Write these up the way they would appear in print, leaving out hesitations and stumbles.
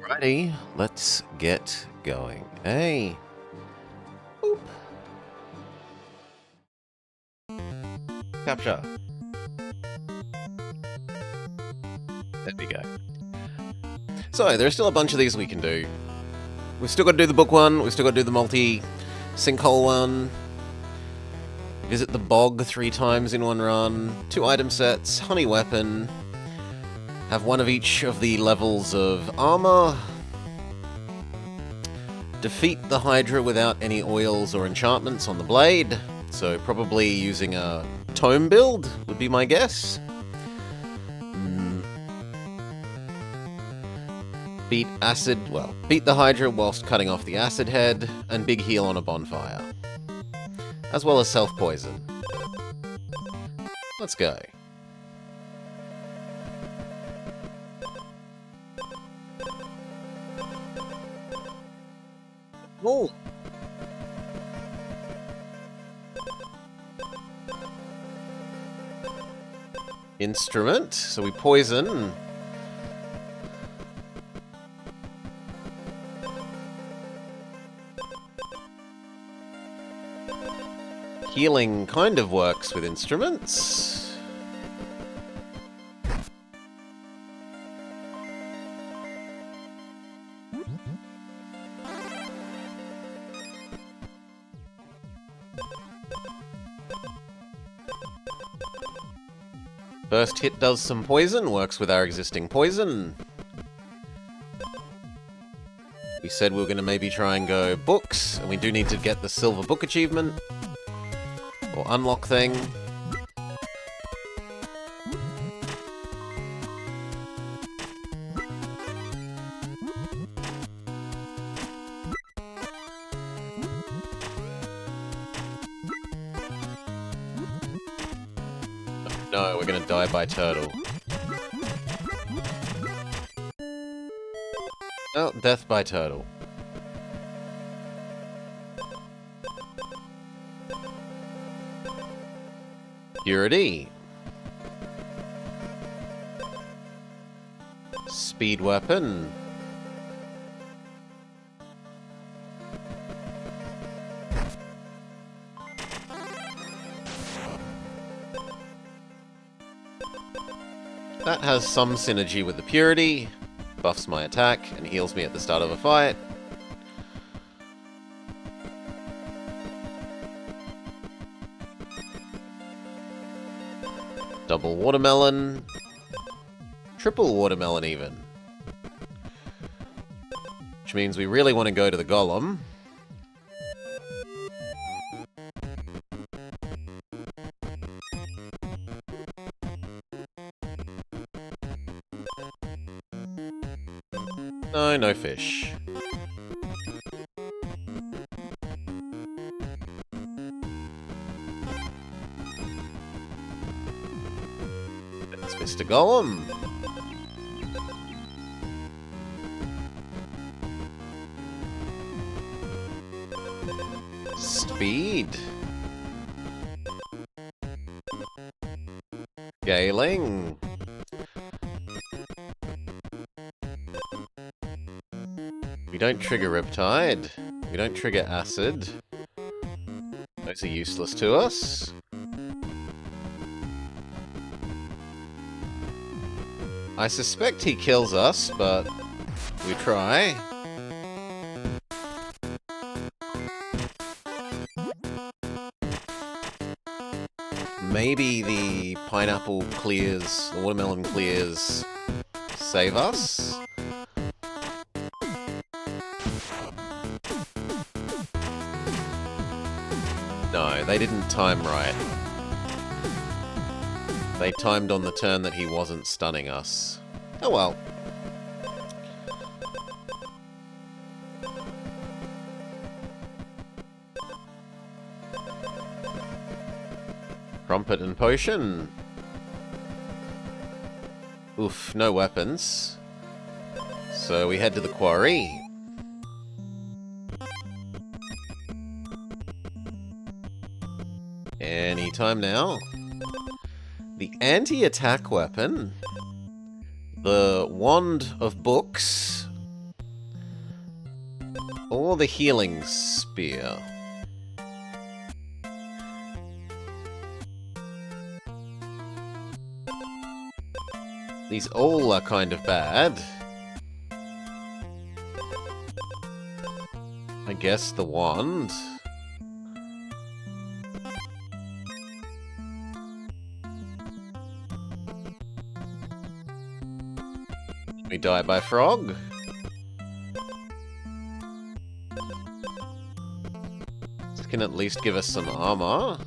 Alrighty, let's get going. Hey. Boop. Capture. There we go. So, there's still a bunch of these we can do. We've still got to do the book one, we've still got to do the multi-sinkhole one. Visit the bog 3 times in one run. 2 item sets, honey weapon. Have one of each of the levels of armor. Defeat the Hydra without any oils or enchantments on the blade. So probably using a tome build would be my guess. Beat the Hydra whilst cutting off the acid head, and big heal on a bonfire. As well as self-poison. Let's go. Oh. Instrument, so we poison. Healing kind of works with instruments. First hit does some poison, works with our existing poison. We said we were going to maybe try and go books, and we do need to get the silver book achievement. Or unlock thing. No, we're gonna die by turtle. Oh, death by turtle. Purity. Speed weapon. That has some synergy with the purity. Buffs my attack and heals me at the start of a fight. Double watermelon. Triple watermelon even. Which means we really want to go to the golem. No, no fish. That's Mr. Golem. Speed. Scaling. We don't trigger Riptide. We don't trigger Acid. Those are useless to us. I suspect he kills us, but we try. Maybe the pineapple clears, the watermelon clears, save us? No, they didn't time right. They timed on the turn that he wasn't stunning us. Oh well. Trumpet and potion. Oof, no weapons. So we head to the quarry. Anytime now. The anti-attack weapon. The wand of books. Or the healing spear. These all are kind of bad. I guess the wand. We die by frog. This can at least give us some armor.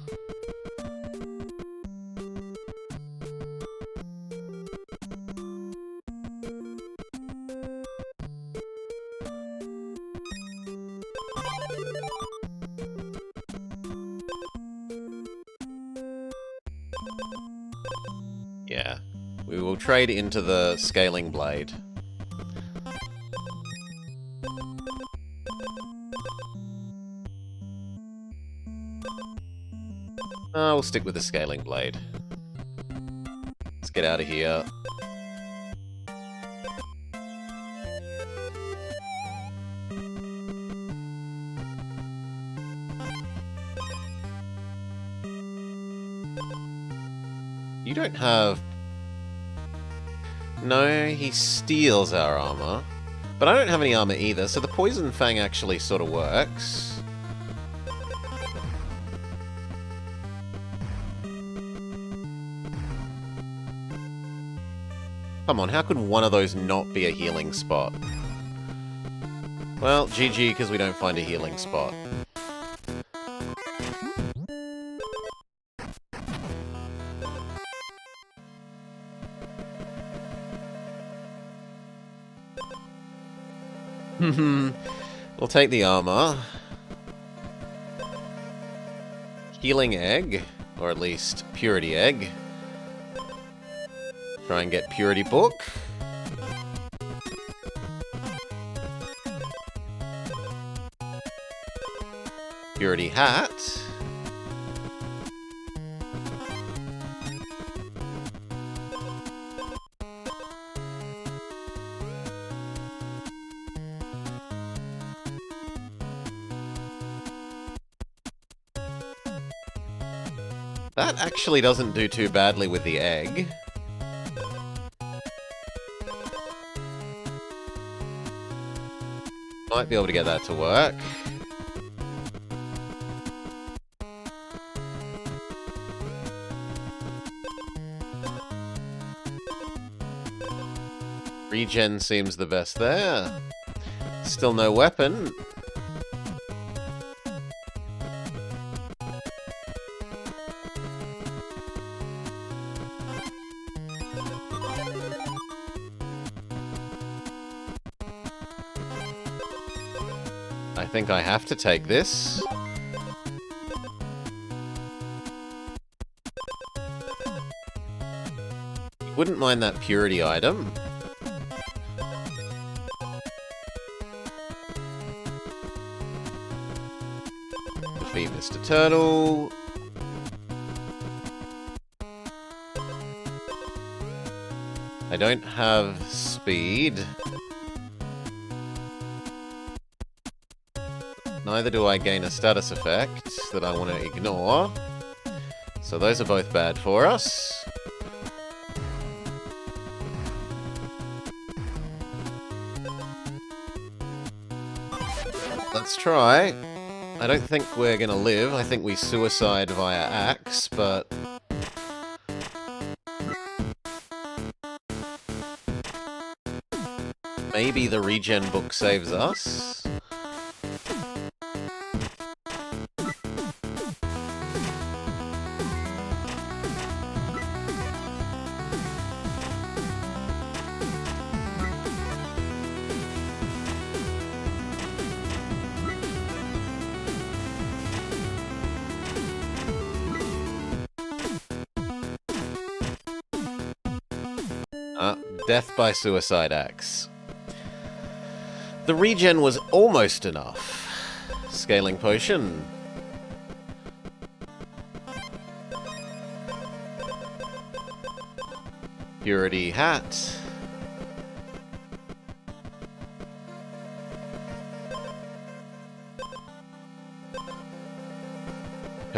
Yeah, we will trade into the scaling blade. We'll stick with the scaling blade. Let's get out of here. You don't have... No, he steals our armor. But I don't have any armor either, so the Poison Fang actually sort of works. Come on, how could one of those not be a healing spot? Well, GG, because we don't find a healing spot. We'll take the armor. Healing egg, or at least purity egg. Try and get purity book. Purity hat. That actually doesn't do too badly with the egg. Might be able to get that to work. Regen seems the best there. Still no weapon. I think I have to take this. Wouldn't mind that purity item. Defeat Mr. Turtle. I don't have speed. Neither do I gain a status effect that I want to ignore. So those are both bad for us. Let's try. I don't think we're gonna live. I think we suicide via axe, but... maybe the regen book saves us. Death by suicide axe. The regen was almost enough. Scaling potion. Purity hat.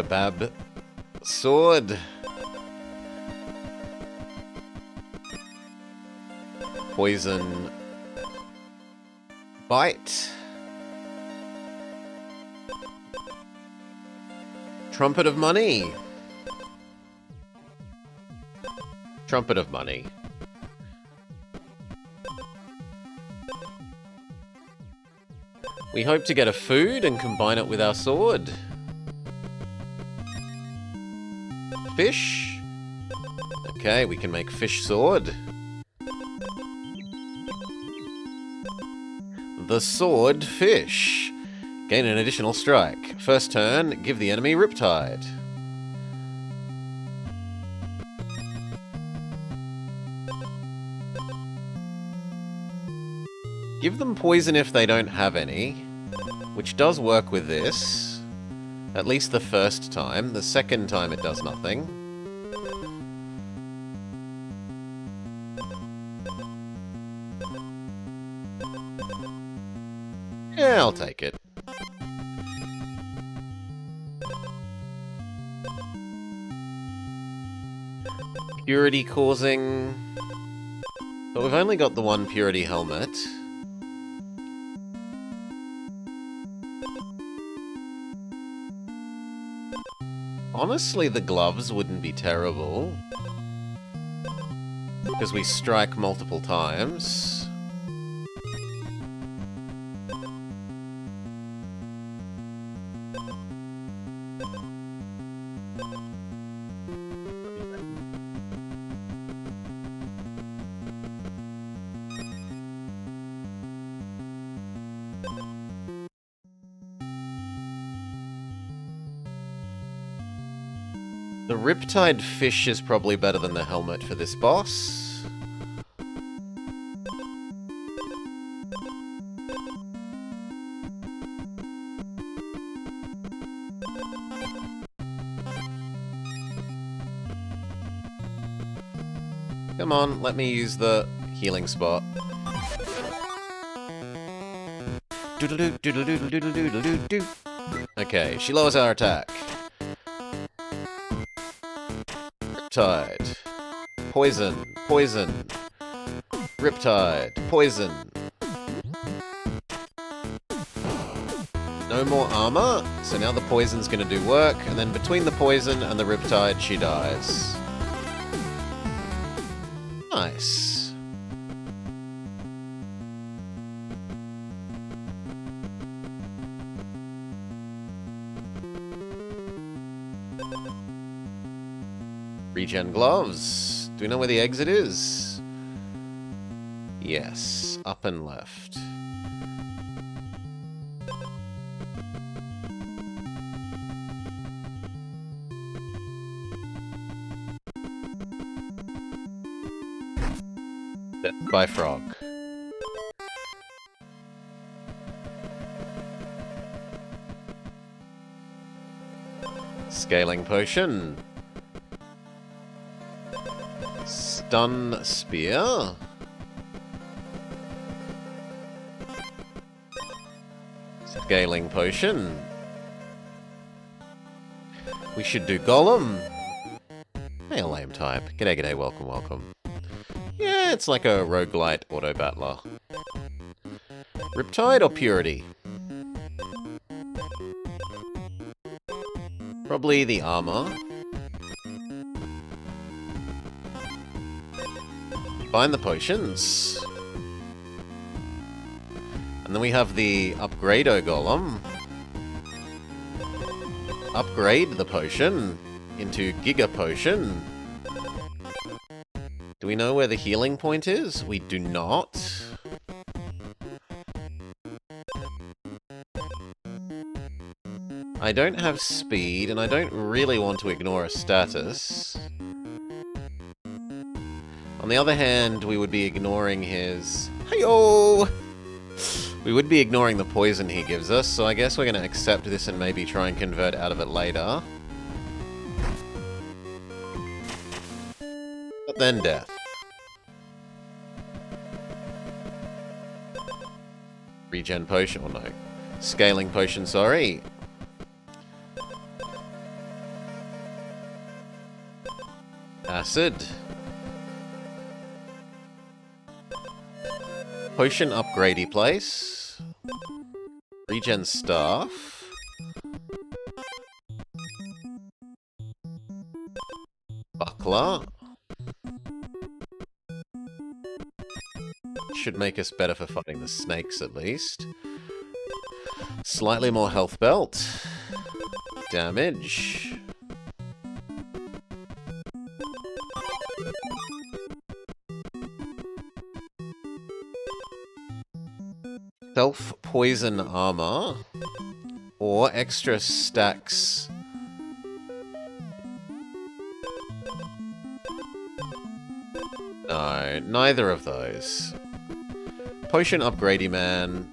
Kebab sword. Poison bite. Trumpet of money. Trumpet of money. We hope to get a food and combine it with our sword. Fish. Okay, we can make fish sword. The sword fish. Gain an additional strike. First turn, give the enemy Riptide. Give them poison if they don't have any, which does work with this. At least the first time. The second time it does nothing. Yeah, I'll take it. Purity causing... But we've only got the one purity helmet. Honestly, the gloves wouldn't be terrible. Because we strike multiple times. The Riptide fish is probably better than the helmet for this boss. Come on, let me use the healing spot. Okay, she lowers our attack. Riptide. Poison. Poison. Riptide. Poison. No more armor, so now the poison's gonna do work, and then between the poison and the Riptide, she dies. Nice. Regen gloves. Do we know where the exit is? Yes, up and left. Death by frog. Scaling potion. Stun spear. Scaling potion. We should do golem. Hey, a lame type. G'day, g'day, welcome, welcome. Yeah, it's like a roguelite auto-battler. Riptide or Purity? Probably the armor. Find the potions. And then we have the Upgrado Golem. Upgrade the potion into Giga Potion. Do we know where the healing point is? We do not. I don't have speed, and I don't really want to ignore a status. On the other hand, we would be ignoring his... Hey-oh! We would be ignoring the poison he gives us, so I guess we're going to accept this and maybe try and convert out of it later. But then death. Regen potion, or no. Scaling potion, sorry. Acid. Potion upgradey place. Regen staff. Buckler. Should make us better for fighting the snakes, at least. Slightly more health belt. Damage. Self-poison armor. Or extra stacks. No, neither of those. Potion upgradey man.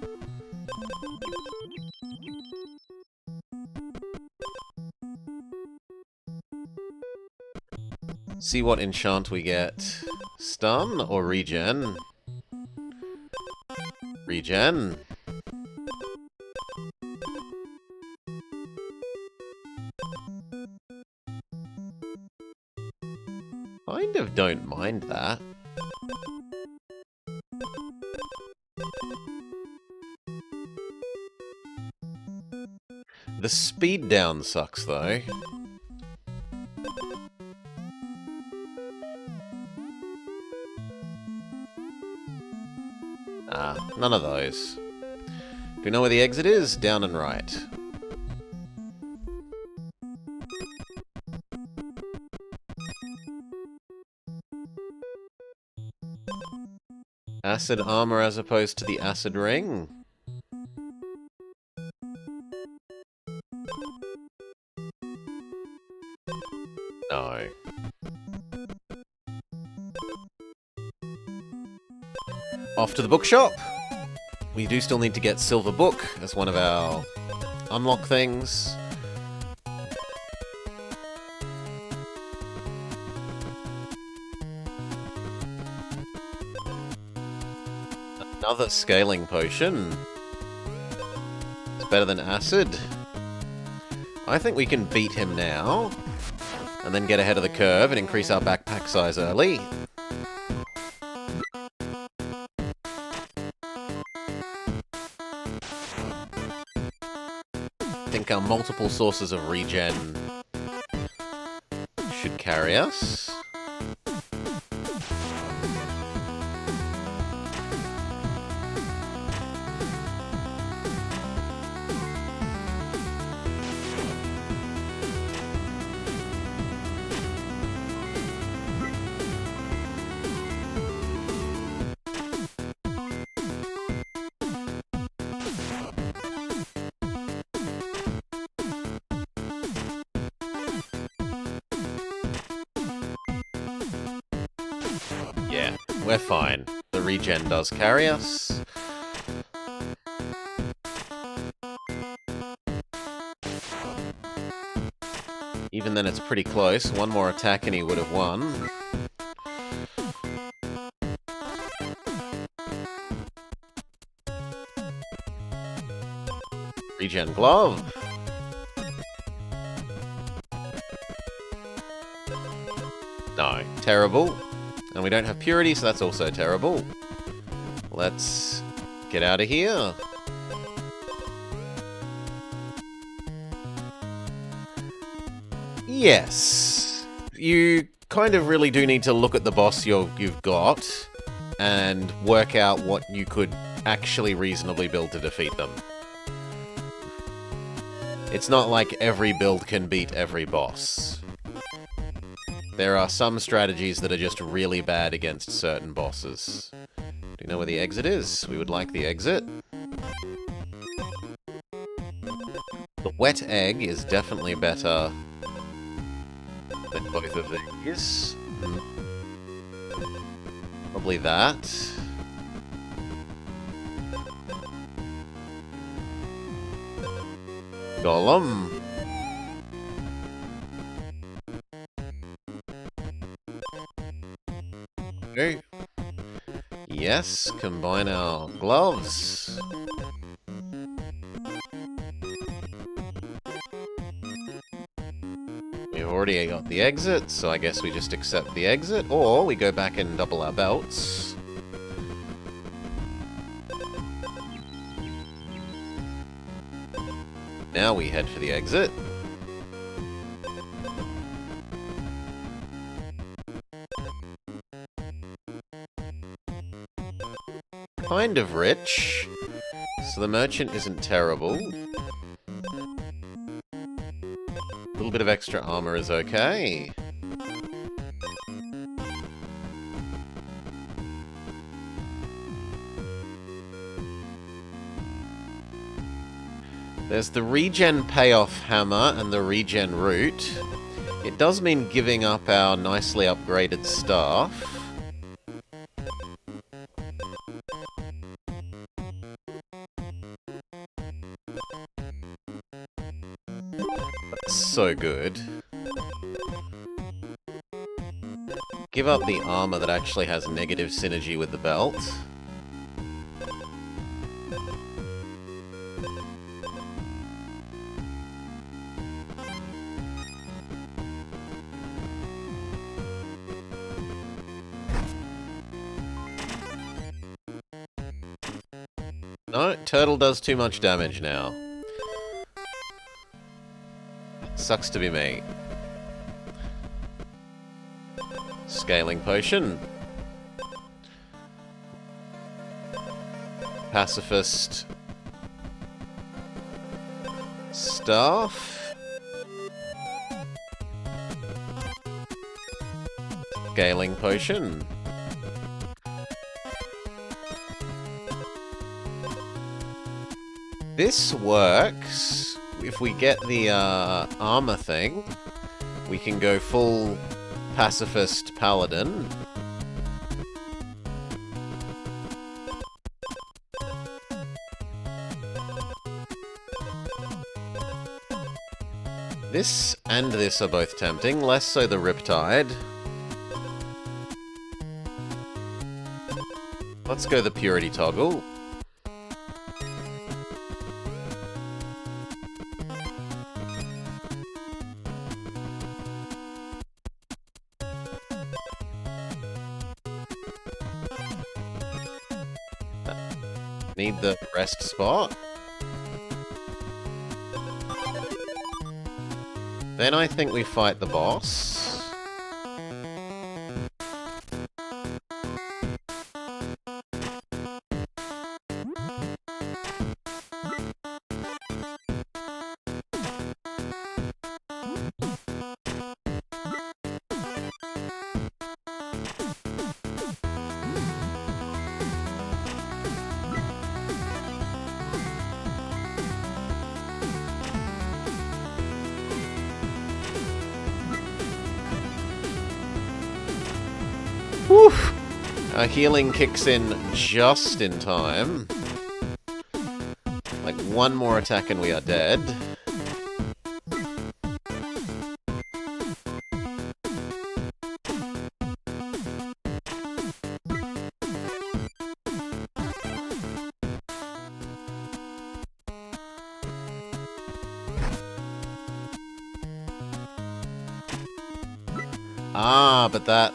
See what enchant we get. Stun or regen? Regen. Kind of don't mind that. The speed down sucks, though. Ah, none of those. Do you know where the exit is? Down and right. Acid armor as opposed to the acid ring? No. Off to the bookshop! We do still need to get Silver Book as one of our unlock things. Another scaling potion. It's better than acid. I think we can beat him now, and then get ahead of the curve and increase our backpack size early. I think our multiple sources of regen should carry us. Yeah, we're fine. The regen does carry us. Even then, it's pretty close. One more attack and he would have won. Regen glove. No, terrible. And we don't have purity, so that's also terrible. Let's get out of here. Yes. You kind of really do need to look at the boss you've got and work out what you could actually reasonably build to defeat them. It's not like every build can beat every boss. There are some strategies that are just really bad against certain bosses. Do you know where the exit is? We would like the exit. The wet egg is definitely better than both of these. Probably that. Golem. Okay. Yes, combine our gloves. We've already got the exit, so I guess we just accept the exit, or we go back and double our belts. Now we head for the exit. Kind of rich, so the merchant isn't terrible. A little bit of extra armor is okay. There's the regen payoff hammer and the regen root. It does mean giving up our nicely upgraded staff. That's so good. Give up the armor that actually has negative synergy with the belt. No, turtle does too much damage now. Sucks to be me. Scaling potion. Pacifist. Staff. Scaling potion. This works. If we get the armor thing, we can go full pacifist paladin. This and this are both tempting, less so the Riptide. Let's go the Purity toggle. Need the rest spot. Then I think we fight the boss. Whew! Our healing kicks in just in time. Like one more attack and we are dead. Ah, but that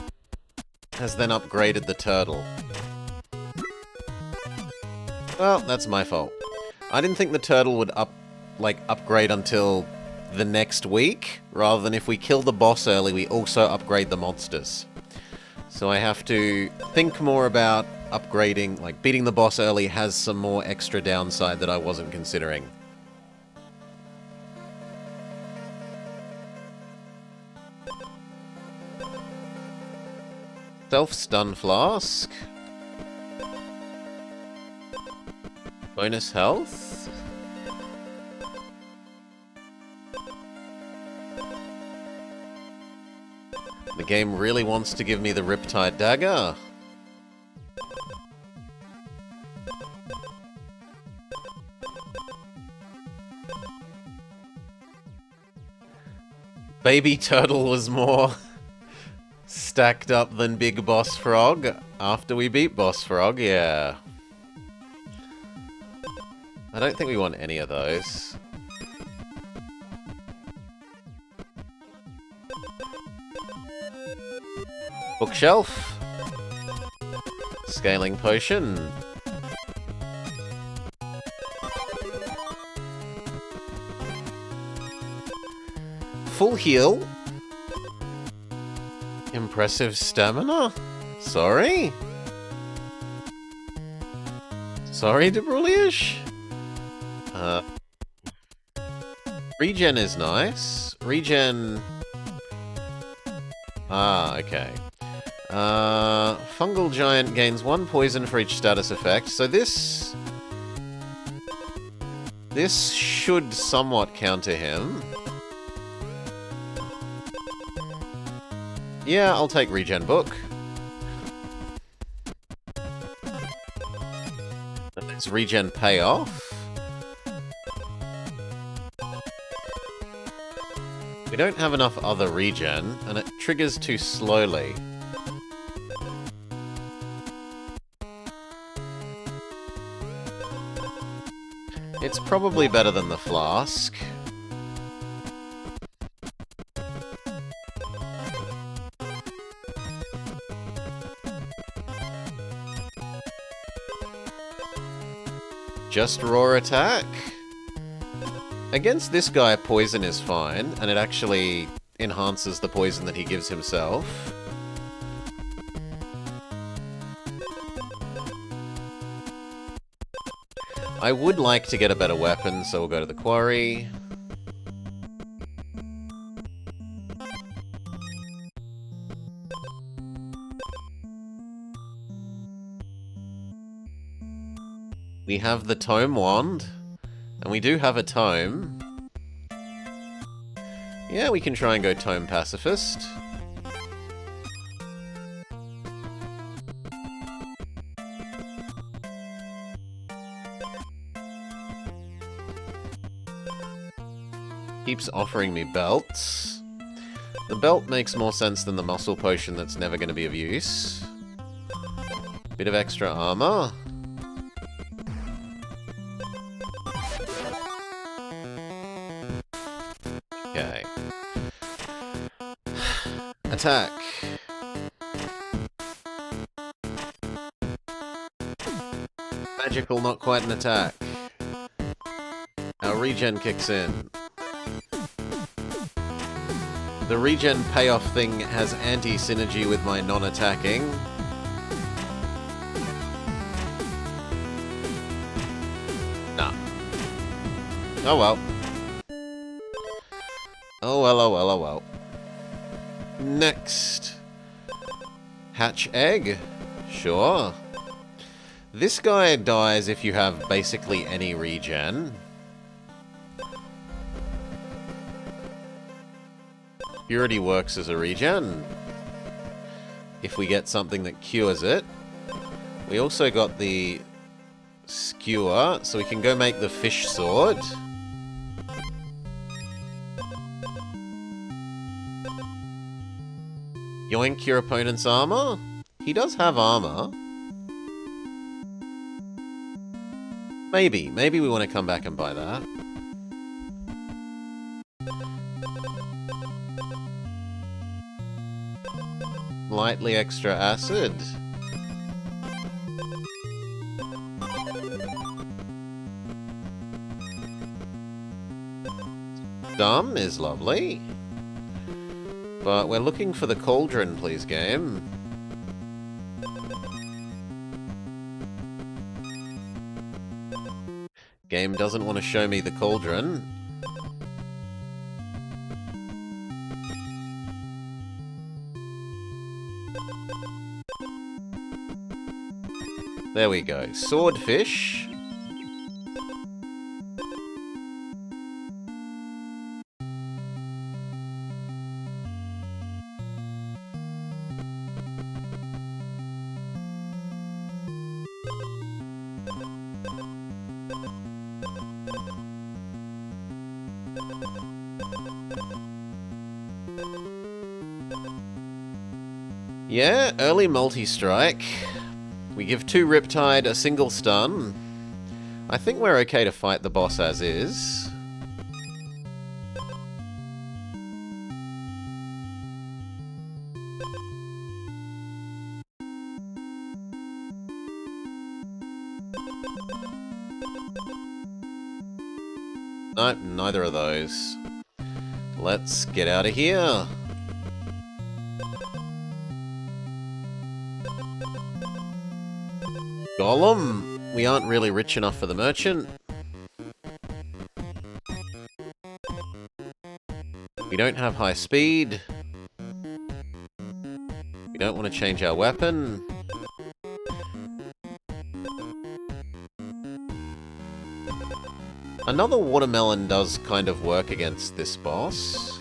has then upgraded the turtle. Well, that's my fault. I didn't think the turtle would upgrade until the next week, rather than if we kill the boss early, we also upgrade the monsters. So I have to think more about upgrading, like beating the boss early has some more extra downside that I wasn't considering. Self-stun flask. Bonus health. The game really wants to give me the Riptide dagger. Baby turtle was more stacked up than Big Boss Frog after we beat Boss Frog, yeah. I don't think we want any of those. Bookshelf. Scaling potion. Full heal. Impressive stamina? Sorry? Sorry, Debruliash? Regen is nice. Regen... Ah, okay. Fungal Giant gains 1 poison for each status effect, so this should somewhat counter him. Yeah, I'll take Regen Book. Let's Regen Payoff. We don't have enough other regen, and it triggers too slowly. It's probably better than the flask. Just raw attack. Against this guy, poison is fine, and it actually enhances the poison that he gives himself. I would like to get a better weapon, so we'll go to the quarry. We have the Tome Wand, and we do have a Tome. Yeah, we can try and go Tome Pacifist. Keeps offering me belts. The belt makes more sense than the muscle potion that's never going to be of use. Bit of extra armor. Okay. Attack. Magical, not quite an attack. Our regen kicks in. The regen payoff thing has anti-synergy with my non-attacking. Nah. Oh well. Oh well, oh well, oh well. Next. Hatch egg. Sure. This guy dies if you have basically any regen. Purity works as a regen. If we get something that cures it. We also got the skewer, so we can go make the fish sword. Yoink your opponent's armor? He does have armor. Maybe we want to come back and buy that. Lightly extra acid. Dumb is lovely. But we're looking for the cauldron, please, game. Game doesn't want to show me the cauldron. There we go. Swordfish. Yeah, early multi-strike. We give 2 Riptide, a single stun. I think we're okay to fight the boss as is. Nope, neither of those. Let's get out of here. Golem, we aren't really rich enough for the merchant. We don't have high speed. We don't want to change our weapon. Another watermelon does kind of work against this boss.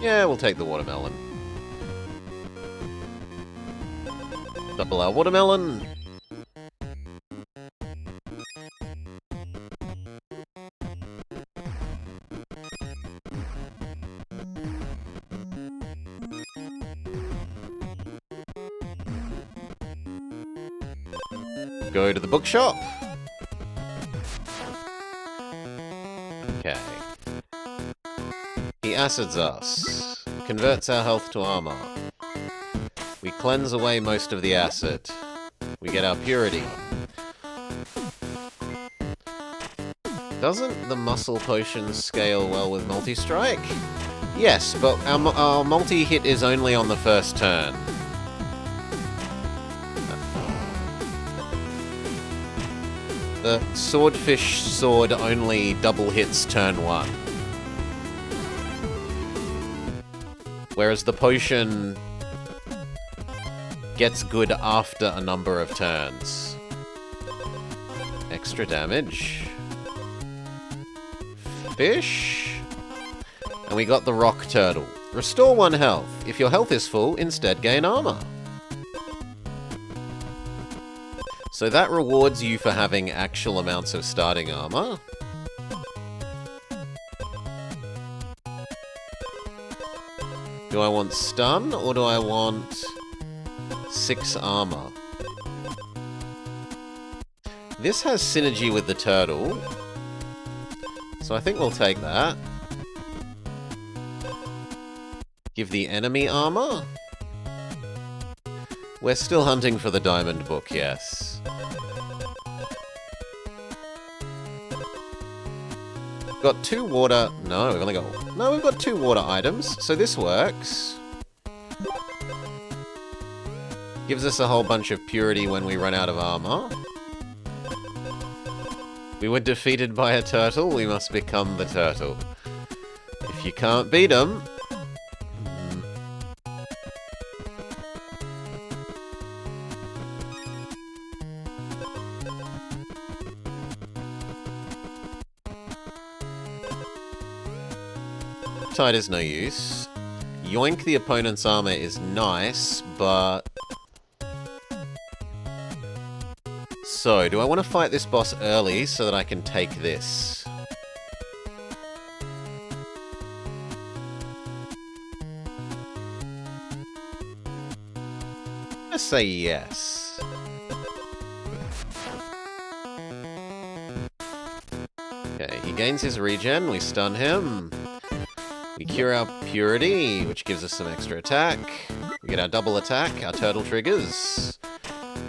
Yeah, we'll take the watermelon. Double our watermelon. Go to the bookshop. Okay. He acids us. Converts our health to armor. We cleanse away most of the acid. We get our purity. Doesn't the muscle potion scale well with multi-strike? Yes, but our multi-hit is only on the first turn. The swordfish sword only double hits turn 1. Whereas the potion gets good after a number of turns. Extra damage. Fish. And we got the rock turtle. Restore 1 health. If your health is full, instead gain armor. So that rewards you for having actual amounts of starting armor. Do I want stun, or do I want 6 armor? This has synergy with the turtle, so I think we'll take that. Give the enemy armor. We're still hunting for the diamond book, yes. Got 2 water... No, we've only got... No, we've got 2 water items, so this works. Gives us a whole bunch of purity when we run out of armor. We were defeated by a turtle, we must become the turtle. If you can't beat him... Tide is no use. Yoink the opponent's armor is nice, but... So, do I want to fight this boss early so that I can take this? Let's say yes. Okay, he gains his regen, we stun him. We cure our purity, which gives us some extra attack. We get our double attack, our turtle triggers.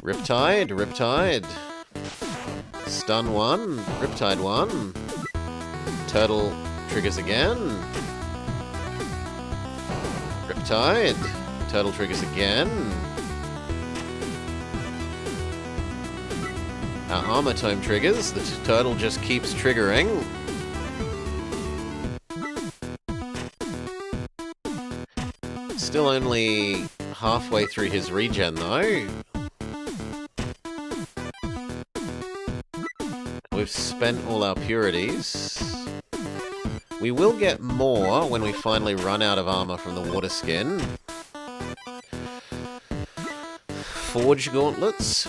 Riptide, Riptide. Stun 1, Riptide 1. Turtle triggers again. Riptide. Turtle triggers again. Our armor tome triggers, the turtle just keeps triggering. Still only halfway through his regen, though. We've spent all our purities. We will get more when we finally run out of armor from the water skin. Forge gauntlets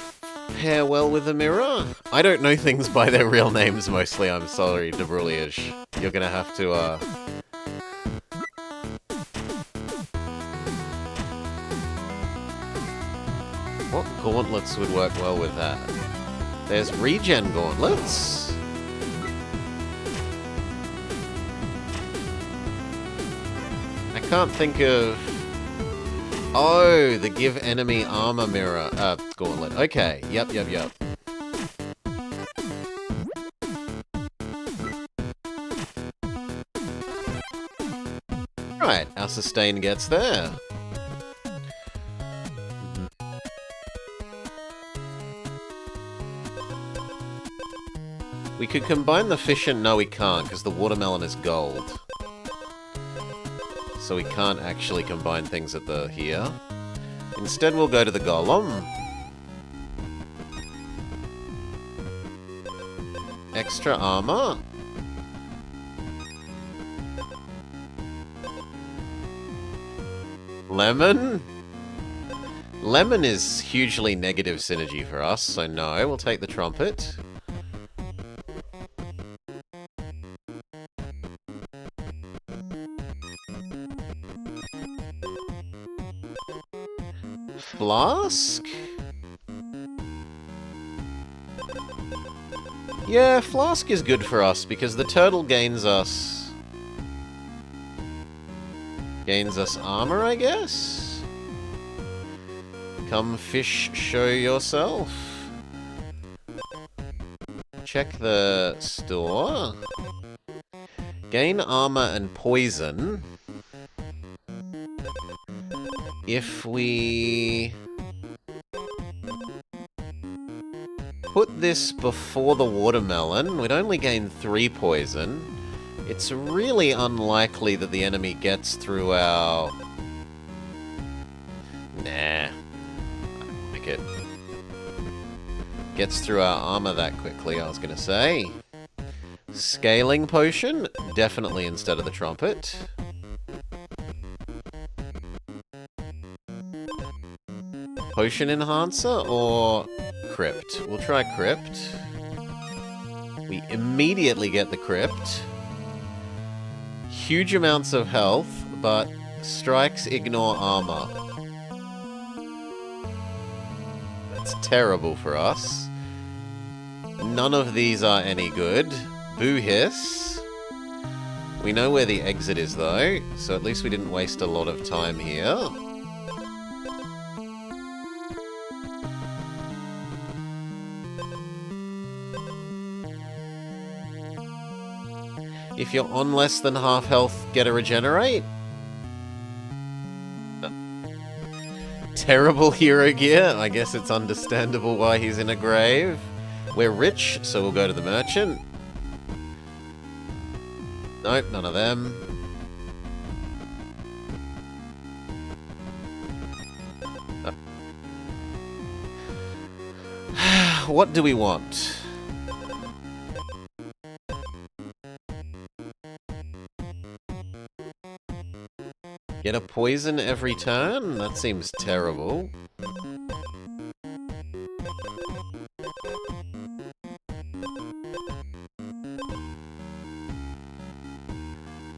pair well with the mirror. I don't know things by their real names mostly, I'm sorry, Debruliage. You're gonna have to, What gauntlets would work well with that? There's regen gauntlets. I can't think of Oh, the give enemy armor mirror. Gauntlet. Okay. Yep. Right, our sustain gets there. We could combine the fish and... No, we can't, because the watermelon is gold. So we can't actually combine things at the here. Instead, we'll go to the golem. Extra armor. Lemon? Lemon is hugely negative synergy for us, so no, we'll take the trumpet. Flask? Yeah, Flask is good for us because the turtle gains us armor, I guess? Come fish, show yourself. Check the store. Gain armor and poison. If we put this before the watermelon, we'd only gain 3 poison. It's really unlikely that the enemy gets through our... Nah. I don't like it. Gets through our armor that quickly, I was gonna say. Scaling potion? Definitely instead of the trumpet. Potion enhancer or crypt? We'll try crypt. We immediately get the crypt. Huge amounts of health, but strikes ignore armor. That's terrible for us. None of these are any good. Boo hiss. We know where the exit is though, so at least we didn't waste a lot of time here. If you're on less than half health, get a regenerate. Terrible hero gear. I guess it's understandable why he's in a grave. We're rich, so we'll go to the merchant. Nope, none of them. What do we want? Get a poison every turn? That seems terrible.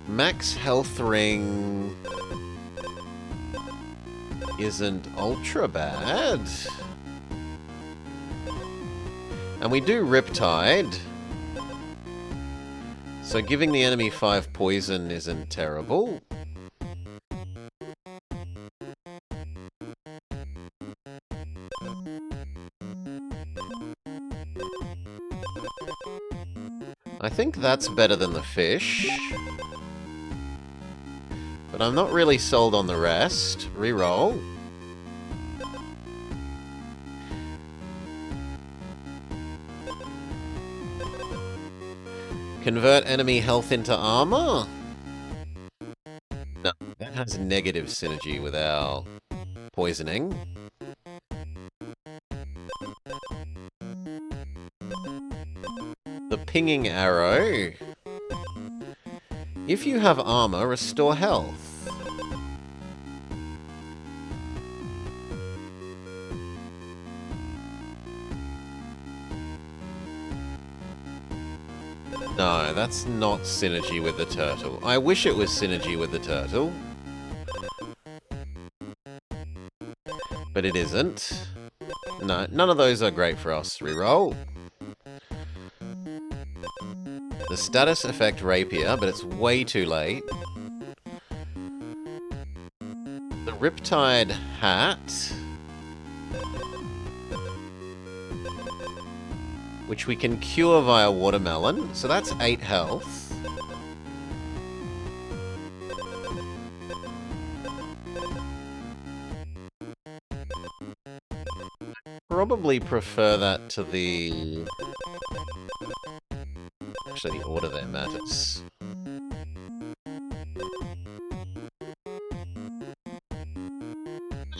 Max health ring isn't ultra bad. And we do Riptide. So giving the enemy 5 poison isn't terrible. I think that's better than the fish. But I'm not really sold on the rest. Reroll. Convert enemy health into armor? No, that has negative synergy with our poisoning. The pinging arrow. If you have armor, restore health. No, that's not synergy with the turtle. I wish it was synergy with the turtle. But it isn't. No, none of those are great for us. Reroll. The status effect rapier, but it's way too late. The Riptide hat, which we can cure via watermelon, so that's 8 health. Probably prefer that to the... Actually, the order there matters.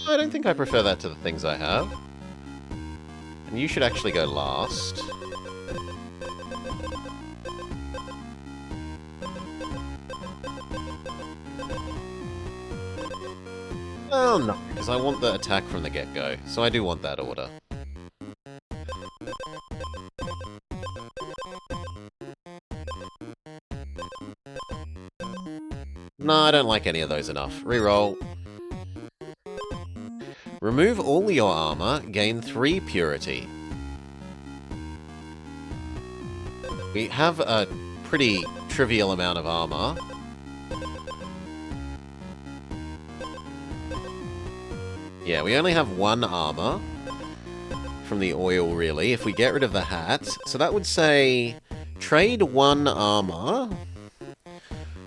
I don't think I prefer that to the things I have. And you should actually go last. Well, no, because I want the attack from the get-go, so I do want that order. No, I don't like any of those enough. Reroll. Remove all your armor, gain 3 purity. We have a pretty trivial amount of armor. Yeah, we only have 1 armor from the oil, really, if we get rid of the hat. So that would say trade 1 armor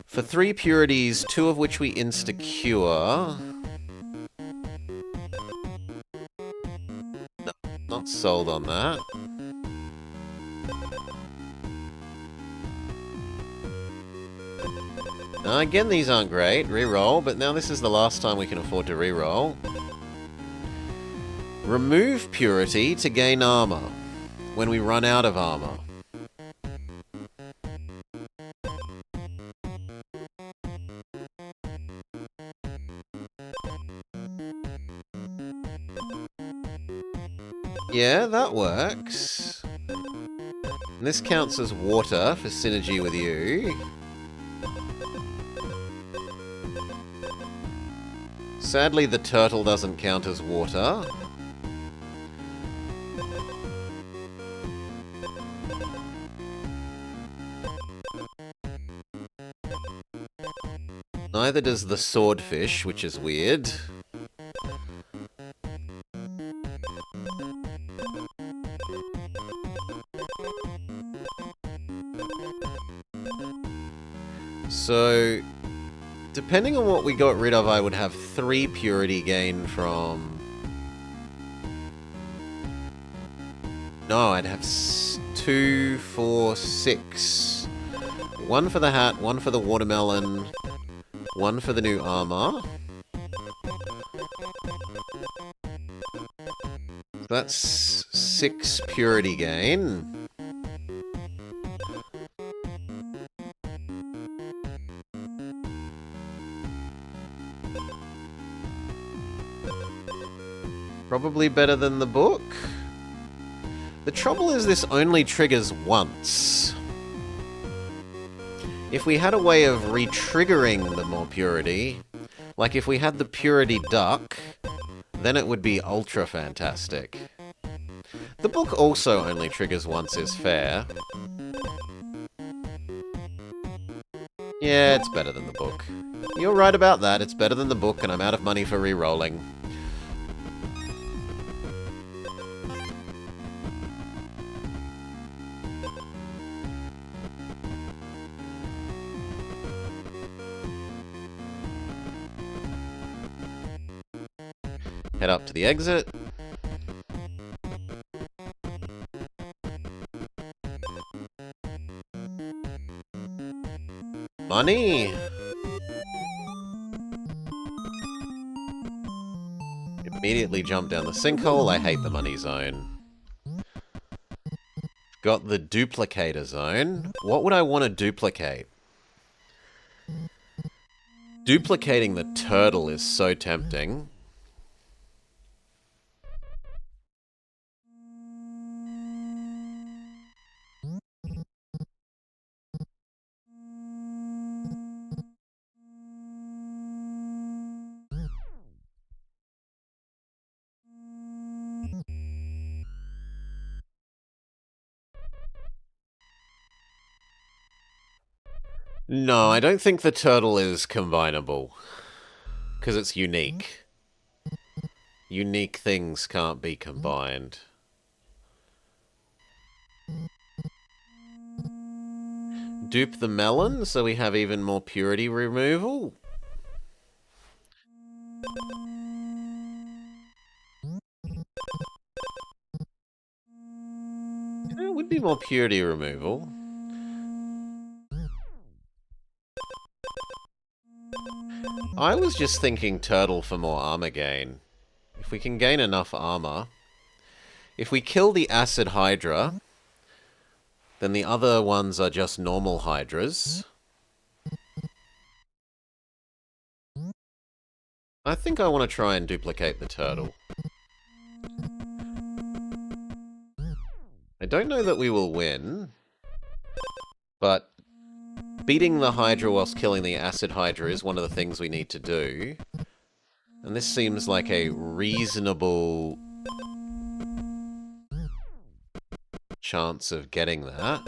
for 3 purities, 2 of which we insta-cure. No, not sold on that. Now, again, these aren't great. Reroll, but now this is the last time we can afford to reroll. Remove purity to gain armor when we run out of armor. Yeah, that works. And this counts as water for synergy with you. Sadly, the turtle doesn't count as water. Neither does the swordfish, which is weird. So, depending on what we got rid of, I would have 3 purity gain from... No, I'd have 2, 4, 6. 1 for the hat, 1 for the watermelon, 1 for the new armor. That's 6 purity gain. Probably better than the book. The trouble is this only triggers once. If we had a way of re-triggering the more purity, like if we had the purity duck, then it would be ultra fantastic. The book also only triggers once is fair. Yeah, it's better than the book. You're right about that, it's better than the book, and I'm out of money for re-rolling. Head up to the exit. Money! Immediately jump down the sinkhole. I hate the money zone. Got the duplicator zone. What would I want to duplicate? Duplicating the turtle is so tempting. No, I don't think the turtle is combinable. Because it's unique. Unique things can't be combined. Dupe the melon so we have even more purity removal. It would be more purity removal. I was just thinking turtle for more armor gain. If we can gain enough armor. If we kill the acid hydra, then the other ones are just normal hydras. I think I want to try and duplicate the turtle. I don't know that we will win, but beating the hydra whilst killing the acid hydra is one of the things we need to do. And this seems like a reasonable chance of getting that.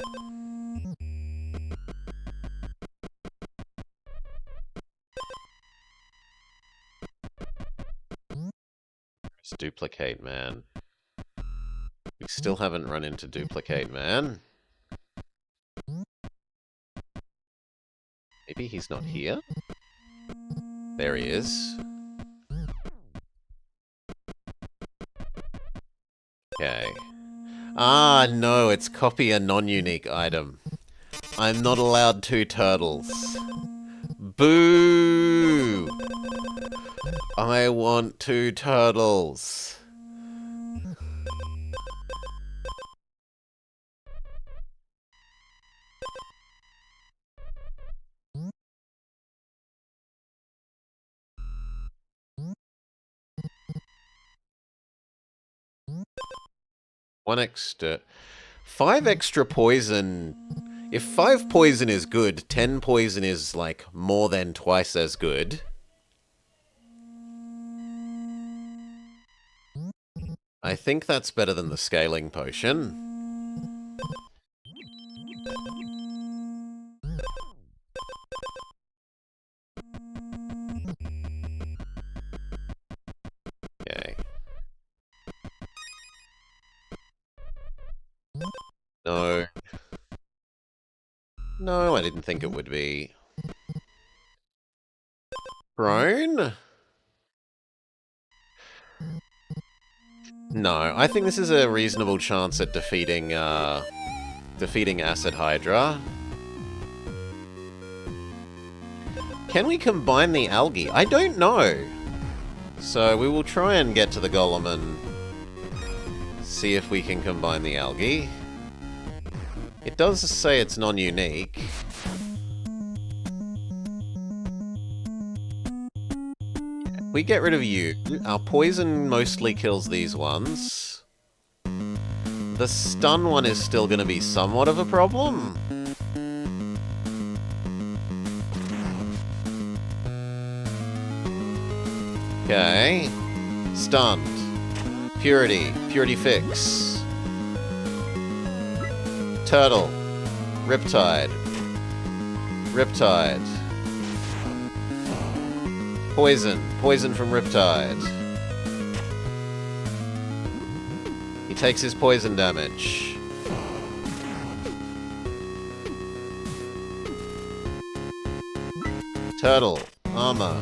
It's duplicate man. We still haven't run into duplicate man. Maybe he's not here? There he is. Okay. Ah, no, it's copy a non-unique item. I'm not allowed 2 turtles. Boo! I want 2 turtles. One extra... 5 extra poison... If 5 poison is good, 10 poison is, like, more than twice as good. I think that's better than the scaling potion. Okay. No. No, I didn't think it would be. Prone? No, I think this is a reasonable chance at defeating Acid Hydra. Can we combine the algae? I don't know. So we will try and get to the golem and see if we can combine the algae. It does say it's non-unique. We get rid of you. Our poison mostly kills these ones. The stun one is still going to be somewhat of a problem. Okay. Stunned. Purity. Purity fix. Turtle. Riptide. Riptide. Poison. Poison from Riptide. He takes his poison damage. Turtle. Armor.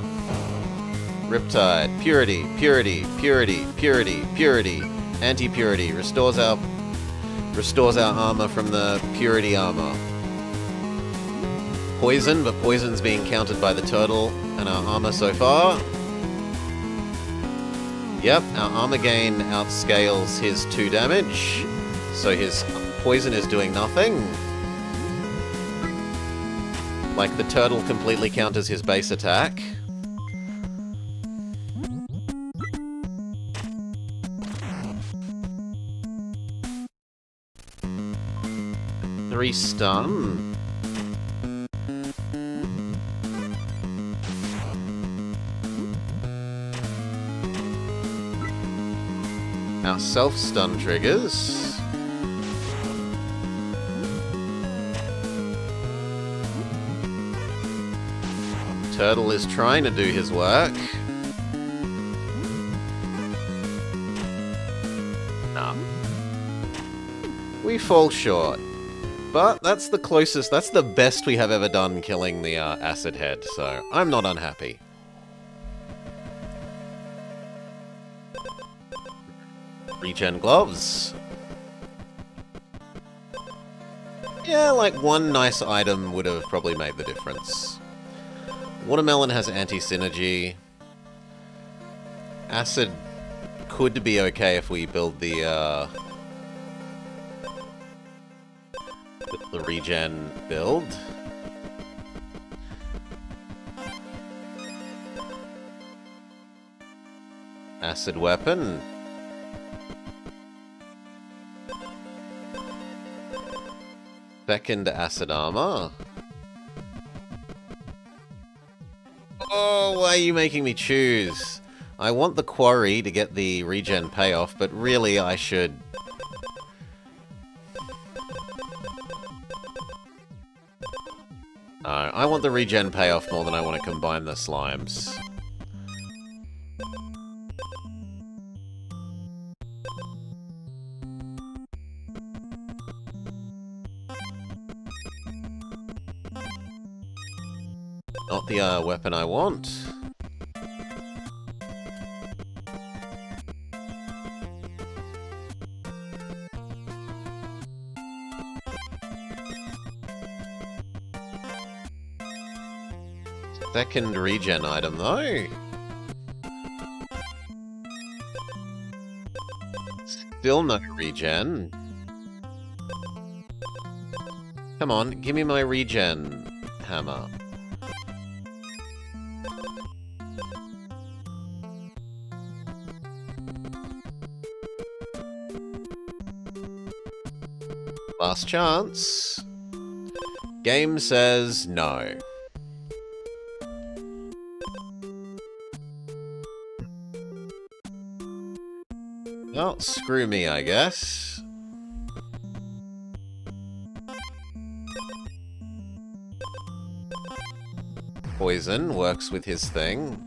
Riptide. Purity. Purity. Purity. Purity. Purity. Anti-purity. Restores our armor from the purity armor. Poison, but poison's being countered by the turtle and our armor so far. Yep, our armor gain outscales his 2 damage, so his poison is doing nothing. Like, the turtle completely counters his base attack. Stun. Our self-stun triggers. Turtle is trying to do his work. Nah. We fall short. But that's the closest, that's the best we have ever done killing the acid head, so I'm not unhappy. Regen gloves. Yeah, like one nice item would have probably made the difference. Watermelon has anti-synergy. Acid could be okay if we build the regen build. Acid weapon. Second acid armor. Oh, why are you making me choose? I want the quarry to get the regen payoff, but really I should... No, I want the regen payoff more than I want to combine the slimes. Not the weapon I want. Second regen item, though. Still no regen. Come on, give me my regen hammer. Last chance. Game says no. Well, screw me, I guess. Poison works with his thing.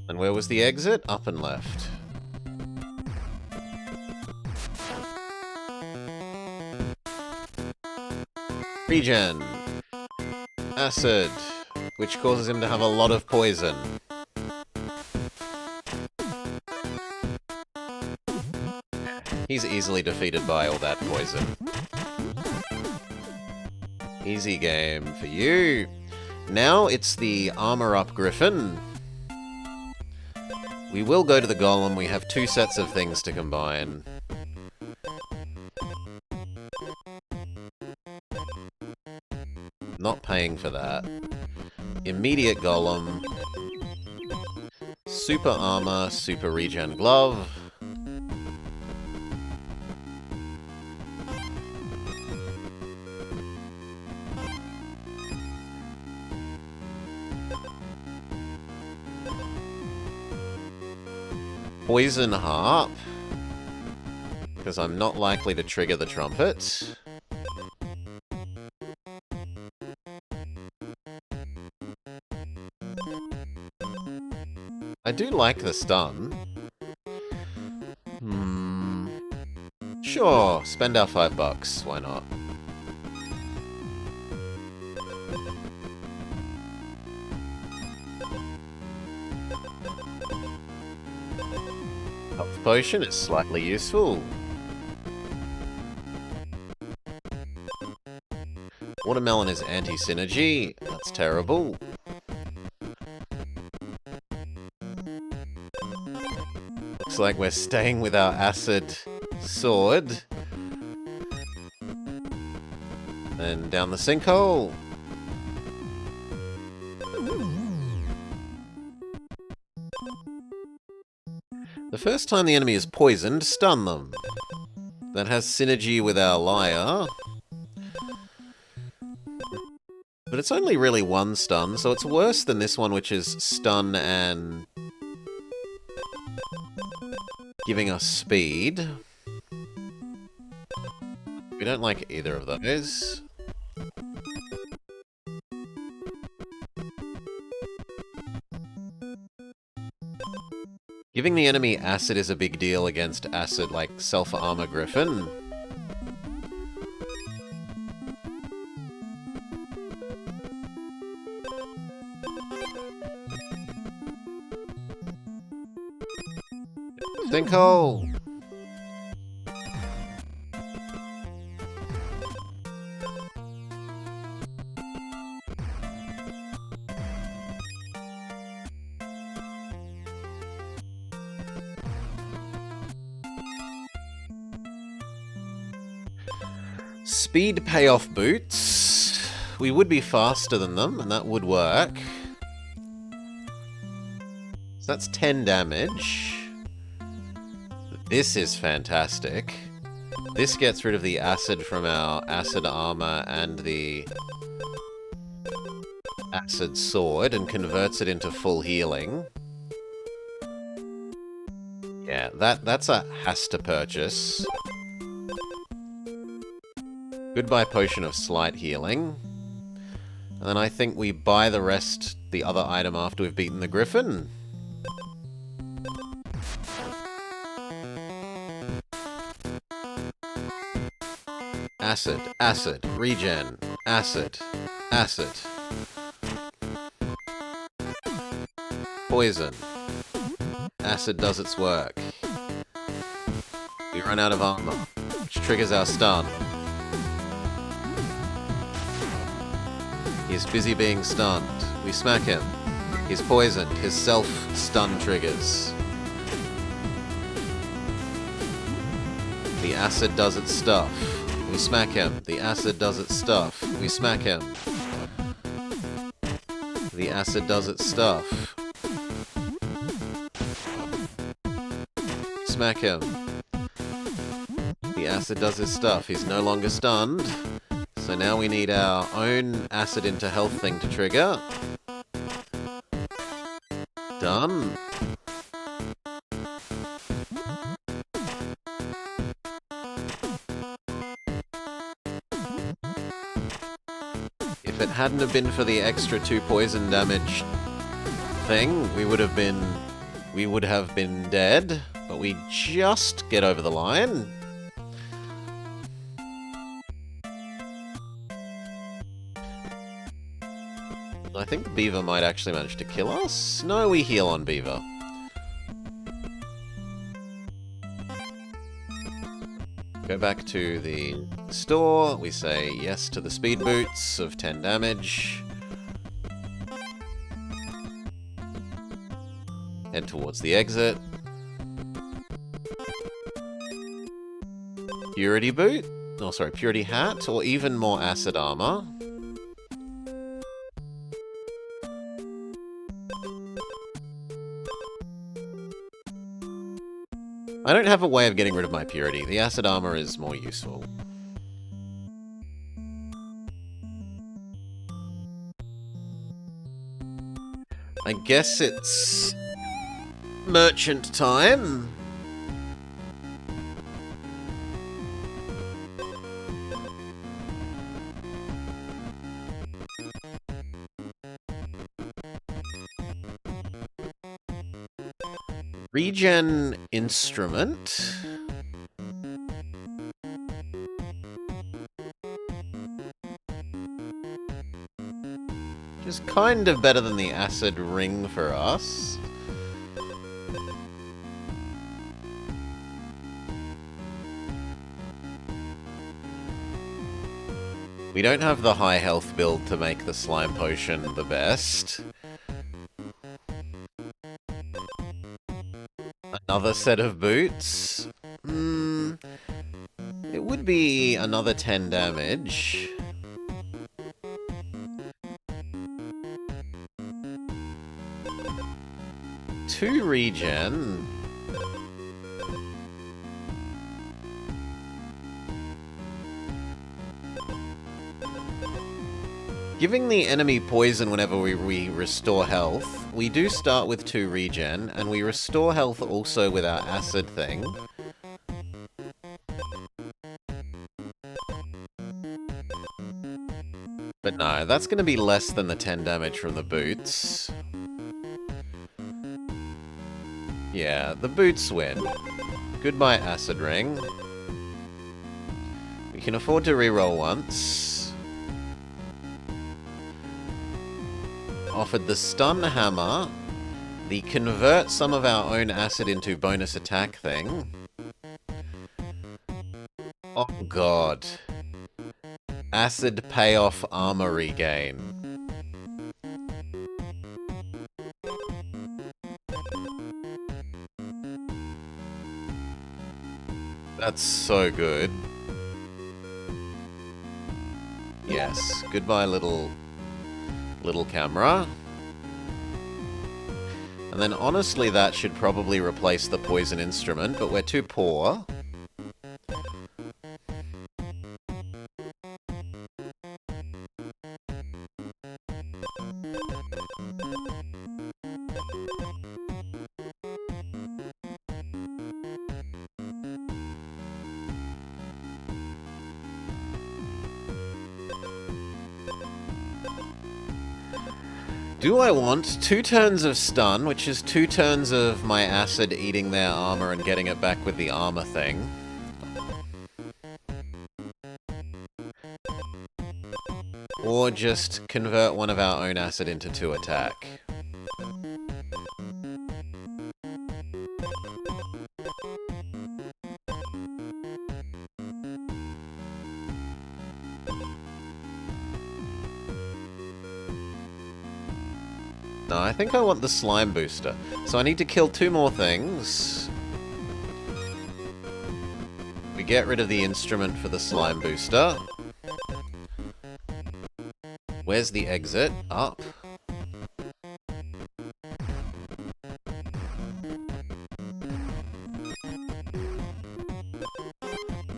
And where was the exit? Up and left. Regen. Acid. Which causes him to have a lot of poison. He's easily defeated by all that poison. Easy game for you. Now it's the armor up Griffin. We will go to the Golem. We have 2 sets of things to combine. Not paying for that. Immediate Golem. Super armor, super regen glove. Poison harp. Because I'm not likely to trigger the trumpet. I do like the stun. Sure, spend our $5, why not? Health potion is slightly useful. Watermelon is anti-synergy, that's terrible. Looks like we're staying with our acid sword. Then down the sinkhole. The first time the enemy is poisoned, stun them. That has synergy with our lyre. But it's only really 1 stun, so it's worse than this one, which is stun and giving us speed. We don't like either of those. Giving the enemy acid is a big deal against acid, like self-armor Griffin. Sinkhole! Speed payoff boots. We would be faster than them, and that would work. So that's 10 damage. This is fantastic. This gets rid of the acid from our acid armor and the acid sword and converts it into full healing. Yeah, that's a has to purchase. Goodbye potion of slight healing. And then I think we buy the rest, the other item, after we've beaten the Griffin. Acid, acid, regen, acid, acid. Poison. Acid does its work. We run out of armor, which triggers our stun. He's busy being stunned. We smack him. He's poisoned. His self-stun triggers. The acid does its stuff. We smack him. The acid does its stuff. We smack him. The acid does its stuff. Smack him. The acid does his stuff. He's no longer stunned. So now we need our own acid into health thing to trigger. Done. If it hadn't have been for the extra 2 poison damage thing, we would have been dead, but we just get over the line. I think the beaver might actually manage to kill us. No, we heal on beaver. Go back to the store. We say yes to the speed boots of 10 damage. Head towards the exit. Purity boot? Oh, sorry, purity hat, or even more acid armor. I don't have a way of getting rid of my purity. The acid armor is more useful. I guess it's merchant time. Regen instrument. Which is kind of better than the acid ring for us. We don't have the high health build to make the slime potion the best. Another set of boots? It would be another 10 damage. Two regen. Giving the enemy poison whenever we restore health. We do start with 2 regen, and we restore health also with our acid thing. But no, that's going to be less than the 10 damage from the boots. Yeah, the boots win. Goodbye, Acid Ring. We can afford to reroll once. Offered the Stun Hammer, the Convert some of our own acid into bonus attack thing. Oh god. Acid Payoff Armor Regain. That's so good. Yes. Goodbye, little camera. And then honestly that should probably replace the poison instrument, but we're too poor. Do I want 2 turns of stun, which is 2 turns of my acid eating their armor and getting it back with the armor thing? Or just convert one of our own acid into 2 attack? No, I think I want the slime booster. So I need to kill 2 more things. We get rid of the instrument for the slime booster. Where's the exit? Up.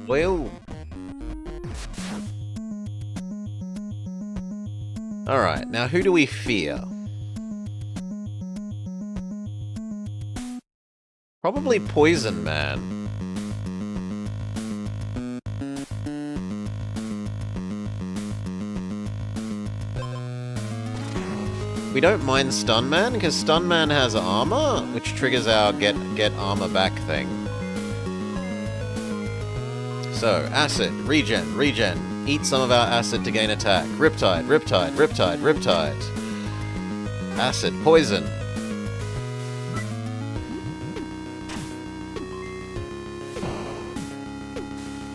Well. Alright, now who do we fear? Probably Poison Man. We don't mind Stun Man, because Stun Man has armor, which triggers our get armor back thing. So, acid, regen. Eat some of our acid to gain attack. Riptide. Acid, poison.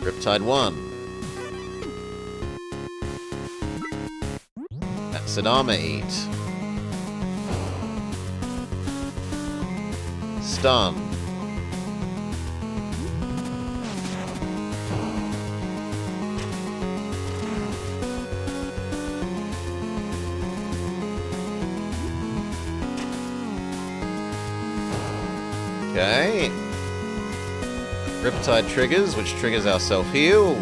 Riptide 1. Acid armor eat. Stun. Okay. Riptide triggers, which triggers our self-heal.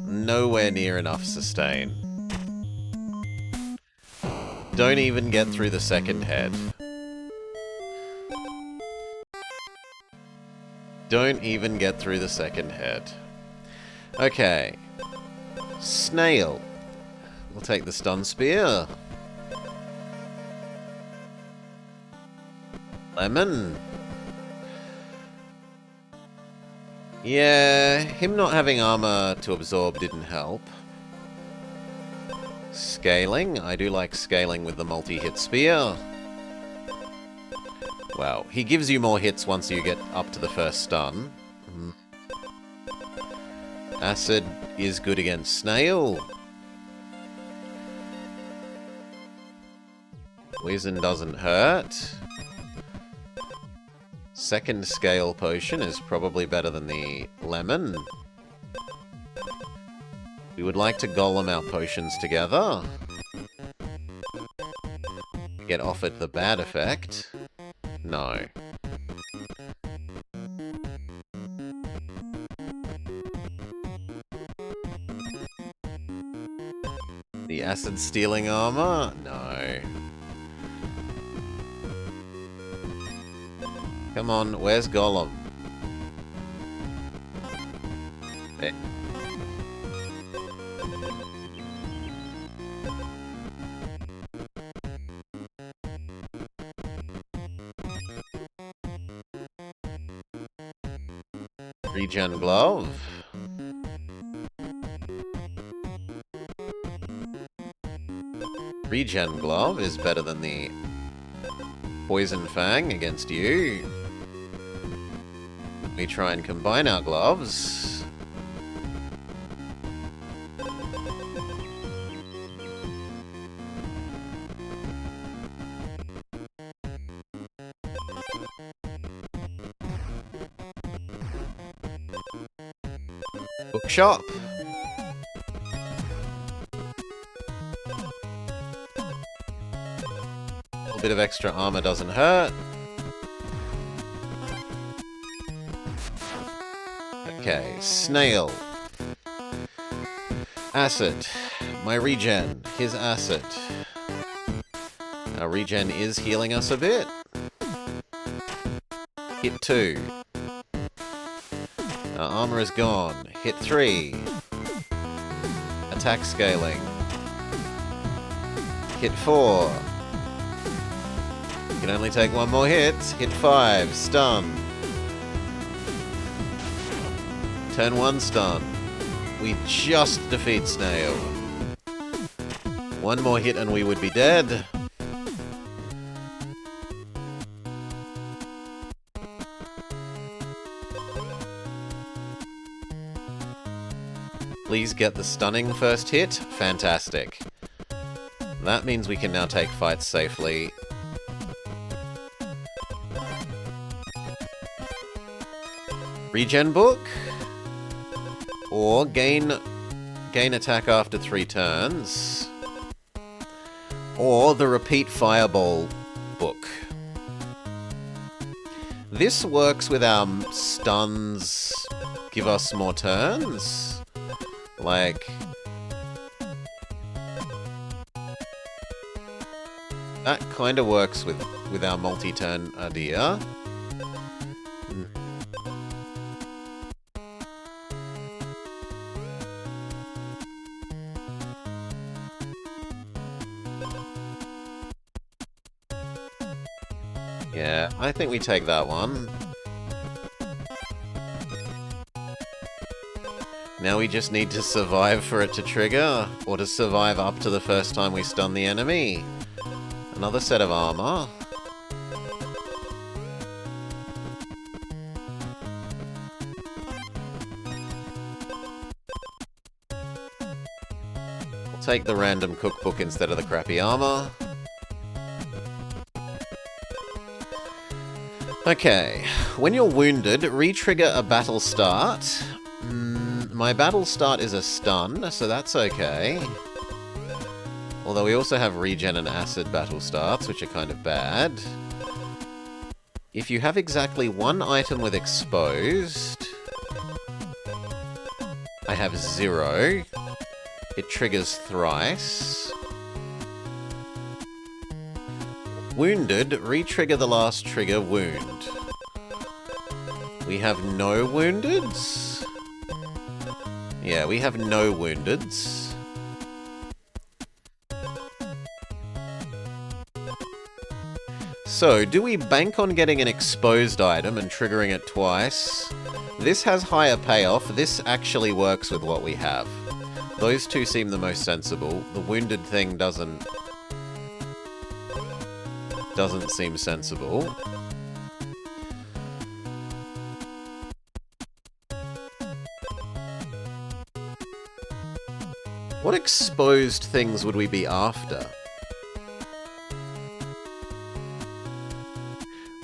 Nowhere near enough sustain. Don't even get through the second head. Don't even get through the second head. Okay. Snail. We'll take the stun spear. Lemon. Yeah, him not having armor to absorb didn't help. Scaling. I do like scaling with the multi-hit spear. Wow, he gives you more hits once you get up to the first stun. Acid is good against Snail. Poison doesn't hurt. Second scale potion is probably better than the lemon. We would like to golem our potions together. Get offered the bad effect. No. The acid stealing armor? No. Come on, where's Golem? There. Regen glove. Regen glove is better than the poison fang against you. We try and combine our gloves. Bookshop. A little bit of extra armor doesn't hurt. Okay, snail. Acid. My regen. His acid. Our regen is healing us a bit. Hit 2. Our armor is gone. Hit 3. Attack scaling. Hit 4. You can only take one more hit. Hit 5. Stun. Turn 1 stun. We just defeat Snail. One more hit and we would be dead. Please get the stunning first hit. Fantastic. That means we can now take fights safely. Regen book. Or gain attack after 3 turns. Or the repeat fireball book. This works with our stuns. Give us more turns. Like, that kind of works with our multi-turn idea. Yeah, I think we take that one. Now we just need to survive for it to trigger, or to survive up to the first time we stun the enemy. Another set of armor. I'll take the random cookbook instead of the crappy armor. Okay, when you're wounded, re-trigger a battle start. My battle start is a stun, so that's okay. Although we also have regen and acid battle starts, which are kind of bad. If you have exactly one item with exposed, I have 0. It triggers thrice. Wounded, re-trigger the last trigger wound. We have no woundeds? Yeah, we have no woundeds. So, do we bank on getting an exposed item and triggering it twice? This has higher payoff. This actually works with what we have. Those two seem the most sensible. The wounded thing doesn't seem sensible. What exposed things would we be after?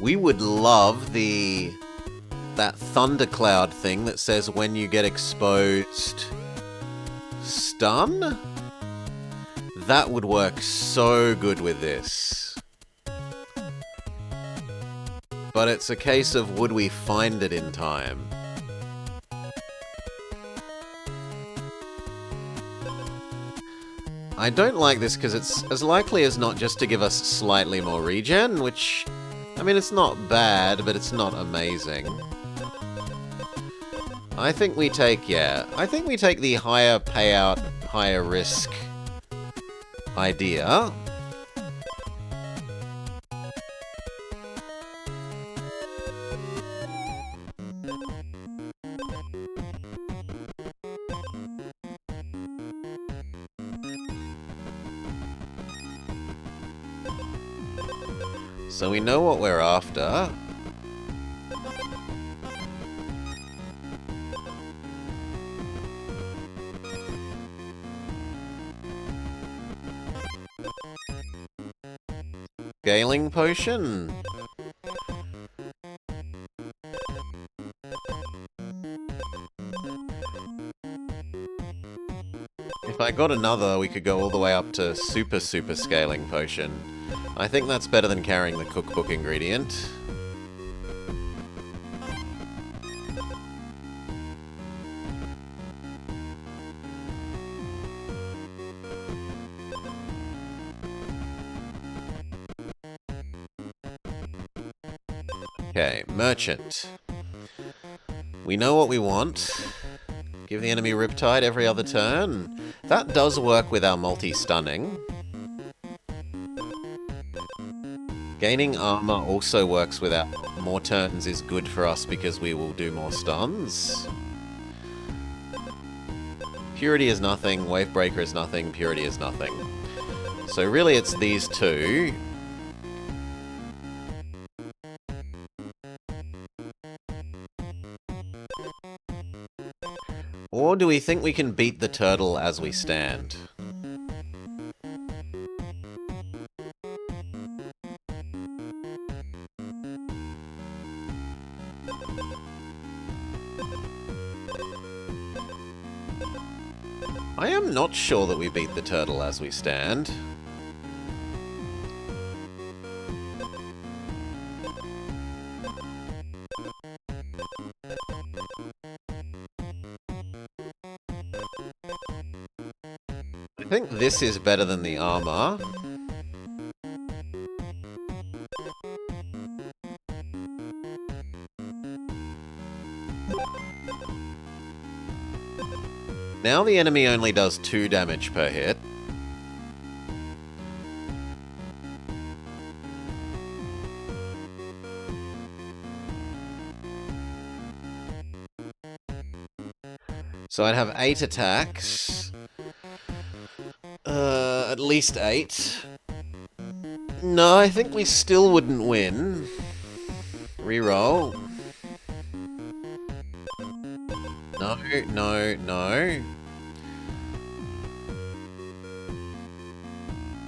We would love that thundercloud thing that says when you get exposed, stun? That would work so good with this. But it's a case of would we find it in time? I don't like this because it's as likely as not just to give us slightly more regen, which, I mean, it's not bad, but it's not amazing. I think we take, I think we take the higher payout, higher risk idea. So we know what we're after. Scaling potion. If I got another, we could go all the way up to super scaling potion. I think that's better than carrying the cookbook ingredient. Okay, merchant. We know what we want. Give the enemy Riptide every other turn. That does work with our multi-stunning. Gaining armor also works with our more turns is good for us because we will do more stuns. Purity is nothing, Wavebreaker is nothing, Purity is nothing. So really it's these two. Or do we think we can beat the turtle as we stand? I am not sure that we beat the turtle as we stand. I think this is better than the armor. Now the enemy only does 2 damage per hit. So I'd have 8 attacks. At least 8. No, I think we still wouldn't win. Reroll. No, no, no.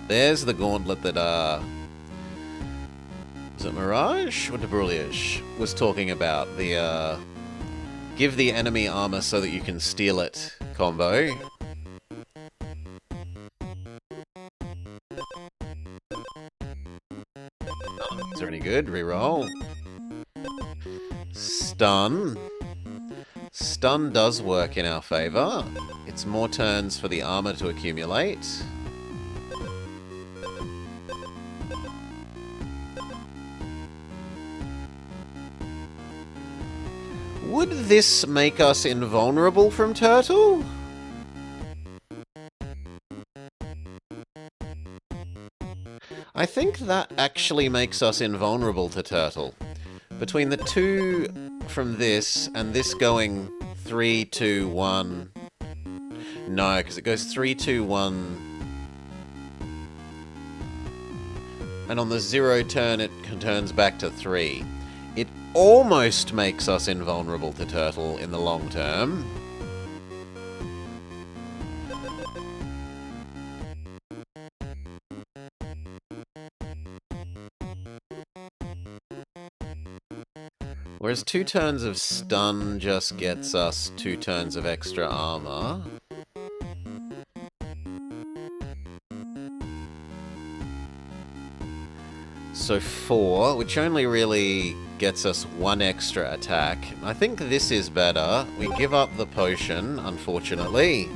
There's the gauntlet that, is it Mirage or Debrulliage was talking about? The, give the enemy armor so that you can steal it combo. Is there any good? Reroll. Stun. Stun does work in our favor. It's more turns for the armor to accumulate. Would this make us invulnerable from Turtle? I think that actually makes us invulnerable to Turtle. Between the 2 from this and this going 3, 2, 1... No, because it goes 3, 2, 1... And on the 0 turn it turns back to 3. It almost makes us invulnerable to Turtle in the long term. Whereas 2 turns of stun just gets us 2 turns of extra armor. So 4, which only really gets us 1 extra attack. I think this is better. We give up the potion, unfortunately.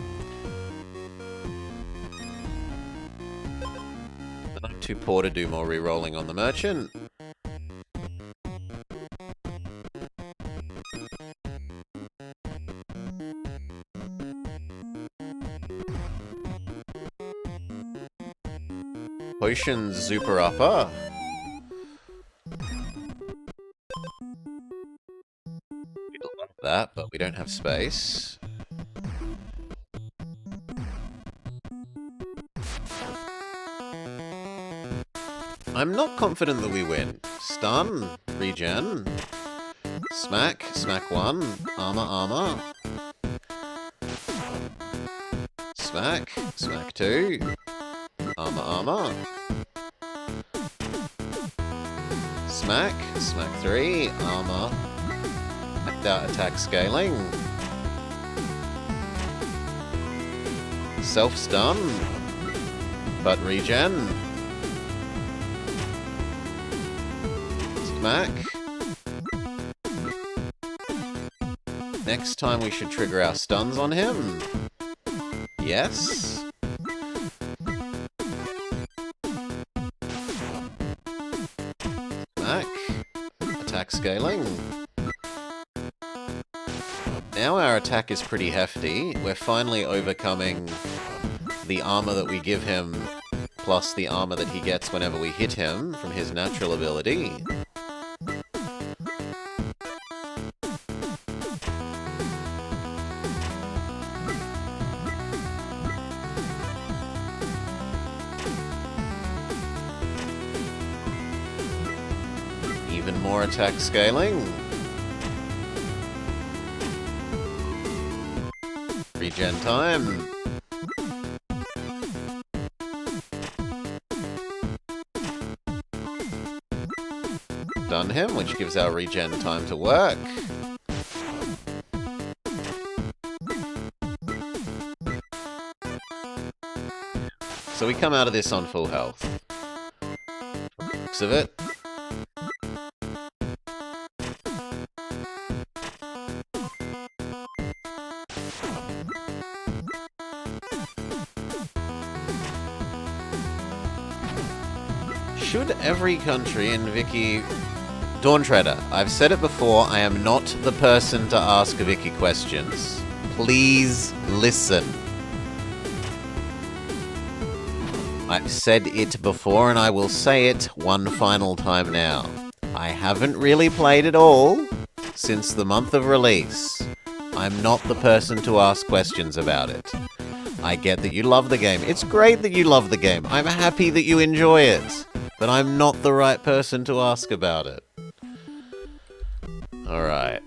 I'm too poor to do more re-rolling on the merchant. Potion Super Upper. We'd love that, but we don't have space. I'm not confident that we win. Stun, regen, smack, smack 1, armor, armor. Smack, smack 2, armor, armor. Smack, smack 3, armor. Act out attack scaling. Self-stun, but regen. Smack. Next time we should trigger our stuns on him. Yes. Smack. Attack scaling. Now our attack is pretty hefty. We're finally overcoming the armor that we give him, plus the armor that he gets whenever we hit him from his natural ability. Even more attack scaling. Regen time. Done him, which gives our regen time to work. So we come out of this on full health. Looks of it. Should every country in Vicky... Dawn Treader, I've said it before, I am not the person to ask Vicky questions. Please listen. I've said it before and I will say it one final time now. I haven't really played it all since the month of release. I'm not the person to ask questions about it. I get that you love the game. It's great that you love the game. I'm happy that you enjoy it. But I'm not the right person to ask about it. Alright.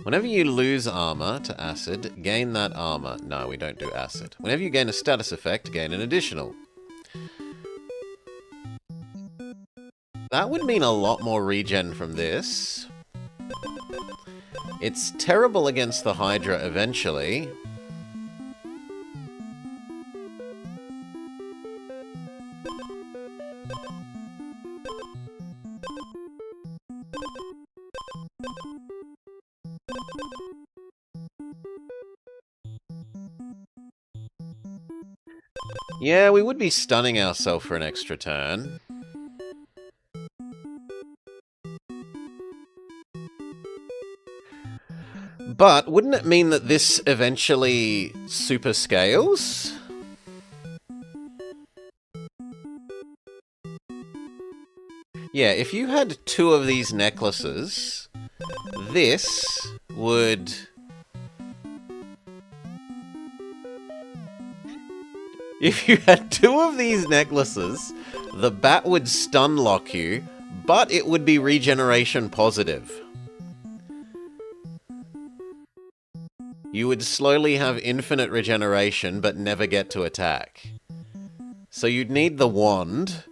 Whenever you lose armor to acid, gain that armor. No, we don't do acid. Whenever you gain a status effect, gain an additional. That would mean a lot more regen from this. It's terrible against the Hydra eventually. Yeah, we would be stunning ourselves for an extra turn. But wouldn't it mean that this eventually super scales? Yeah, if you had 2 of these necklaces, this would... If you had 2 of these necklaces, the bat would stun lock you, but it would be regeneration positive. You would slowly have infinite regeneration, but never get to attack. So you'd need the wand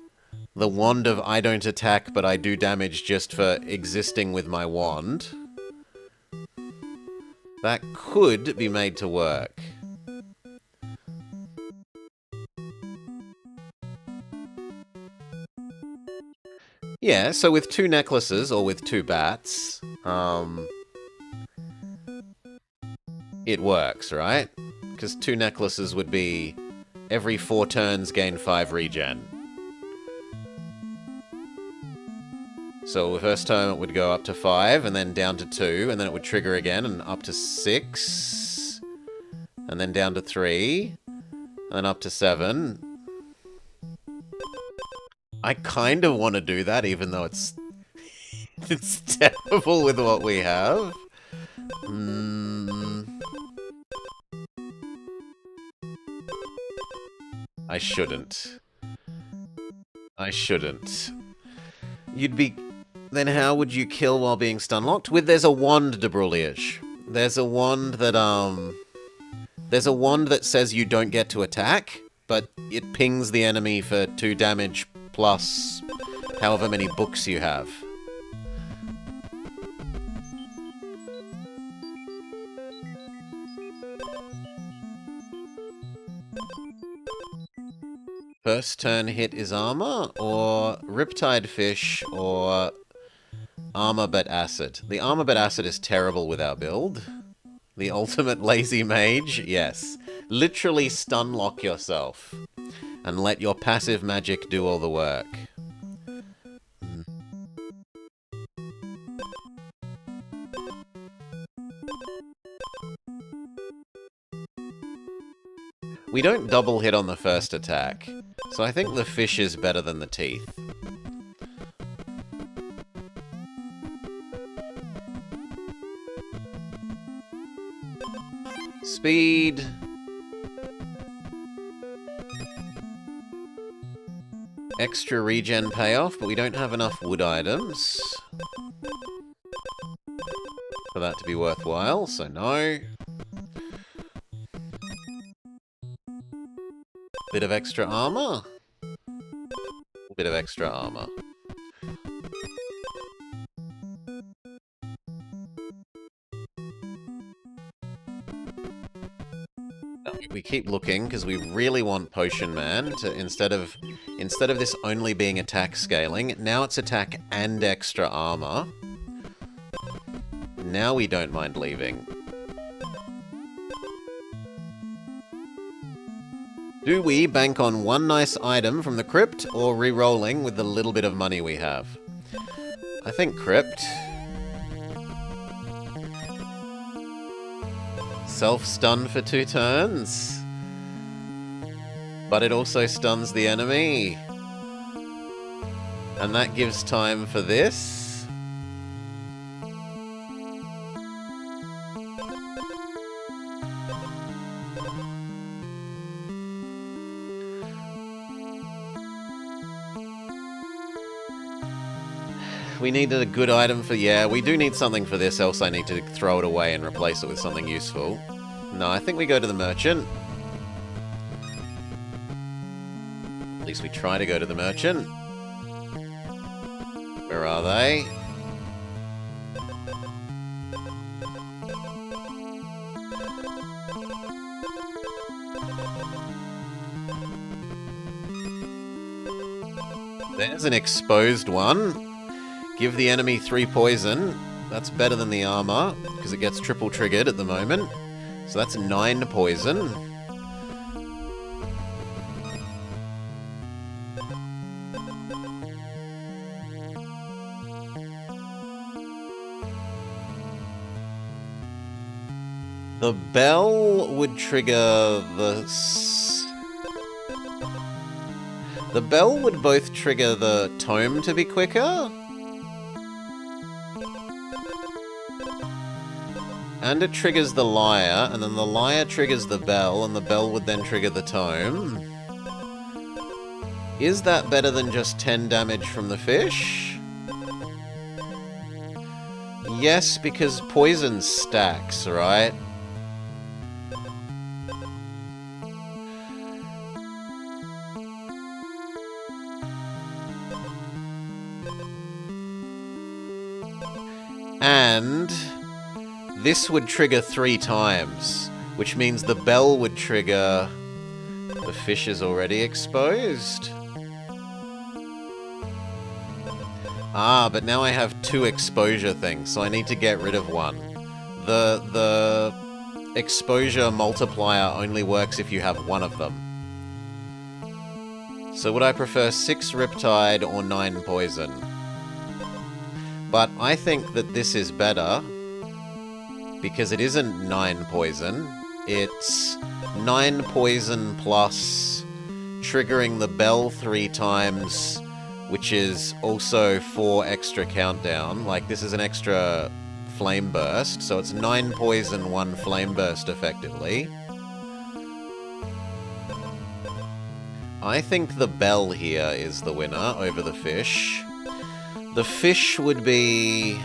of I don't attack, but I do damage just for existing with my wand. That could be made to work. Yeah, so with 2 necklaces, or with 2 bats, it works, right? Because 2 necklaces would be every 4 turns gain 5 regen. So the first turn it would go up to 5, and then down to 2, and then it would trigger again, and up to 6, and then down to 3, and then up to 7. I kind of want to do that, even though it's it's terrible with what we have. I shouldn't. I shouldn't. You'd be... Then how would you kill while being stun-locked? There's a wand, Debruliage. There's a wand that, There's a wand that says you don't get to attack, but it pings the enemy for 2 damage plus however many books you have. First turn hit is armor, or Riptide Fish, or armor but acid. The armor but acid is terrible with our build. The ultimate lazy mage, yes. Literally stun lock yourself and let your passive magic do all the work. We don't double hit on the first attack, so I think the fish is better than the teeth. Speed. Extra regen payoff, but we don't have enough wood items for that to be worthwhile, so no. Bit of extra armor? Bit of extra armor. We keep looking because we really want Potion Man to instead of this only being attack scaling, now it's attack and extra armor. Now we don't mind leaving. Do we bank on one nice item from the crypt or re-rolling with the little bit of money we have? I think crypt. Self-stun for 2 turns. But it also stuns the enemy. And that gives time for this. We needed a good item for... Yeah, we do need something for this, else I need to throw it away and replace it with something useful. No, I think we go to the merchant. At least we try to go to the merchant. Where are they? There's an exposed one. Give the enemy 3 poison. That's better than the armor, because it gets triple triggered at the moment. So that's 9 poison. The bell would trigger the... The bell would both trigger the tome to be quicker, and it triggers the lyre, and then the lyre triggers the bell, and the bell would then trigger the tome. Is that better than just 10 damage from the fish? Yes, because poison stacks, right? And this would trigger 3 times, which means the bell would trigger... The fish is already exposed. Ah, but now I have 2 exposure things, so I need to get rid of one. The exposure multiplier only works if you have 1 of them. So would I prefer 6 Riptide or 9 poison? But I think that this is better, because it isn't 9 poison. It's 9 poison plus triggering the bell 3 times, which is also 4 extra countdown. Like, this is an extra flame burst, so it's 9 poison, 1 flame burst, effectively. I think the bell here is the winner over the fish. The fish would be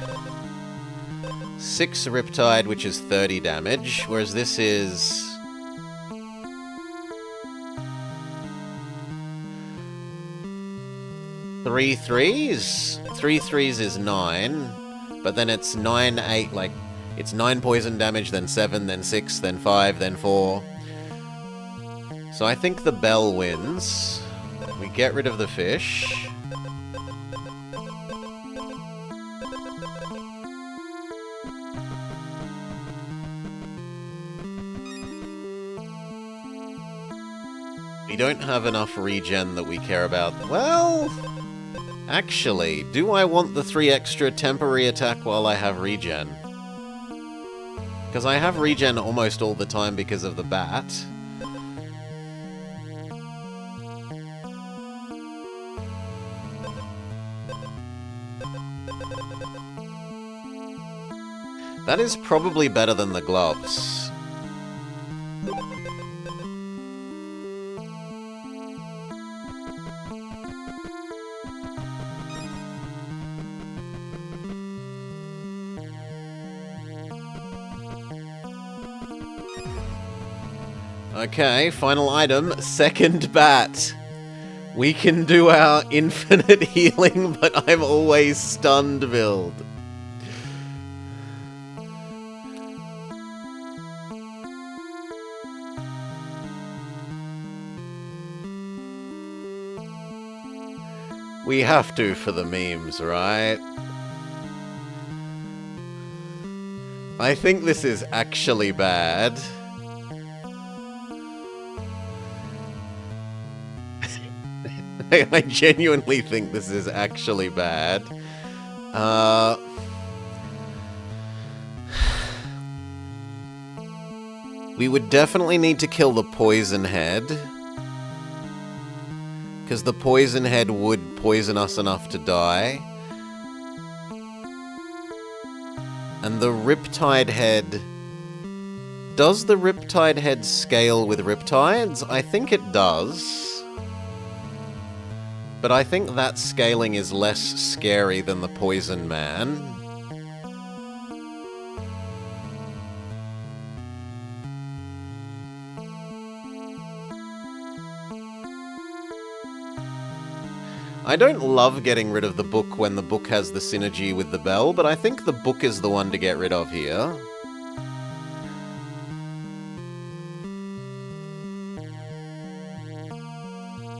6 Riptide, which is 30 damage, whereas this is 3 threes? 3 threes is 9, but then it's 9, 8, like, it's 9 poison damage, then 7, then 6, then 5, then 4. So I think the bell wins. We get rid of the fish. We don't have enough regen that we care about. Well, actually, do I want the 3 extra temporary attack while I have regen? Because I have regen almost all the time because of the bat. That is probably better than the gloves. Okay, final item, second bat. We can do our infinite healing, but I'm always stunned build. We have to for the memes, right? I think this is actually bad. I genuinely think this is actually bad. We would definitely need to kill the poison head. Because the poison head would poison us enough to die. And the Riptide head... Does the Riptide head scale with Riptides? I think it does. But I think that scaling is less scary than the Poison Man. I don't love getting rid of the book when the book has the synergy with the bell, but I think the book is the one to get rid of here.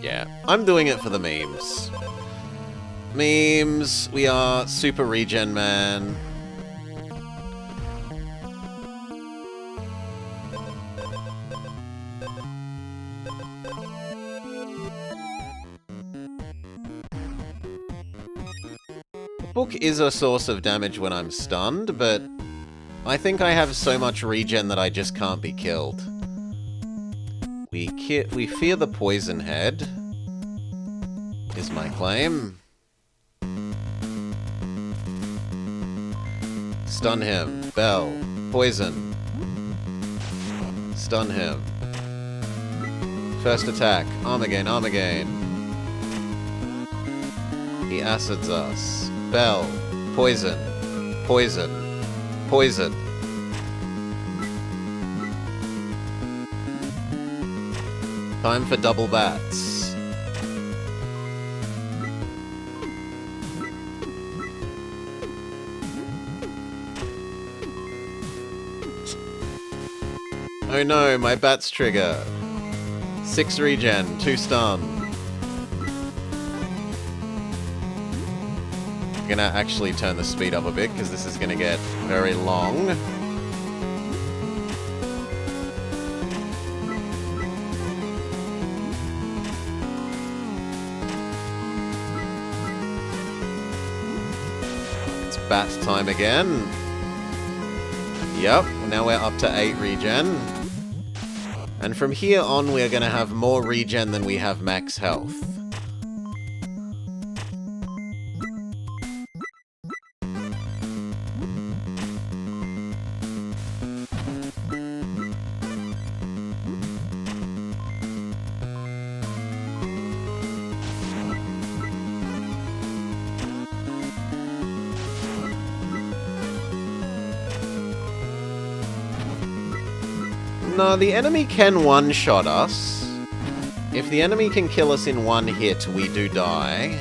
Yeah, I'm doing it for the memes. Memes, we are Super Regen Man. Book is a source of damage when I'm stunned, but I think I have so much regen that I just can't be killed. We fear the Poison Head, is my claim. Stun him. Bell. Poison. Stun him. First attack. Arm again, arm again. He acids us. Bell. Poison. Poison. Poison. Time for double bats. Oh no, my bats trigger. 6 regen, 2 stun. I'm gonna actually turn the speed up a bit because this is gonna get very long. It's bat time again. Yep, now we're up to 8 regen. And from here on, we're gonna have more regen than we have max health. No, the enemy can one-shot us. If the enemy can kill us in one hit, we do die.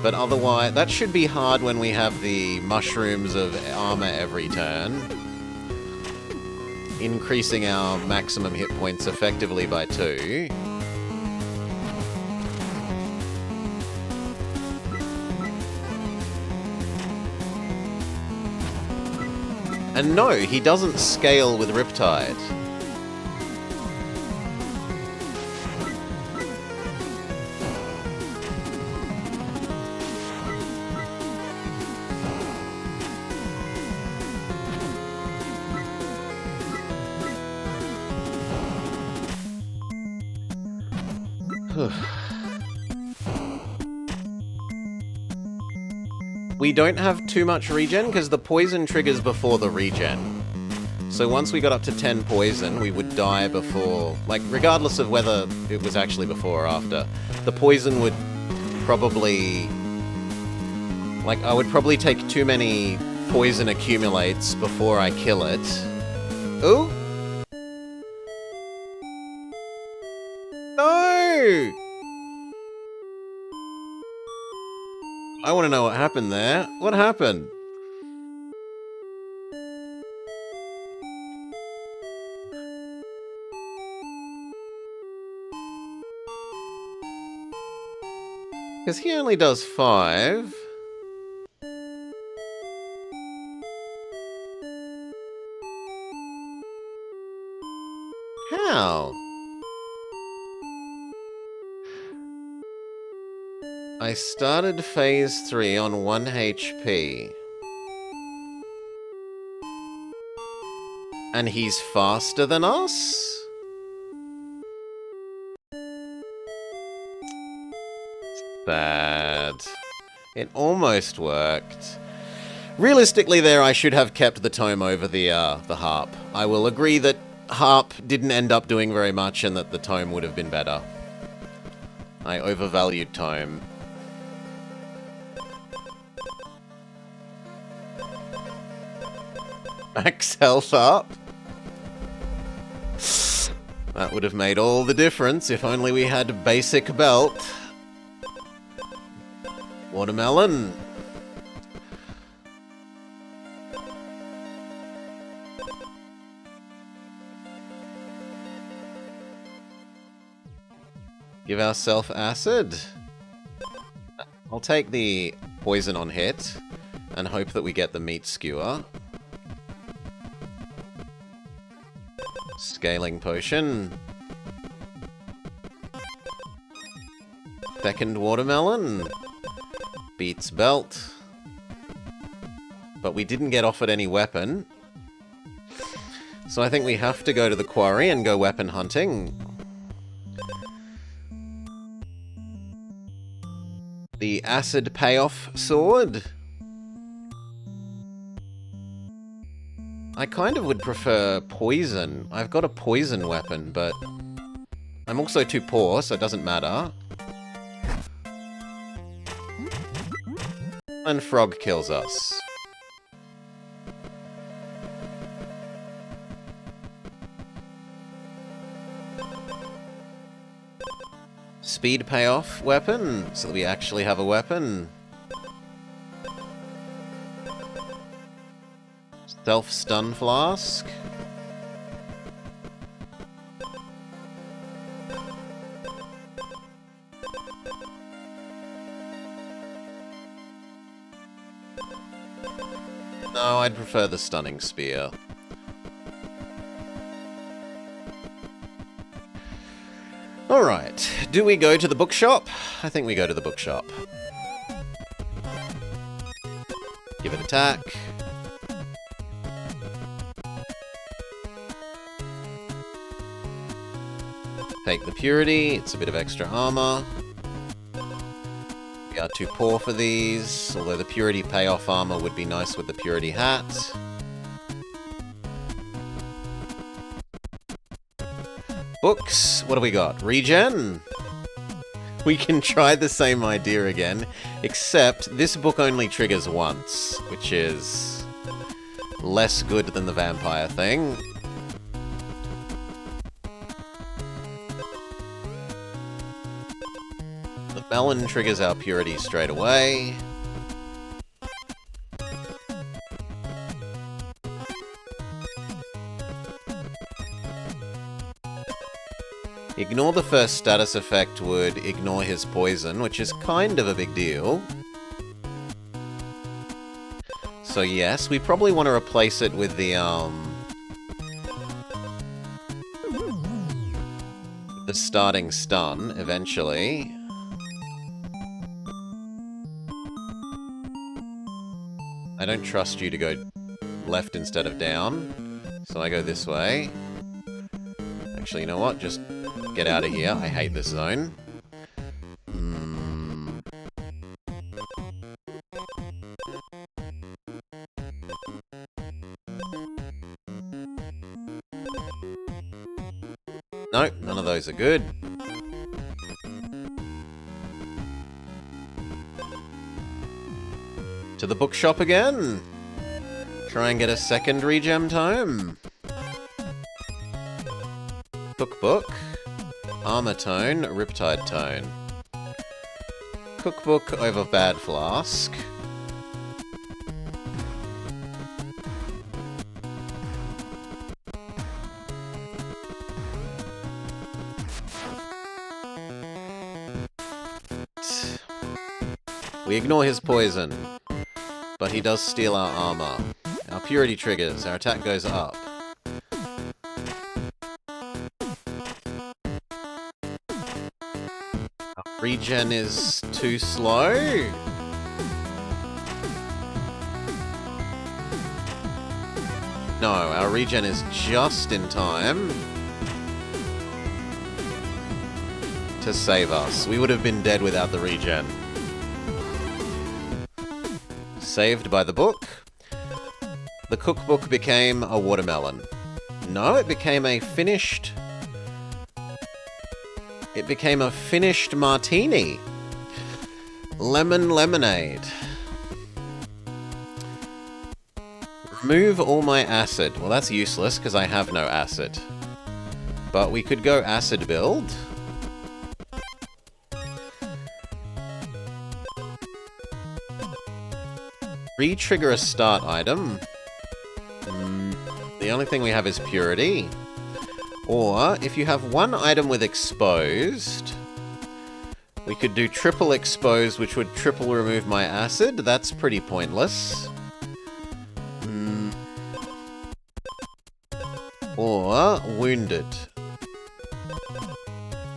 But otherwise, that should be hard when we have the mushrooms of armor every turn. Increasing our maximum hit points effectively by 2. And no, he doesn't scale with Riptide. We don't have too much regen, because the poison triggers before the regen. So once we got up to 10 poison, we would die before... Like, regardless of whether it was actually before or after. The poison would probably... Like, I would probably take too many poison accumulates before I kill it. Ooh! No! I want to know what happened there. What happened? Because he only does 5. How? I started phase 3 on 1 HP. And he's faster than us? Bad. It almost worked. Realistically there, I should have kept the tome over the harp. I will agree that harp didn't end up doing very much and that the tome would have been better. I overvalued tome. Max health up. That would have made all the difference if only we had basic belt. Watermelon. Give ourselves acid. I'll take the poison on hit and hope that we get the meat skewer. Scaling potion. Second watermelon. Beats belt. But we didn't get offered any weapon. So I think we have to go to the quarry and go weapon hunting. The acid payoff sword. I kind of would prefer poison. I've got a poison weapon, but I'm also too poor, so it doesn't matter. And frog kills us. Speed payoff weapon, so that we actually have a weapon. Self-stun flask. No, I'd prefer the stunning spear. Alright, do we go to the bookshop? I think we go to the bookshop. Give it attack. Take the purity, it's a bit of extra armor. We are too poor for these, although the purity payoff armor would be nice with the purity hat. Books, what do we got? Regen? We can try the same idea again, except this book only triggers once, which is less good than the vampire thing. Melon triggers our purity straight away. Ignore the first status effect would ignore his poison, which is kind of a big deal. So yes, we probably want to replace it with the starting stun, eventually. I don't trust you to go left instead of down, so I go this way. Actually, you know what? Just get out of here. I hate this zone. Nope, none of those are good. To the bookshop again. Try and get a second regen tome. Cookbook. Armor tone, Riptide tone. Cookbook over Bad Flask. We ignore his poison, but he does steal our armor. Our purity triggers, our attack goes up. Our regen is too slow. No, our regen is just in time to save us. We would have been dead without the regen. Saved by the book. The cookbook became a watermelon. No, it became a finished... It became a finished martini. Lemon lemonade. Remove all my acid. Well, that's useless because I have no acid. But we could go acid build. Re-trigger a start item. The only thing we have is purity. Or, if you have one item with exposed, we could do triple exposed, which would triple remove my acid. That's pretty pointless. Or, wounded.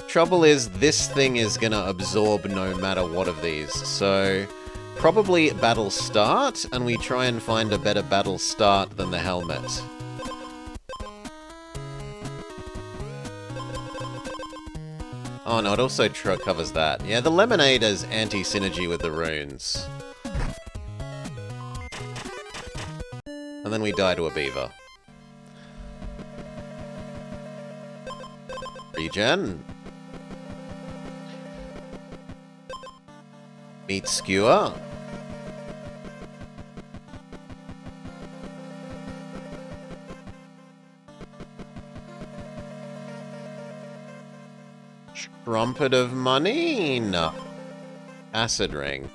Trouble is, this thing is gonna absorb no matter what of these, so... Probably battle start, and we try and find a better battle start than the helmet. Oh no, it also covers that. Yeah, the lemonade is anti-synergy with the runes. And then we die to a beaver. Regen. Meat skewer. Trumpet of money? No. Acid ring.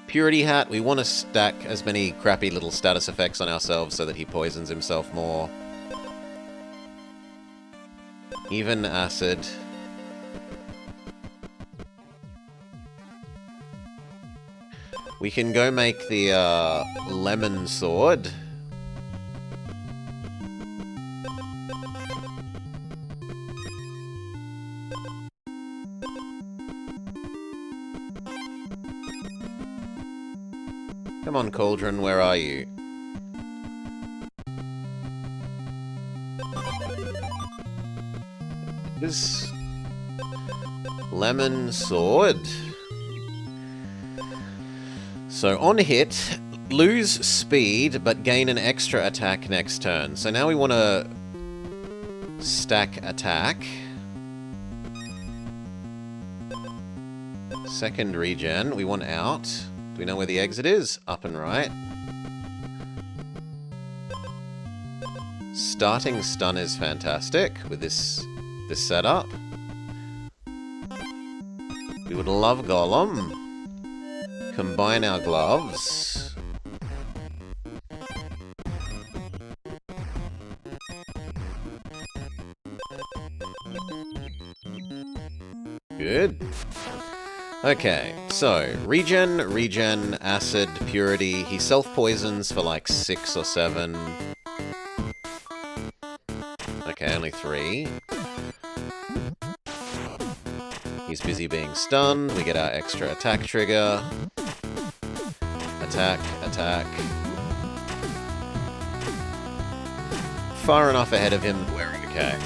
Purity hat. We want to stack as many crappy little status effects on ourselves so that he poisons himself more. Even acid. We can go make the lemon sword. Come on, Cauldron, where are you? This lemon sword. So on hit, lose speed, but gain an extra attack next turn. So now we want to stack attack. Second regen, we want out. Do we know where the exit is? Up and right. Starting stun is fantastic with this this set up. We would love Golem. Combine our gloves. Good. Okay, so regen, acid, purity. He self-poisons for like 6 or 7. Okay, only 3. He's busy being stunned. We get our extra attack trigger. Attack, attack. Far enough ahead of him, we're okay.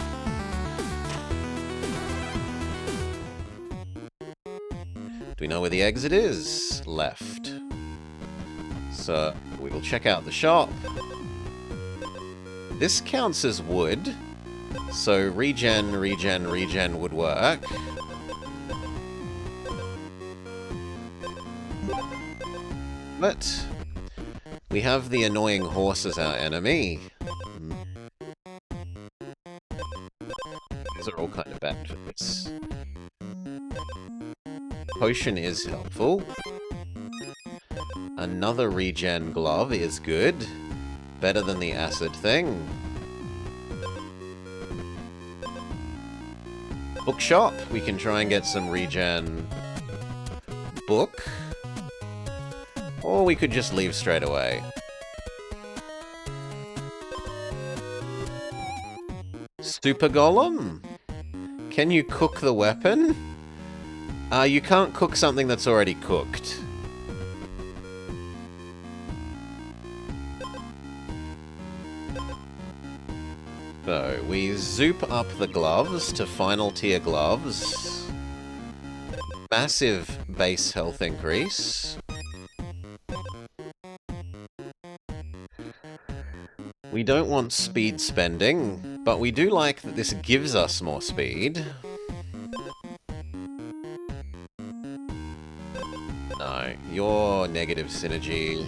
Do we know where the exit is? Left. So, we will check out the shop. This counts as wood. So, regen would work. But we have the annoying horse as our enemy. These are all kind of bad for this. Potion is helpful. Another regen glove is good. Better than the acid thing. Bookshop. We can try and get some regen book. Or we could just leave straight away. Super Golem? Can you cook the weapon? You can't cook something that's already cooked. So, we zoop up the gloves to final tier gloves. Massive base health increase. We don't want speed spending, but we do like that this gives us more speed. No, your negative synergy.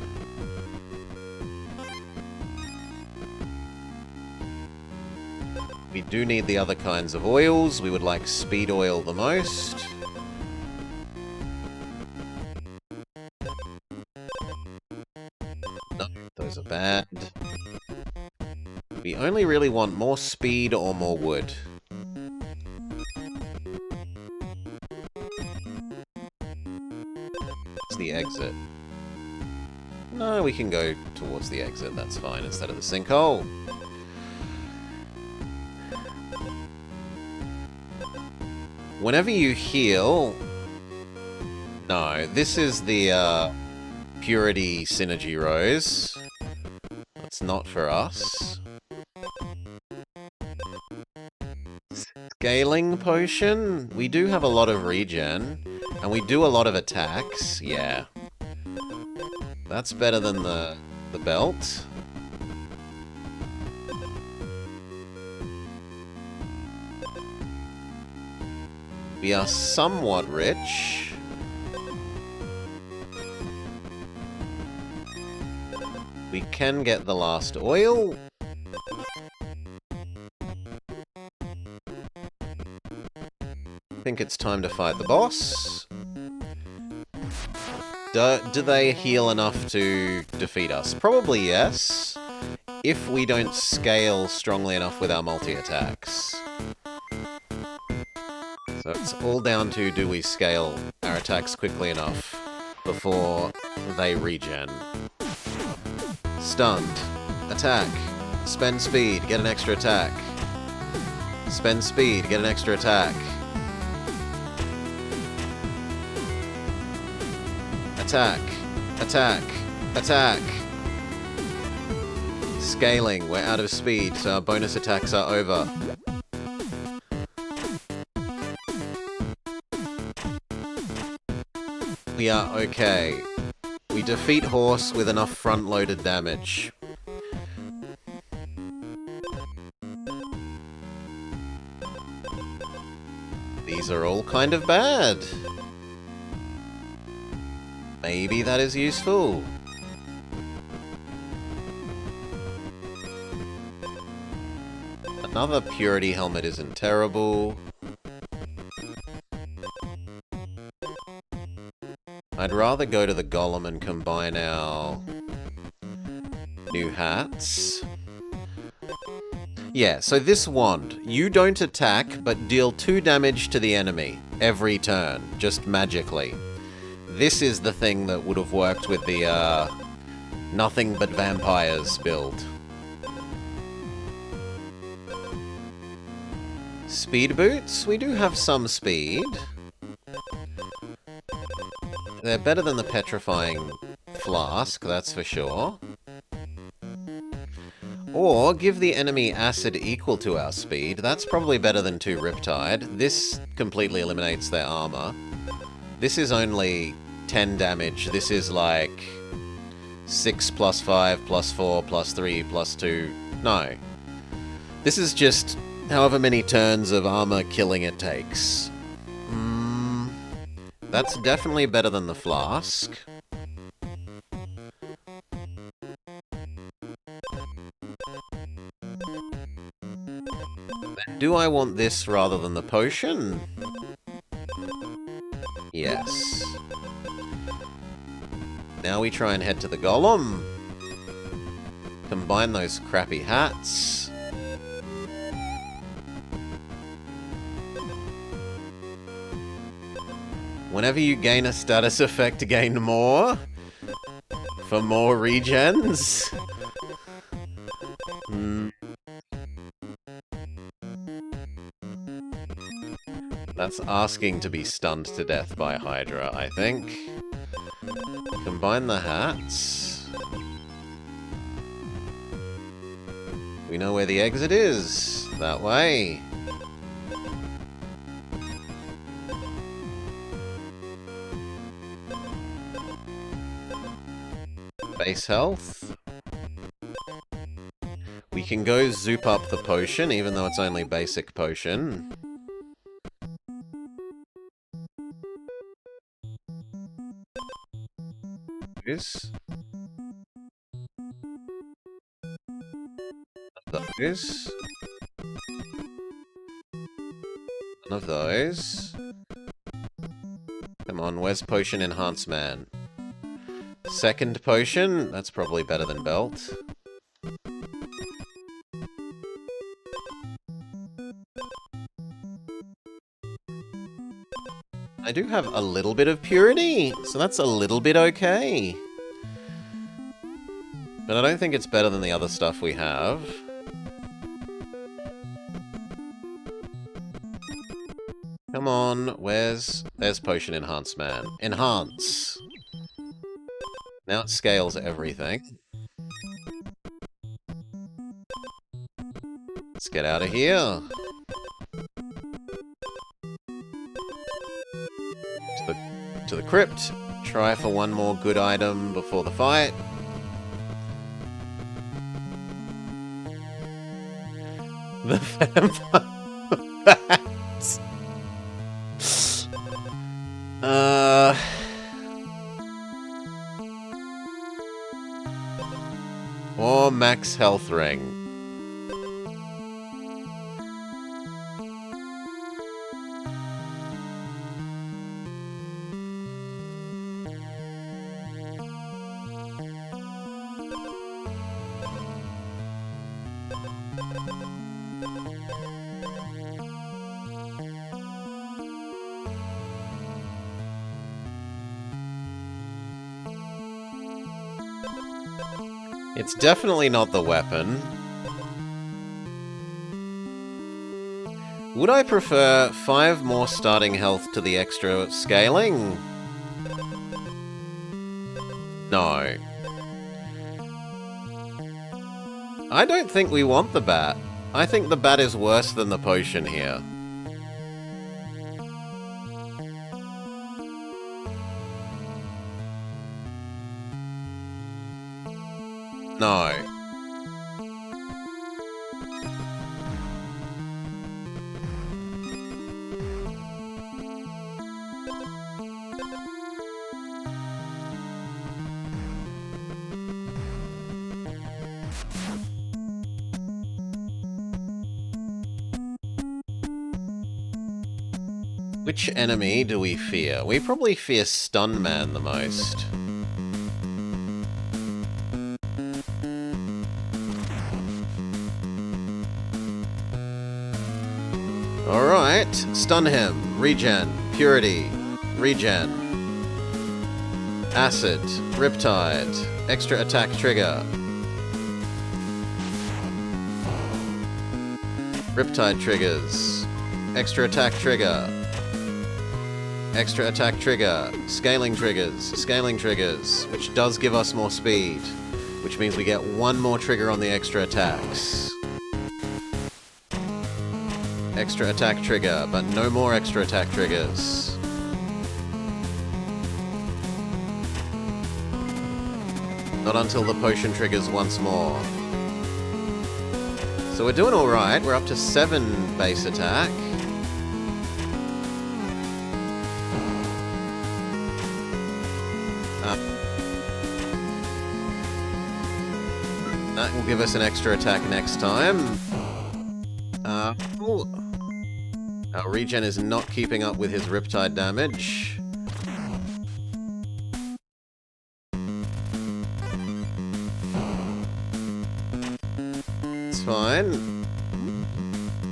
We do need the other kinds of oils. We would like speed oil the most. No, those are bad. We only really want more speed or more wood. It's the exit. No, we can go towards the exit, that's fine, instead of the sinkhole. Whenever you heal... No, this is the Purity Synergy Rose. That's not for us. Scaling Potion? We do have a lot of regen, and we do a lot of attacks, yeah. That's better than the belt. We are somewhat rich. We can get the last oil. I think it's time to fight the boss. Do they heal enough to defeat us? Probably yes, if we don't scale strongly enough with our multi-attacks. So it's all down to, do we scale our attacks quickly enough before they regen. Stunned. Attack. Spend speed, get an extra attack. Spend speed, get an extra attack. Attack. Attack. Attack. Scaling. We're out of speed, so our bonus attacks are over. We are okay. We defeat horse with enough front-loaded damage. These are all kind of bad. Maybe that is useful. Another purity helmet isn't terrible. I'd rather go to the golem and combine our new hats. Yeah, so this wand, you don't attack, but deal 2 damage to the enemy every turn, just magically. This is the thing that would have worked with the, nothing but vampires build. Speed boots? We do have some speed. They're better than the petrifying flask, that's for sure. Or give the enemy acid equal to our speed. That's probably better than 2 Riptide. This completely eliminates their armor. This is only 10 damage. This is like 6 plus 5 plus 4 plus 3 plus 2. No. This is just however many turns of armor killing it takes. That's definitely better than the flask. Do I want this rather than the potion? Yes. Now we try and head to the golem. Combine those crappy hats. Whenever you gain a status effect, gain more. For more regens. That's asking to be stunned to death by Hydra, I think. Combine the hats. We know where the exit is. That way. Base health. We can go zoop up the potion, even though it's only basic potion. Those. None of those. Come on, where's potion enhance man? Second potion? That's probably better than belt. I do have a little bit of purity, so that's a little bit okay. But I don't think it's better than the other stuff we have. Come on, there's potion enhance man. Enhance! Now it scales everything. Let's get out of here. To the crypt. Try for one more good item before the fight. The vampire bats. Or max health ring. It's definitely not the weapon. Would I prefer 5 more starting health to the extra scaling? No. I don't think we want the bat. I think the bat is worse than the potion here. No. Which enemy do we fear? We probably fear Stun Man the most. Alright, stun him, regen, purity, regen, acid, riptide, extra attack trigger. Riptide triggers, extra attack trigger, extra attack trigger, scaling triggers, which does give us more speed, which means we get one more trigger on the extra attacks. Extra attack trigger, but no more extra attack triggers. Not until the potion triggers once more. So we're doing alright, we're up to 7 base attack. That will give us an extra attack next time. Our regen is not keeping up with his riptide damage. It's fine.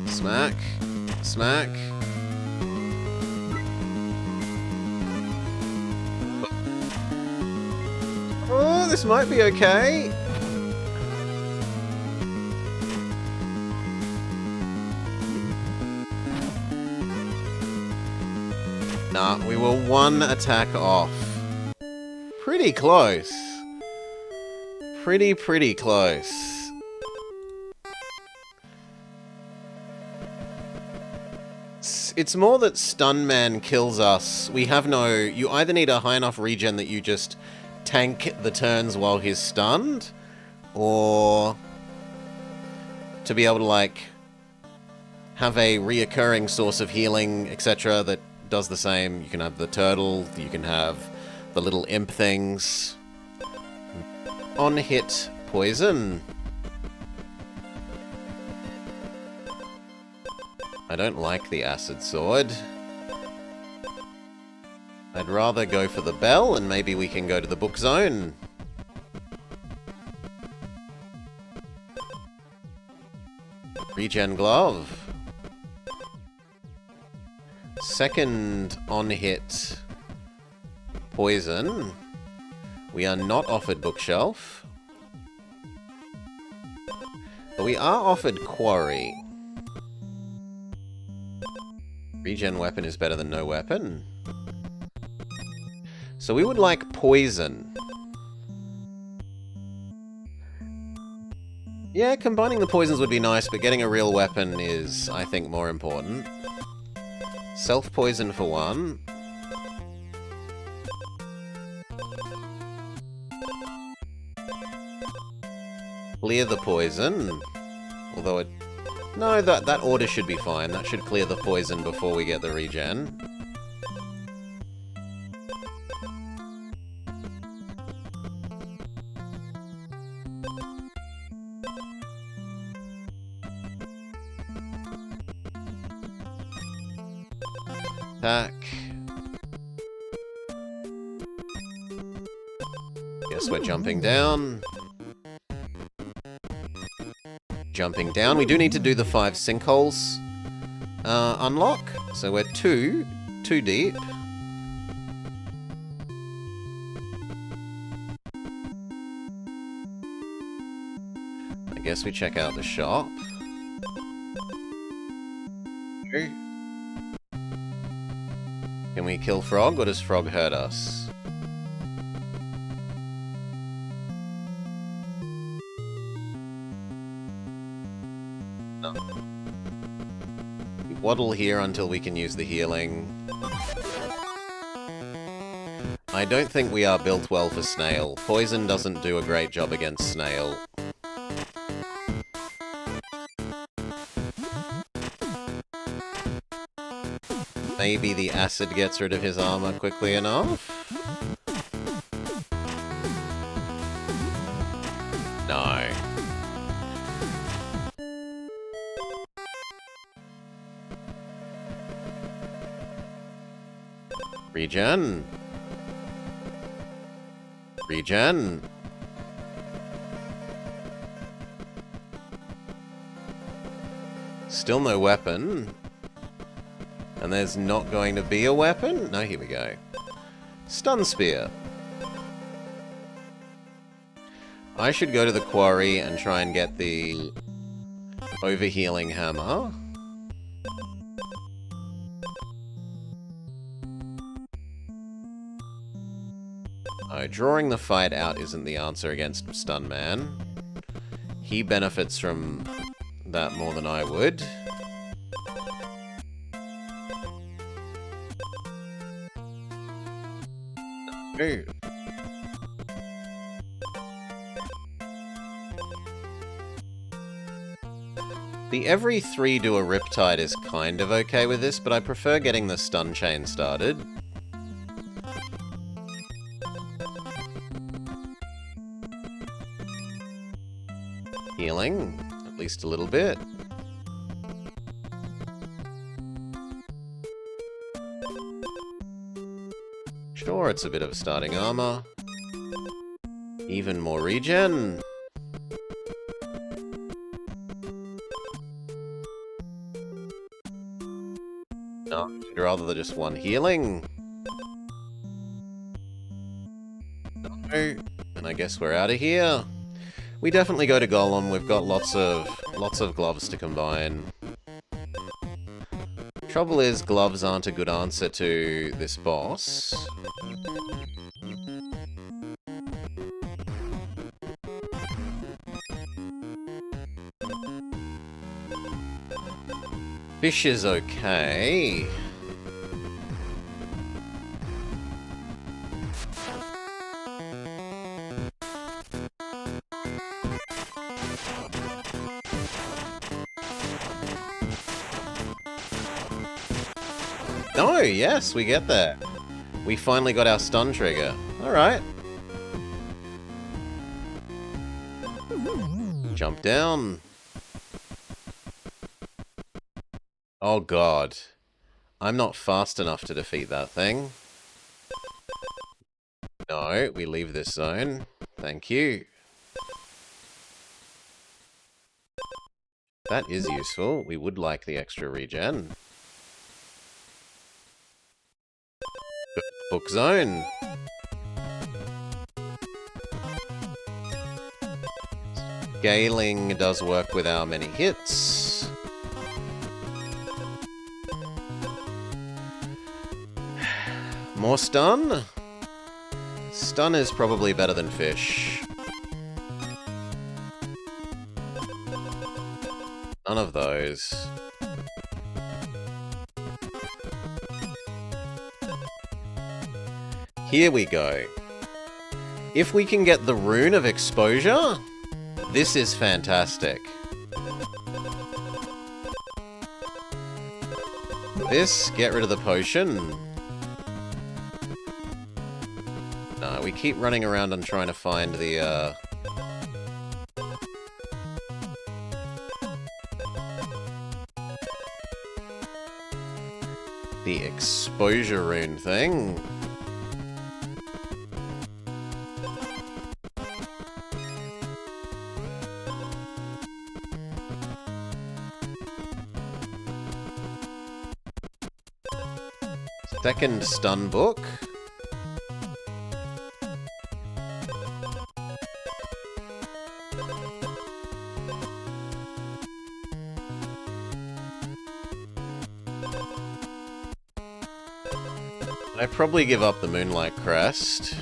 Smack. Smack. Oh, this might be okay. Nah, we were 1 attack off. Pretty close. Pretty close. It's more that Stun Man kills us. We have no... You either need a high enough regen that you just tank the turns while he's stunned, or to be able to, like, have a reoccurring source of healing, etc., that does the same. You can have the turtle, you can have the little imp things. On hit poison. I don't like the acid sword. I'd rather go for the bell, and maybe we can go to the book zone. Regen glove. Second on-hit poison. We are not offered bookshelf. But we are offered quarry. Regen weapon is better than no weapon. So we would like poison. Yeah, combining the poisons would be nice, but getting a real weapon is, I think, more important. Self-poison for 1. Clear the poison. Although it... No, that order should be fine. That should clear the poison before we get the regen. Attack. Guess we're jumping down. Jumping down. We do need to do the 5 sinkholes unlock. So we're 2 deep. I guess we check out the shop. Can we kill Frog, or does Frog hurt us? No. We waddle here until we can use the healing. I don't think we are built well for Snail. Poison doesn't do a great job against Snail. Maybe the acid gets rid of his armor quickly enough? No. Regen. Regen. Still no weapon. And there's not going to be a weapon? No, here we go. Stun Spear. I should go to the quarry and try and get the overhealing hammer. Oh, drawing the fight out isn't the answer against Stun Man. He benefits from that more than I would. Ooh. The every 3 do a Riptide is kind of okay with this, but I prefer getting the stun chain started. Healing, at least a little bit. Sure, it's a bit of starting armor. Even more regen. No, I'd rather than just one healing. No, and I guess we're out of here. We definitely go to Golem. We've got lots of gloves to combine. Trouble is, gloves aren't a good answer to this boss. Fish is okay. No, yes, we get there. We finally got our stun trigger. Alright. Jump down. Oh god. I'm not fast enough to defeat that thing. No, we leave this zone. Thank you. That is useful. We would like the extra regen. Book zone. Scaling does work with our many hits. More stun? Stun is probably better than fish. None of those. Here we go. If we can get the Rune of Exposure, this is fantastic. This, get rid of the potion. No, we keep running around and trying to find the, the exposure rune thing. Second stun book. I probably give up the Moonlight Crest.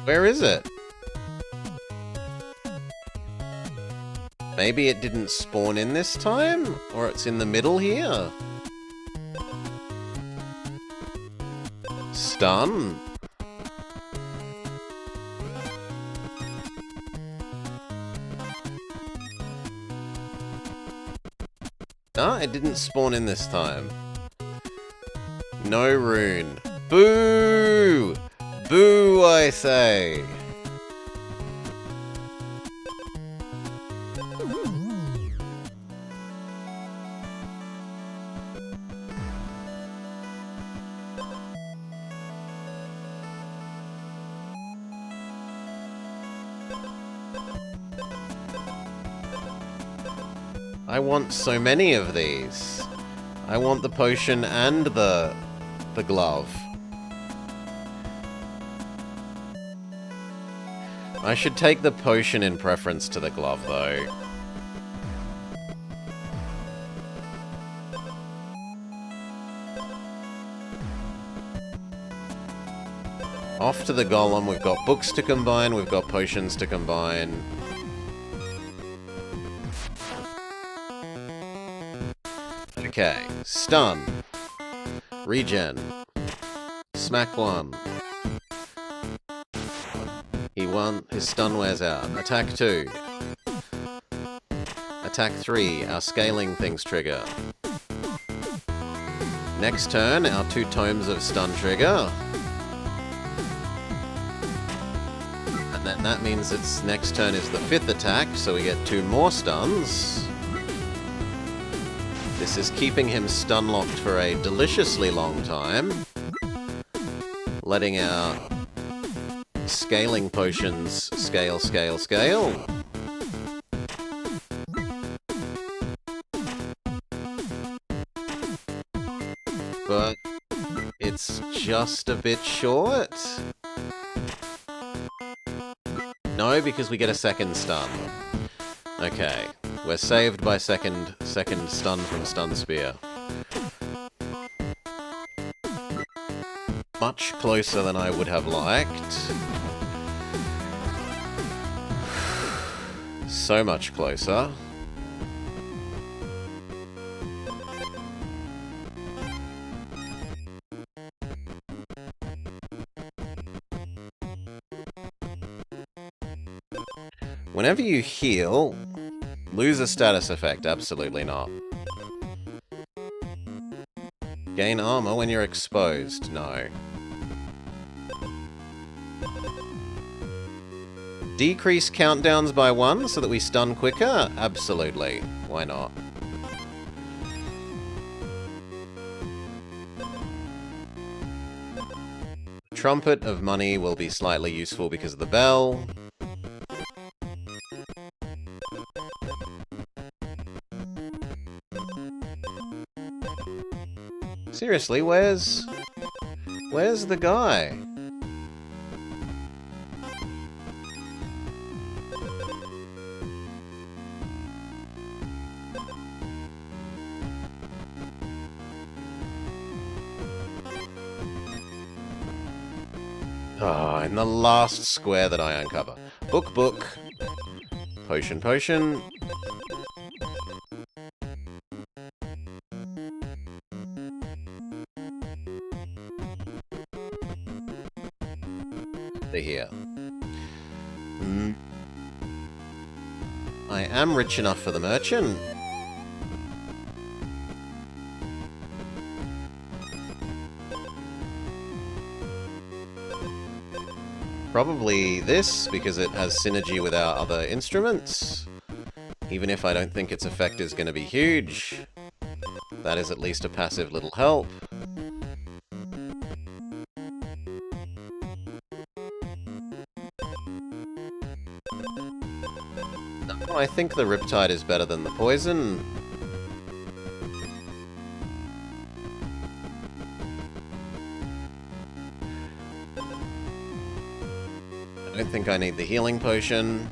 Where is it? Maybe it didn't spawn in this time? Or it's in the middle here? Stun. No, it didn't spawn in this time. No rune. Boo! Boo, I say! I want so many of these. I want the potion and the glove. I should take the potion in preference to the glove, though. Off to the golem. We've got books to combine. We've got potions to combine. Okay. Stun. Regen. Smack 1. His stun wears out. Attack 2. Attack 3. Our scaling things trigger. Next turn, our 2 tomes of stun trigger. And then that means its next turn is the 5th attack, so we get 2 more stuns. This is keeping him stun-locked for a deliciously long time. Letting our scaling potions scale, scale, scale. But it's just a bit short. No, because we get a second stun. Okay, we're saved by second stun from Stun Spear. Much closer than I would have liked. So much closer. Whenever you heal, lose a status effect. Absolutely not. Gain armor when you're exposed. No. Decrease countdowns by 1 so that we stun quicker? Absolutely. Why not? Trumpet of Money will be slightly useful because of the bell. Seriously, where's the guy? Ah, in the last square that I uncover. Book, book. Potion, potion. They're here. I am rich enough for the merchant. Probably this, because it has synergy with our other instruments. Even if I don't think its effect is going to be huge. That is at least a passive little help. No, I think the Riptide is better than the poison. I don't think I need the healing potion.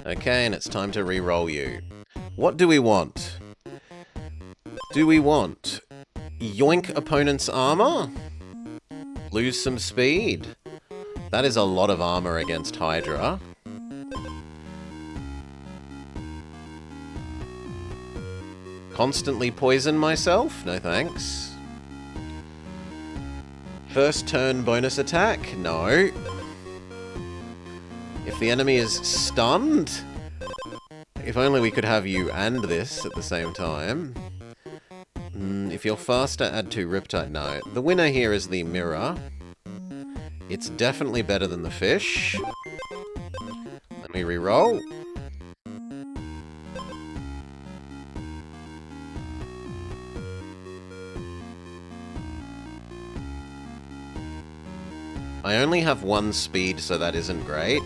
Okay, and it's time to re-roll you. What do we want? Do we want yoink opponent's armor? Lose some speed? That is a lot of armor against Hydra. Constantly poison myself? No thanks. First turn bonus attack? No. If the enemy is stunned? If only we could have you and this at the same time. If you're faster, add 2 Riptide. No. The winner here is the mirror. It's definitely better than the fish. Let me re-roll. I only have 1 speed, so that isn't great.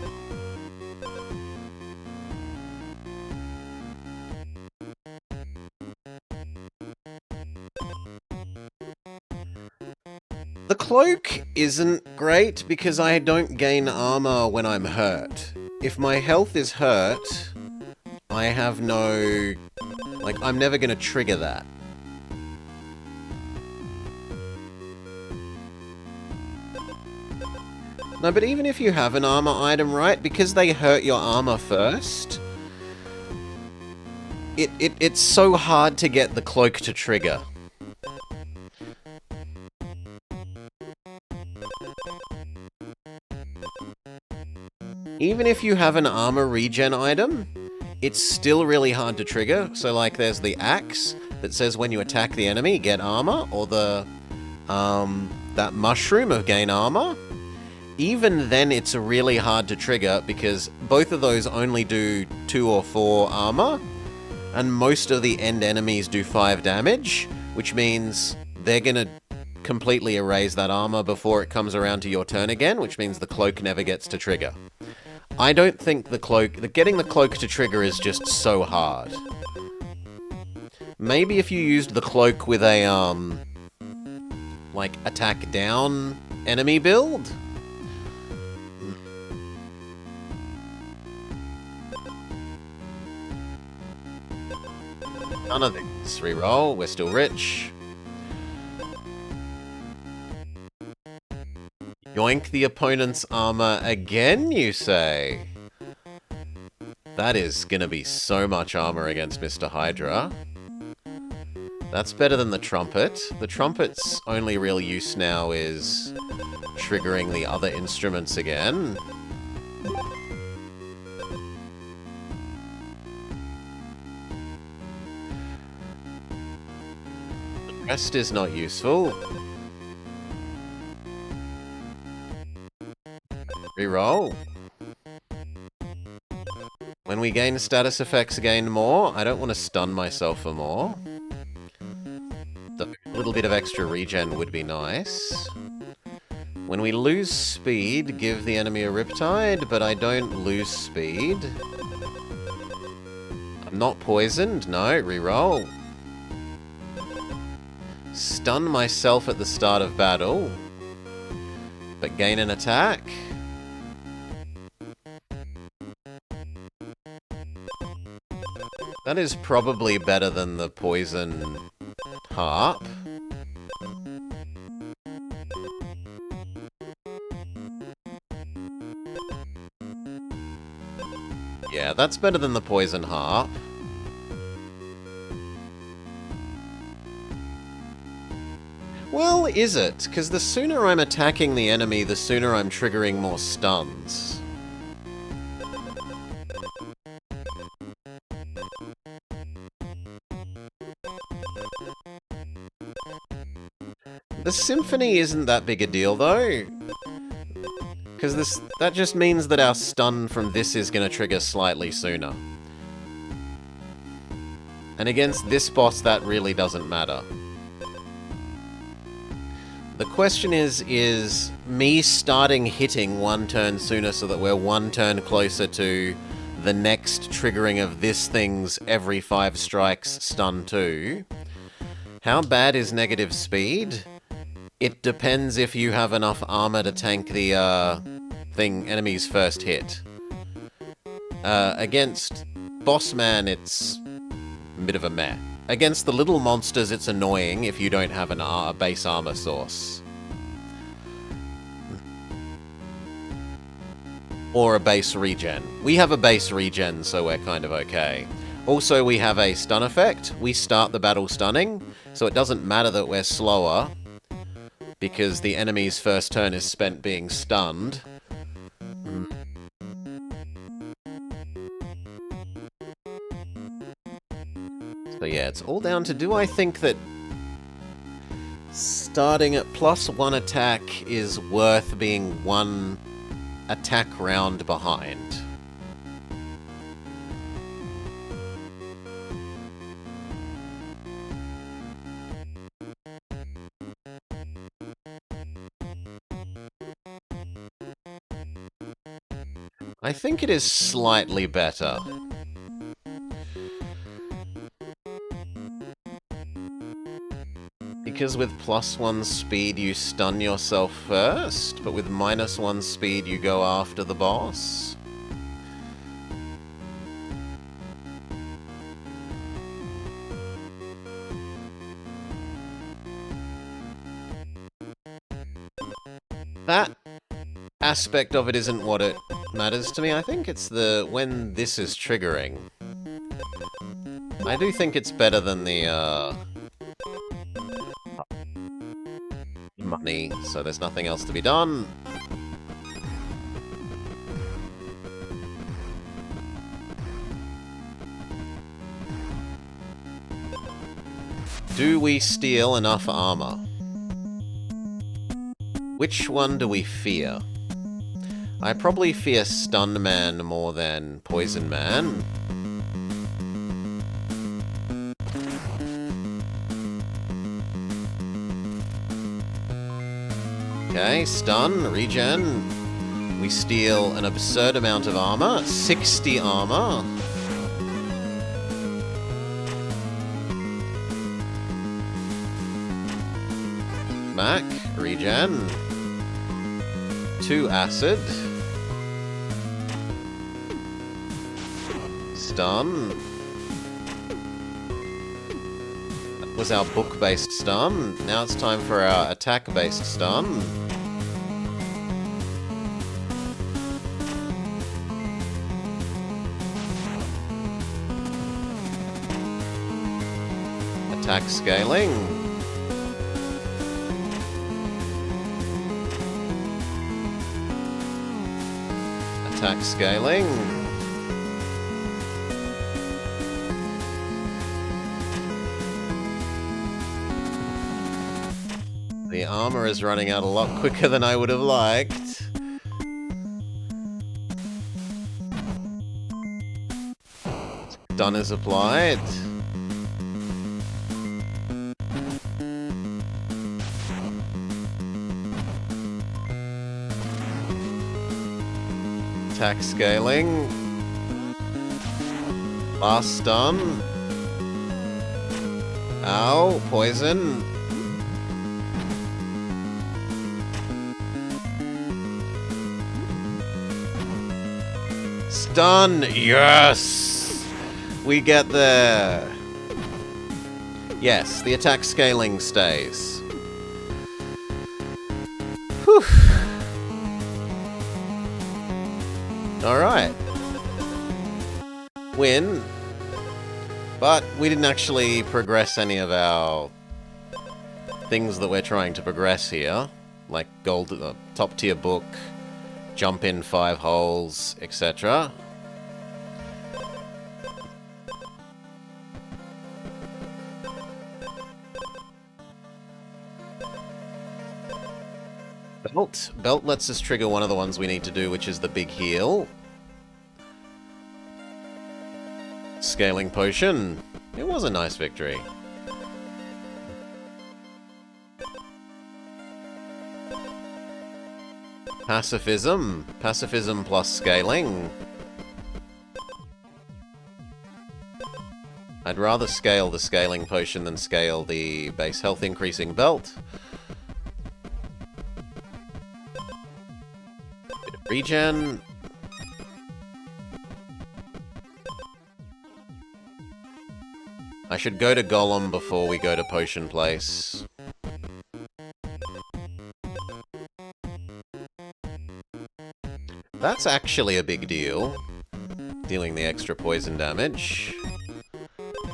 The cloak isn't great because I don't gain armor when I'm hurt. If my health is hurt, I have no... Like, I'm never going to trigger that. No, but even if you have an armor item, right, because they hurt your armor first, it's so hard to get the cloak to trigger. Even if you have an armor regen item, it's still really hard to trigger. So, like, there's the axe that says when you attack the enemy, get armor, or the, that mushroom of gain armor. Even then, it's really hard to trigger because both of those only do 2 or 4 armor, and most of the end enemies do 5 damage, which means they're gonna completely erase that armor before it comes around to your turn again, which means the cloak never gets to trigger. I don't think getting the cloak to trigger is just so hard. Maybe if you used the cloak with a, like, attack down enemy build? None of this. Reroll, we're still rich. Yoink the opponent's armor again, you say? That is gonna be so much armor against Mr. Hydra. That's better than the trumpet. The trumpet's only real use now is triggering the other instruments again. The rest is not useful. Reroll. When we gain status effects gain more, I don't want to stun myself for more. A little bit of extra regen would be nice. When we lose speed, give the enemy a riptide, but I don't lose speed. I'm not poisoned, no, reroll. Stun myself at the start of battle, but gain an attack. That is probably better than the poison harp. Yeah, that's better than the poison harp. Well, is it? Because the sooner I'm attacking the enemy, the sooner I'm triggering more stuns. The symphony isn't that big a deal, though. Because that just means that our stun from this is going to trigger slightly sooner. And against this boss, that really doesn't matter. The question is me starting hitting 1 turn sooner so that we're 1 turn closer to the next triggering of this thing's every 5 strikes stun 2. How bad is negative speed? It depends if you have enough armor to tank the enemy's first hit. Against Bossman, it's a bit of a meh. Against the little monsters, it's annoying if you don't have a base armor source. Or a base regen. We have a base regen, so we're kind of okay. Also, we have a stun effect. We start the battle stunning, so it doesn't matter that we're slower, because the enemy's first turn is spent being stunned. So yeah, it's all down to, do I think that starting at +1 attack is worth being 1 attack round behind? I think it is slightly better. Because with +1 speed you stun yourself first, but with -1 speed you go after the boss. That aspect of it isn't what it matters to me. I think it's when this is triggering. I do think it's better than the, money, so there's nothing else to be done. Do we steal enough armor? Which one do we fear? I probably fear Stun Man more than Poison Man. Okay, stun, regen. We steal an absurd amount of armor. 60 armor. Mac, regen. 2 acid. Stun. That was our book-based stun. Now it's time for our attack-based stun. Attack scaling. Attack scaling. The armor is running out a lot quicker than I would have liked. Stun is applied. Attack scaling. Last stun. Ow, poison. Stun, yes! We get there. Yes, the attack scaling stays. Whew. Alright. Win. But we didn't actually progress any of our things that we're trying to progress here. Like gold, top tier book, jump in 5 holes, etc. Belt. Belt lets us trigger one of the ones we need to do, which is the big heal. Scaling potion. It was a nice victory. Pacifism. Pacifism plus scaling. I'd rather scale the scaling potion than scale the base health increasing belt. Bit of regen. I should go to Golem before we go to Potion Place. That's actually a big deal. Dealing the extra poison damage.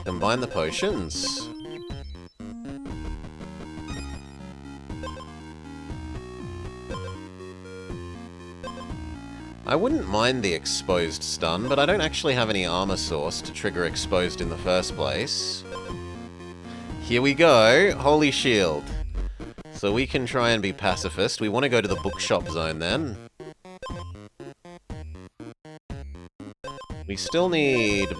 Combine the potions. I wouldn't mind the exposed stun, but I don't actually have any armor source to trigger exposed in the first place. Here we go. Holy shield. So we can try and be pacifist. We want to go to the bookshop zone then. We still need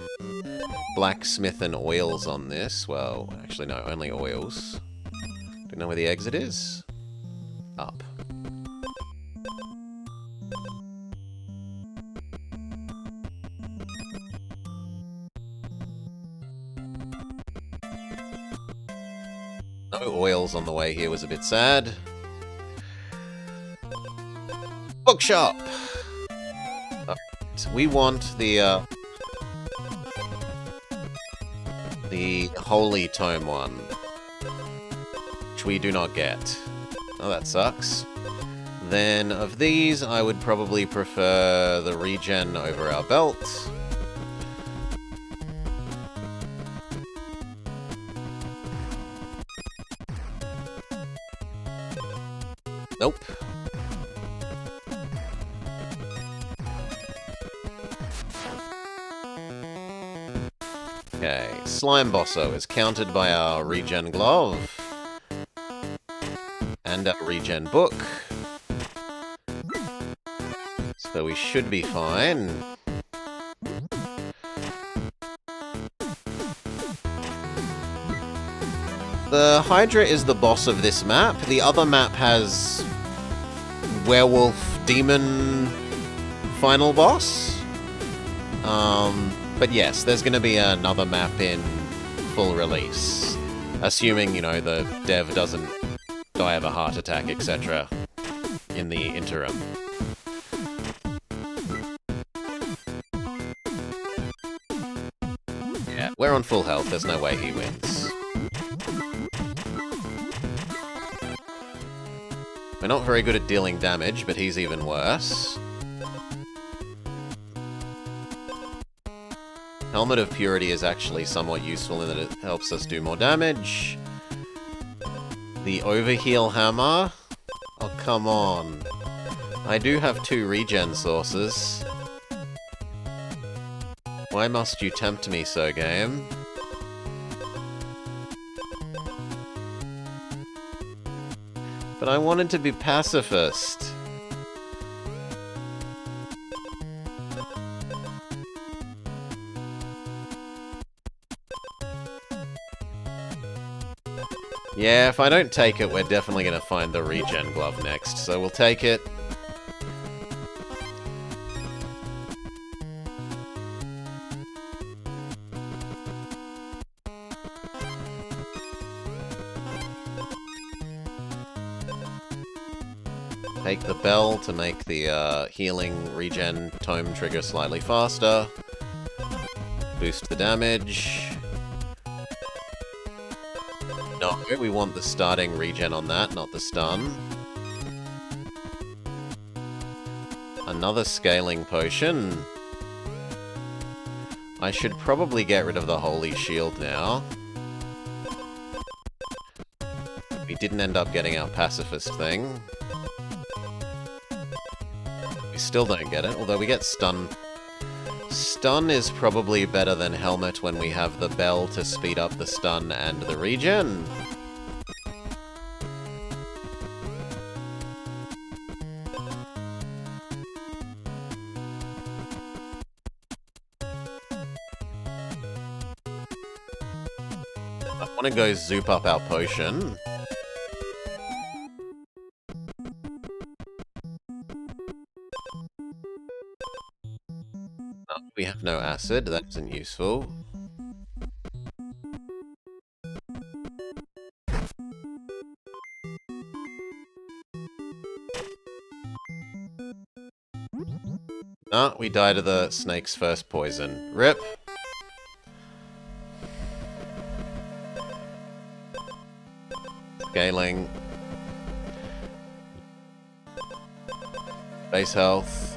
blacksmith and oils on this. Well, actually no, only oils. Don't know where the exit is. Up. No oils on the way here was a bit sad. Bookshop! Alright, we want the Holy Tome one, which we do not get. Oh, that sucks. Then, of these, I would probably prefer the regen over our belt. Nope. Okay, Slime Bosso is countered by our regen glove. And our regen book. So we should be fine. The Hydra is the boss of this map. The other map has Werewolf Demon final boss. But yes, there's going to be another map in full release. Assuming, you know, the dev doesn't die of a heart attack, etc. in the interim. Yeah, we're on full health, there's no way he wins. We're not very good at dealing damage, but he's even worse. Helmet of Purity is actually somewhat useful in that it helps us do more damage. The Overheal Hammer? Oh, come on. I do have 2 regen sources. Why must you tempt me so, game? But I wanted to be pacifist. Yeah, if I don't take it, we're definitely going to find the regen glove next, so we'll take it. Take the bell to make the healing regen tome trigger slightly faster. Boost the damage. No, we want the starting regen on that, not the stun. Another scaling potion. I should probably get rid of the Holy Shield now. We didn't end up getting our pacifist thing. We still don't get it, although we get stun. Stun is probably better than Helmet when we have the bell to speed up the stun and the regen. I want to go zoop up our potion. Oh, we have no acid, that isn't useful. Ah, we died of the snake's first poison. RIP. Scaling. Base health.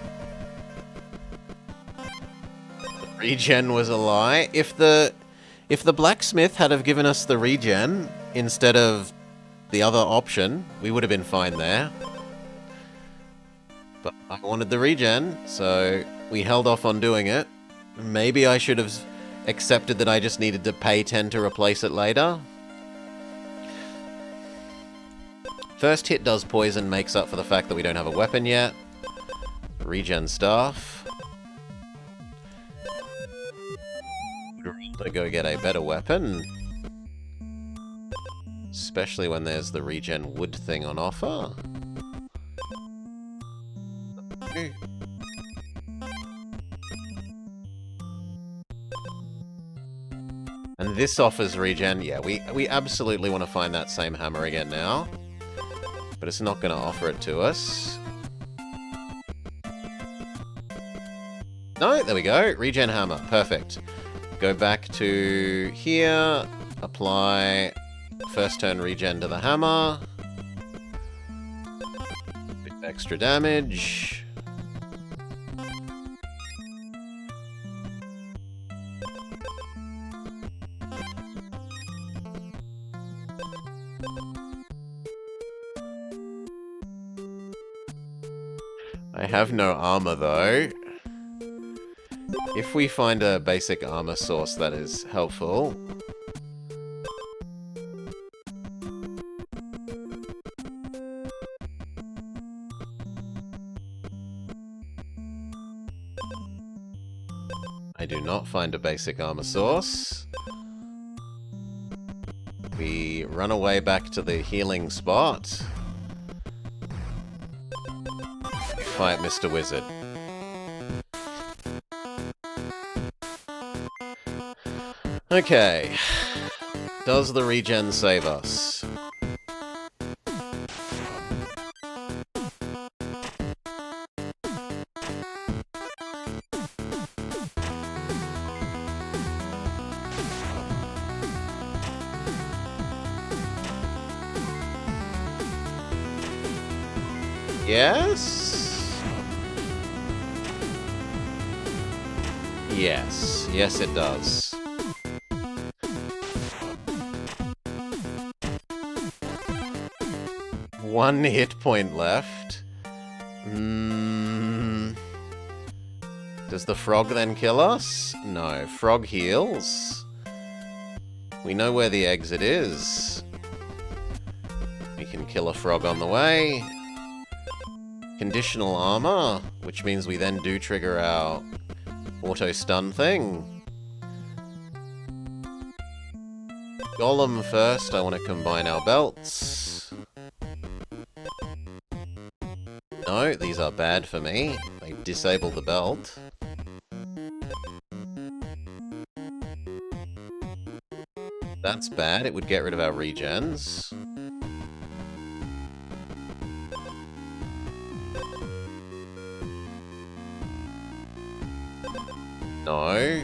The regen was a lie. If the blacksmith had have given us the regen instead of the other option, we would have been fine there. But I wanted the regen, so we held off on doing it. Maybe I should have accepted that I just needed to pay 10 to replace it later. First hit does poison, makes up for the fact that we don't have a weapon yet. Regen staff. To go get a better weapon. Especially when there's the regen wood thing on offer. And This offers regen. Yeah, we absolutely want to find that same hammer again now. But it's not going to offer it to us. No, there we go. Regen hammer. Perfect. Go back to here. Apply first turn regen to the hammer. Bit extra damage. I have no armor though. If we find a basic armor source that is helpful. I do not find a basic armor source. We run away back to the healing spot. Fight Mr. Wizard. Okay. Does the regen save us? Yes? Yes. Yes, it does. One hit point left. Does the frog then kill us? No. Frog heals. We know where the exit is. We can kill a frog on the way. Conditional armor, which means we then do trigger our auto-stun thing. Golem first. I want to combine our belts. No, these are bad for me. They disable the belt. That's bad. It would get rid of our regens. No.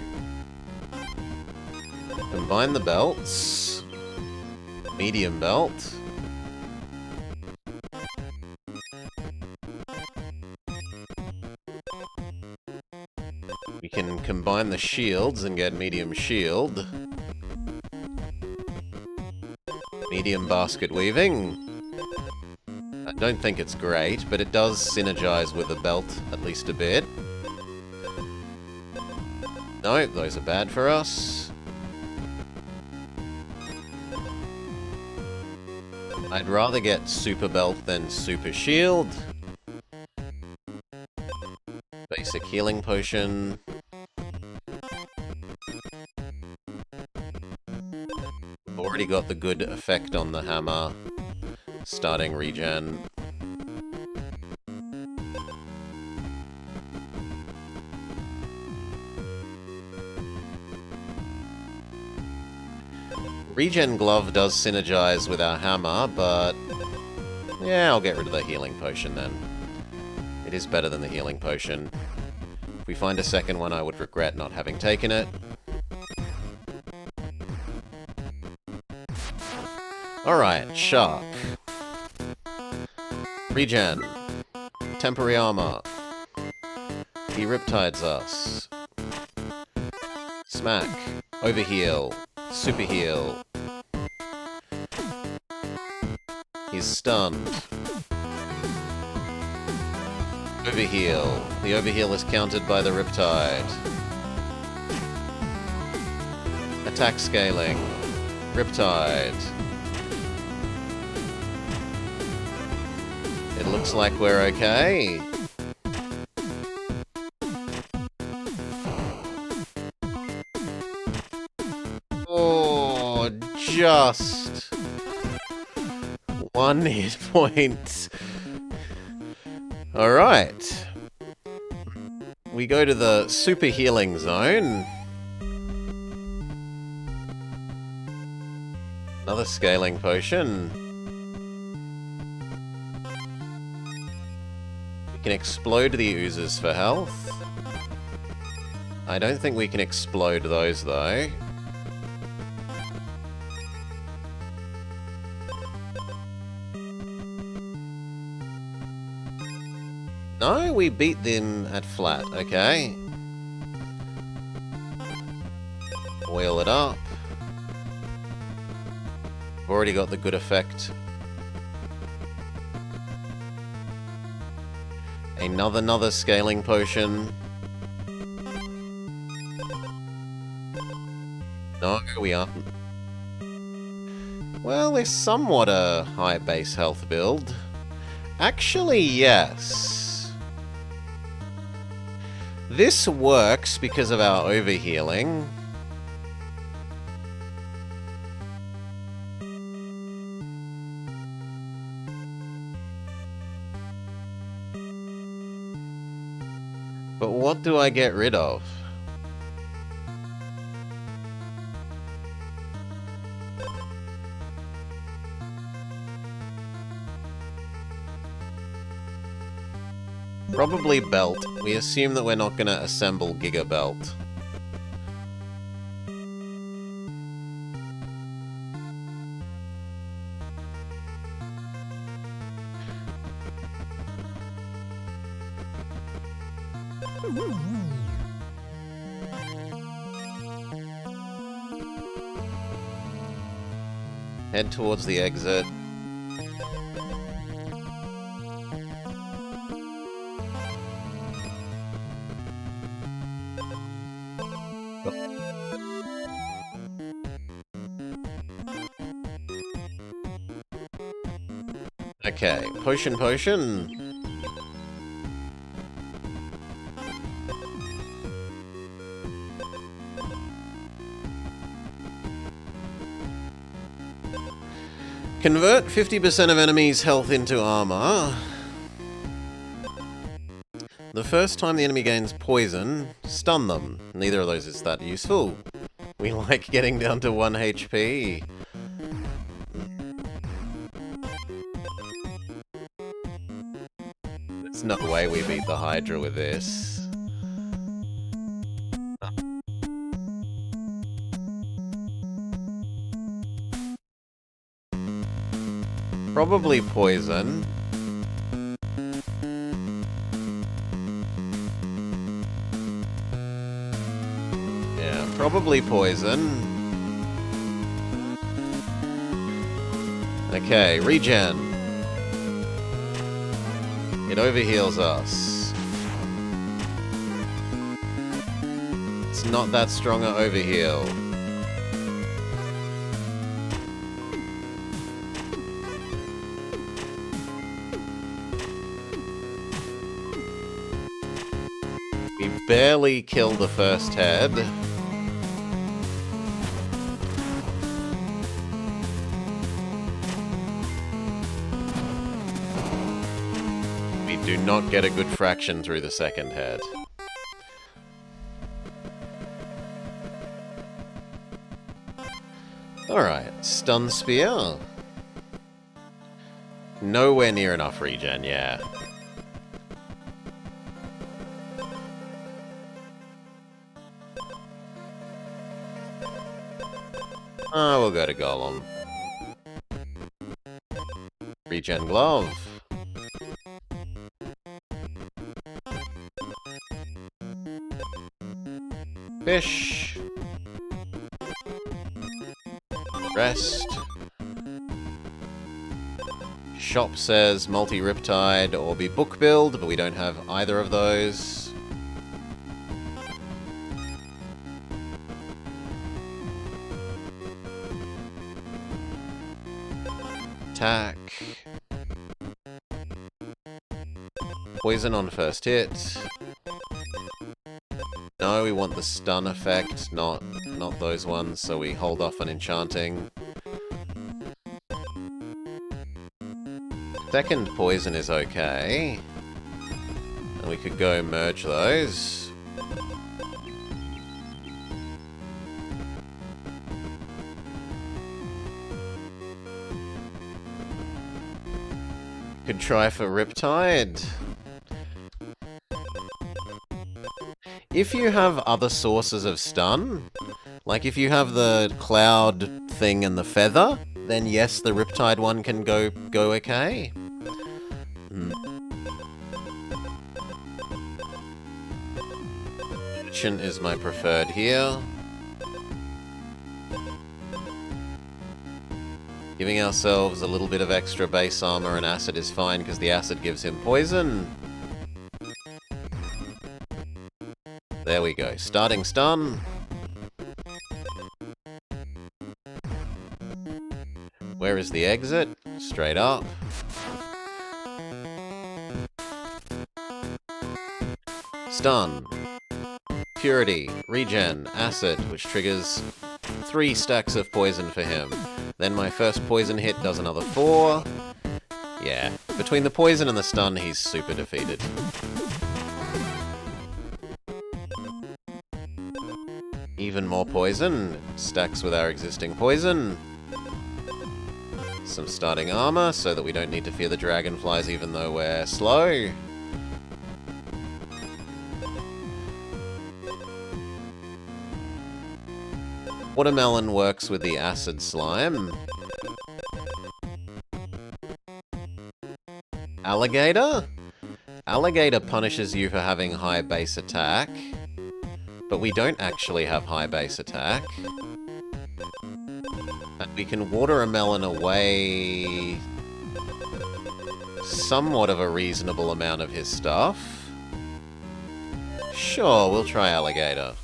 Combine the belts. Medium belt. We can combine the shields and get medium shield. Medium basket weaving. I don't think it's great, but it does synergize with the belt at least a bit. No, those are bad for us. I'd rather get super belt than super shield. Basic healing potion. We've already got the good effect on the hammer. Starting regen. Regen glove does synergize with our hammer, but yeah, I'll get rid of the healing potion then. It is better than the healing potion. If we find a second one, I would regret not having taken it. Alright, shark. Regen. Temporary armor. He riptides us. Smack. Overheal. Super heal. He's stunned. Overheal. The overheal is countered by the riptide. Attack scaling. Riptide. It looks like we're okay. Oh, just one hit point. Alright. We go to the super healing zone. Another scaling potion. We can explode the oozes for health. I don't think we can explode those, though. No, we beat them at flat, okay. Oil it up. Already got the good effect. Another scaling potion. No, we aren't. Well, we're somewhat a high base health build. Actually, yes. This works because of our overhealing. But what do I get rid of? Probably belt. We assume that we're not going to assemble Giga Belt. Head towards the exit. Okay, potion. Convert 50% of enemies' health into armor. The first time the enemy gains poison, stun them. Neither of those is that useful. We like getting down to 1 HP. There's no way we beat the Hydra with this. Probably poison. Yeah, probably poison. Okay, regen. It overheals us. It's not that strong a overheal. We barely killed the first head. We do not get a good fraction through the second head. Alright, stun spear. Nowhere near enough regen, yeah. We'll go to Golem. Regen glove. Fish. Rest. Shop says multi-riptide or be book build, but we don't have either of those. Attack. Poison on first hit. No, we want the stun effect, not those ones, so we hold off on enchanting. Second poison is okay. And we could go merge those. Could try for Riptide. If you have other sources of stun, like if you have the cloud thing and the feather, then yes, the Riptide one can go okay. Merchant is my preferred here. Giving ourselves a little bit of extra base armor and acid is fine because the acid gives him poison. There we go. Starting stun. Where is the exit? Straight up. Stun. Purity. Regen. Acid, which triggers 3 stacks of poison for him. Then my first poison hit does another 4. Yeah. Between the poison and the stun, he's super defeated. Even more poison. Stacks with our existing poison. Some starting armor, so that we don't need to fear the dragonflies even though we're slow. Watermelon works with the acid slime. Alligator? Alligator punishes you for having high base attack. But we don't actually have high base attack. And we can water a melon away somewhat of a reasonable amount of his stuff. Sure, we'll try alligator.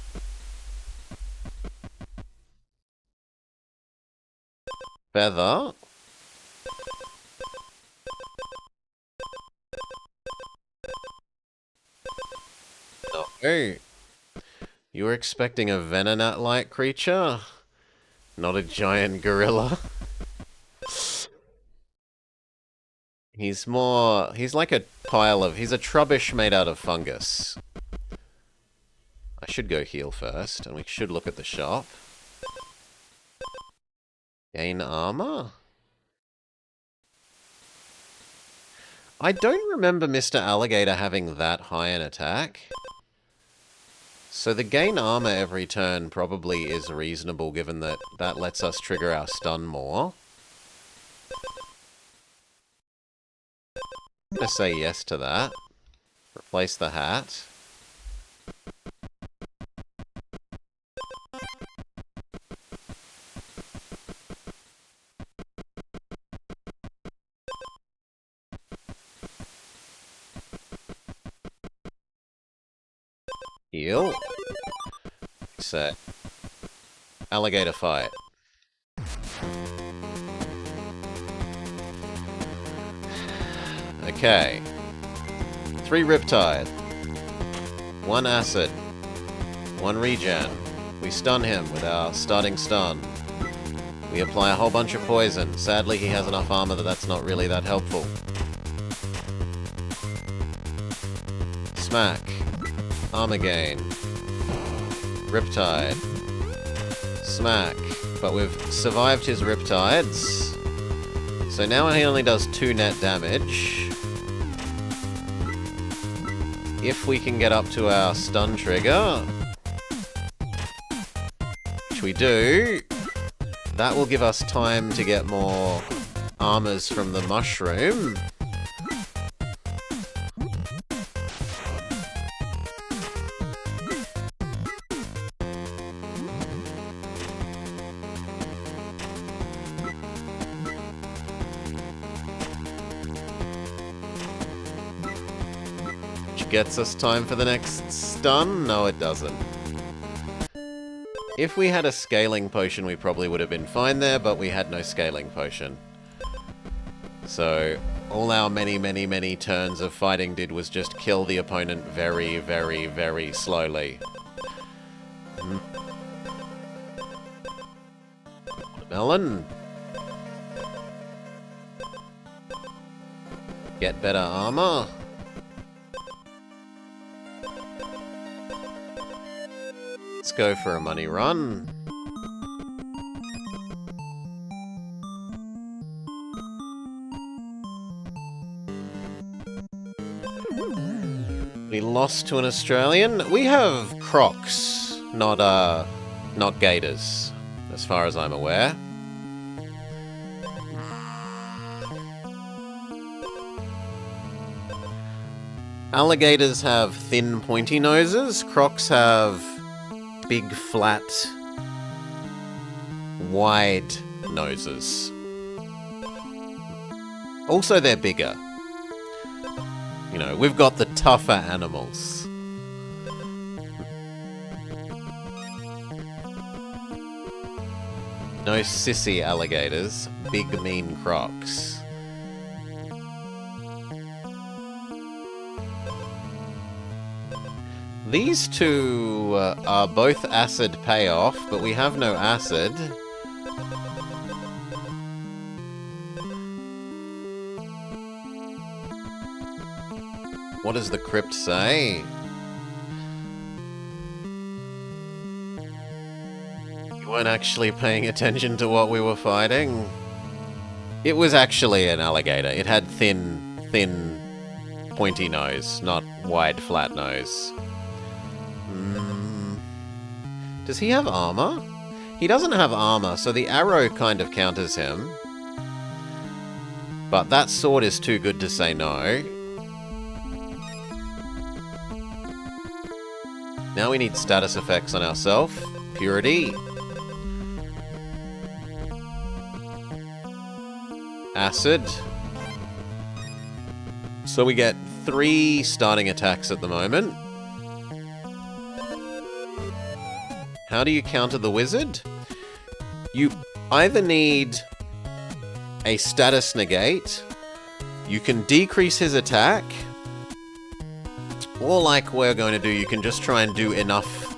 Feather. No. You were expecting a Venonat-like creature? Not a giant gorilla? He's like a pile of... He's a trubbish made out of fungus. I should go heal first, and we should look at the shop. Gain armor? I don't remember Mr. Alligator having that high an attack. So the gain armor every turn probably is reasonable, given that that lets us trigger our stun more. I'm gonna say yes to that. Replace the hat. Heal. Set. Alligator fight. Okay. 3 Riptide. 1 Acid. 1 Regen. We stun him with our starting stun. We apply a whole bunch of poison. Sadly, he has enough armor that that's not really that helpful. Smack. Armor gain. Riptide. Smack. But we've survived his Riptides. So now he only does 2 net damage. If we can get up to our stun trigger, which we do, that will give us time to get more armors from the mushroom. Gets us time for the next stun? No, it doesn't. If we had a scaling potion, we probably would have been fine there, but we had no scaling potion. So, all our many turns of fighting did was just kill the opponent very, very, very slowly. Watermelon. Get better armor. Let's go for a money run. We lost to an Australian. We have crocs, not gators, as far as I'm aware. Alligators have thin, pointy noses. Crocs have big, flat, wide noses. Also, they're bigger. You know, we've got the tougher animals. No sissy alligators, big mean crocs. These two are both acid payoff, but we have no acid. What does the crypt say? You weren't actually paying attention to what we were fighting? It was actually an alligator. It had thin, pointy nose, not wide, flat nose. Does he have armor? He doesn't have armor, so the arrow kind of counters him. But that sword is too good to say no. Now we need status effects on ourselves. Purity. Acid. So we get 3 starting attacks at the moment. How do you counter the wizard? You either need a status negate, you can decrease his attack, or like we're going to do, you can just try and do enough,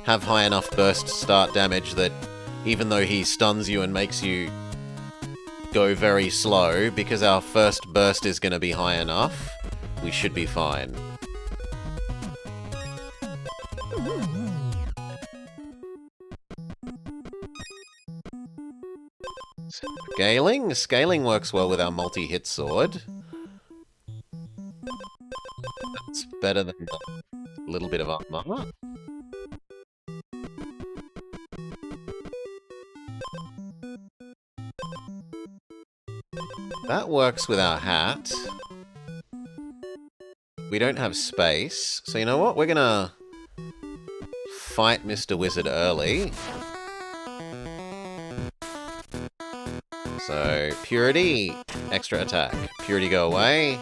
have high enough burst start damage that even though he stuns you and makes you go very slow, because our first burst is going to be high enough, we should be fine. Scaling? Scaling works well with our multi-hit sword. That's better than a little bit of armor. That works with our hat. We don't have space, so you know what? We're gonna fight Mr. Wizard early. So, Purity, extra attack. Purity go away.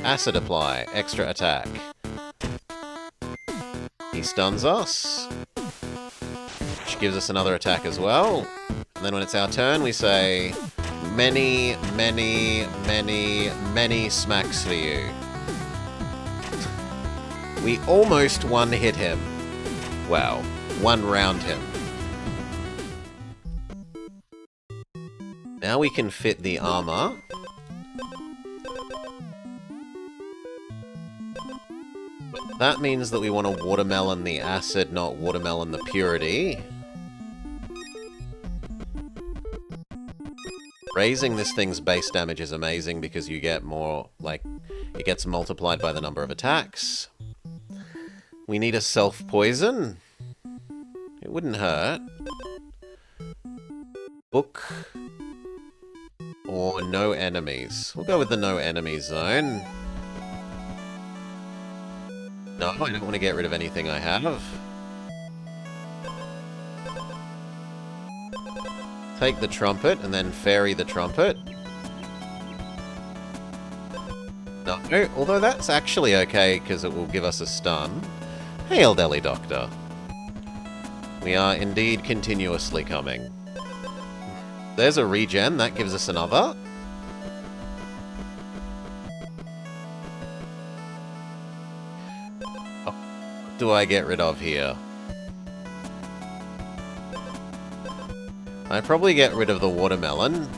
Acid apply, extra attack. He stuns us, which gives us another attack as well. And then when it's our turn, we say, many, many, many, many smacks for you. We almost one-hit him. Well, one-round him. Now we can fit the armor. That means that we want to watermelon the acid, not watermelon the purity. Raising this thing's base damage is amazing because you get more, like, it gets multiplied by the number of attacks. We need a self-poison. It wouldn't hurt. Book. Or no enemies. We'll go with the no enemies zone. No, I don't want to get rid of anything I have. Take the trumpet and then fairy the trumpet. No, although that's actually okay because it will give us a stun. Hail, Deli Doctor. We are indeed continuously coming. There's a regen, that gives us another. Oh, what do I get rid of here? I probably get rid of the watermelon.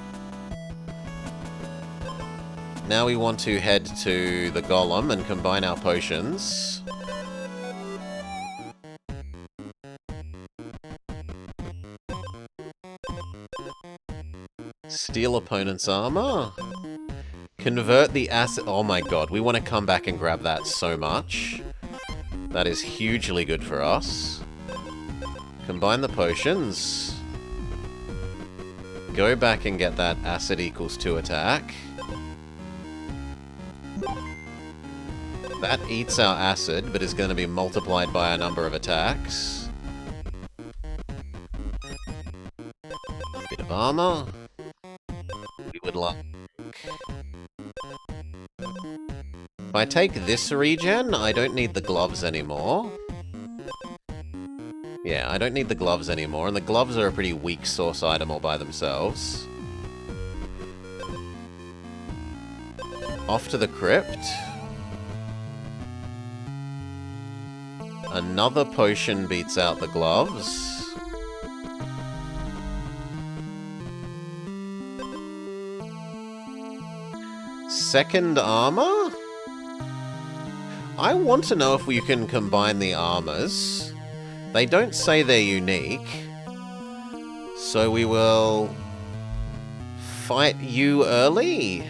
Now we want to head to the golem and combine our potions. Steal opponent's armor. Convert the acid... Oh my god, we want to come back and grab that so much. That is hugely good for us. Combine the potions. Go back and get that acid equals 2 attack. That eats our acid, but is going to be multiplied by a number of attacks. Bit of armor. We would like... If I take this regen, I don't need the gloves anymore. Yeah, I don't need the gloves anymore, and the gloves are a pretty weak source item all by themselves. Off to the crypt. Another potion beats out the gloves. Second armor? I want to know if we can combine the armors. They don't say they're unique. So we will fight you early.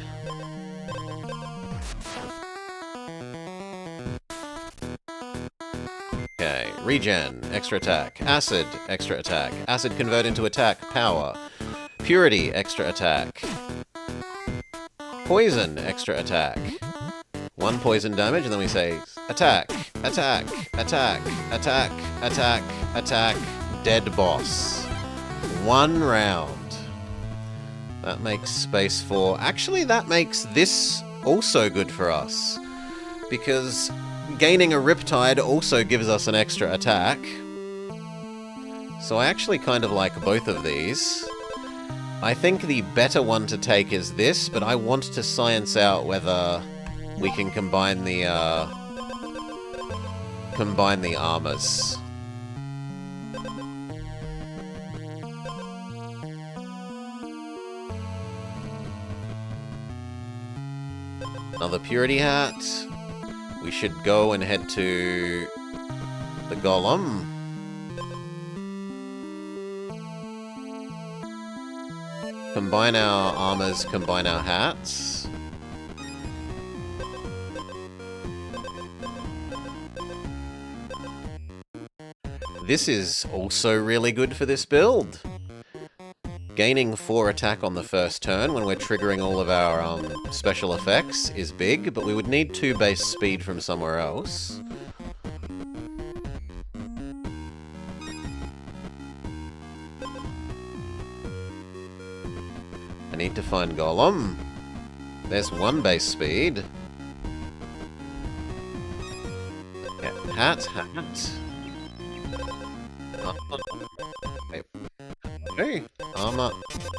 Okay, regen, extra attack. Acid, extra attack. Acid convert into attack, power. Purity, extra attack. Poison, extra attack. 1 poison damage, and then we say attack, attack, attack, attack, attack, attack, dead boss. 1 round. That makes space for... Actually, that makes this also good for us. Because gaining a Riptide also gives us an extra attack. So I actually kind of like both of these. I think the better one to take is this, but I want to science out whether we can combine the armors. Another purity hat. We should go and head to the golem. Combine our armors, combine our hats. This is also really good for this build. Gaining 4 attack on the first turn when we're triggering all of our special effects is big, but we would need 2 base speed from somewhere else. I need to find Golem. There's 1 base speed. Okay, hat. Hey, armor.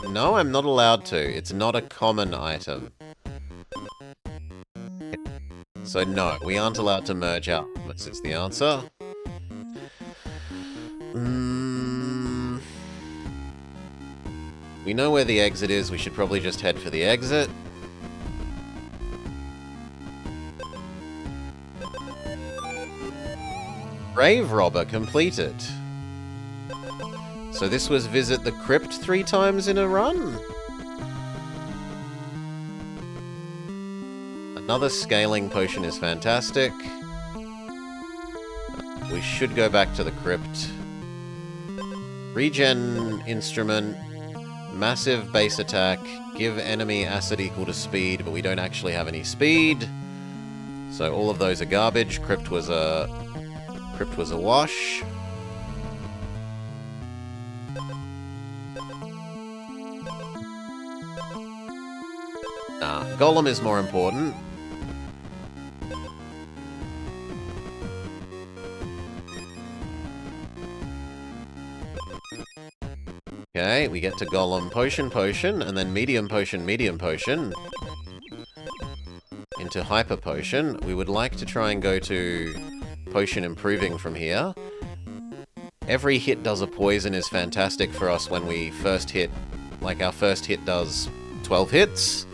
No, I'm not allowed to. It's not a common item. So no, we aren't allowed to merge out. This is the answer. We know where the exit is. We should probably just head for the exit. Grave Robber completed. So this was visit the crypt 3 times in a run? Another scaling potion is fantastic. We should go back to the crypt. Regen instrument. Massive base attack. Give enemy acid equal to speed, but we don't actually have any speed. So all of those are garbage. Crypt was a wash. Nah, Golem is more important. Okay, we get to Golem potion, and then medium potion, into hyper potion. We would like to try and go to potion improving from here. Every hit does a poison is fantastic for us when we first hit. Like our first hit does 12 hits.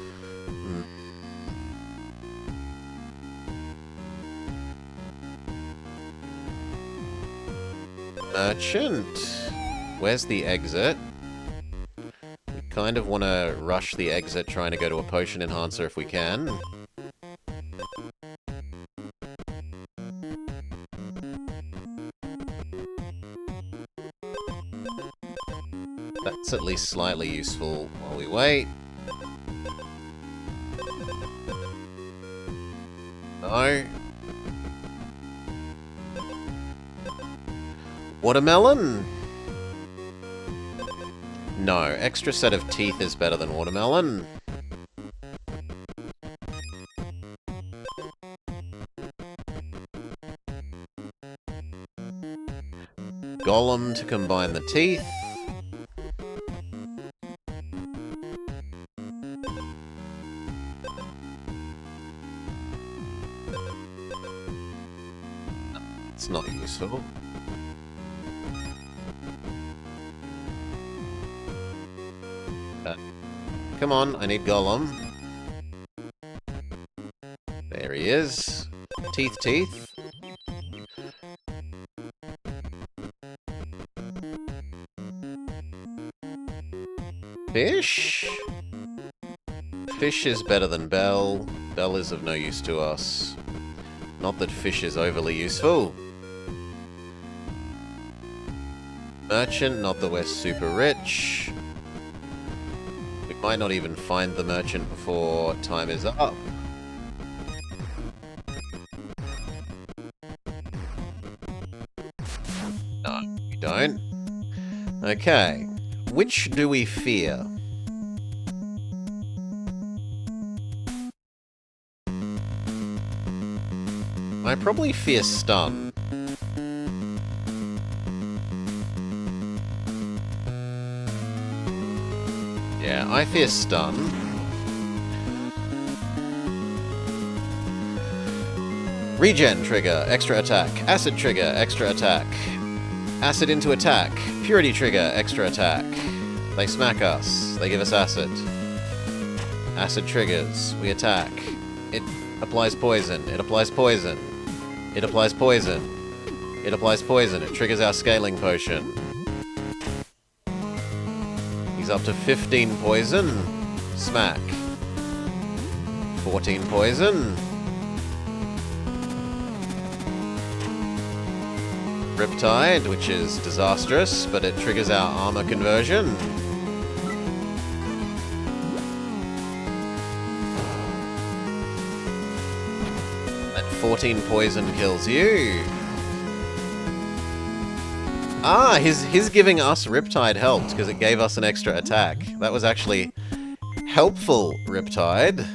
Merchant. Where's the exit? We kind of want to rush the exit trying to go to a potion enhancer if we can. That's at least slightly useful while we wait. No. Watermelon? No, extra set of teeth is better than watermelon. Golem to combine the teeth. It's not useful. Come on, I need Golem. There he is. Teeth, teeth. Fish? Fish is better than Bell. Bell is of no use to us. Not that fish is overly useful. Merchant, not that we're super rich. We might not even find the merchant before time is up. No, we don't. Okay. Which do we fear? I probably fear stun. Yeah, I fear stun. Regen trigger, extra attack. Acid trigger, extra attack. Acid into attack. Purity trigger, extra attack. They smack us. They give us acid. Acid triggers. We attack. It applies poison. It applies poison. It applies poison. It applies poison. It triggers our scaling potion. He's up to 15 poison. Smack. 14 poison. Riptide, which is disastrous, but it triggers our armor conversion. And 14 poison kills you. Ah, his giving us Riptide helped, because it gave us an extra attack. That was actually helpful, Riptide.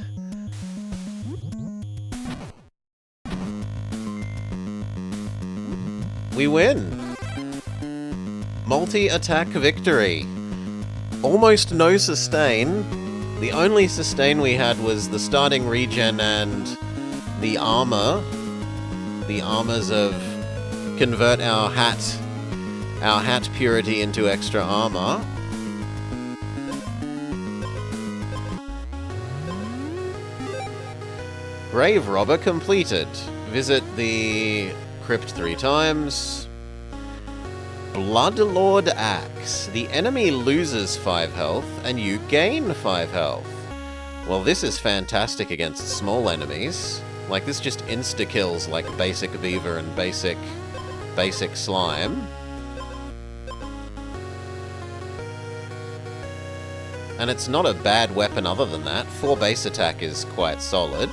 We win! Multi-attack victory. Almost no sustain. The only sustain we had was the starting regen and the armor. The armors of convert our hat purity into extra armor. Grave Robber completed. Visit the crypt 3 times. Bloodlord Axe. The enemy loses 5 health, and you gain 5 health. Well, this is fantastic against small enemies. Like, this just insta-kills, like, basic Beaver and basic Slime. And it's not a bad weapon other than that. 4 base attack is quite solid.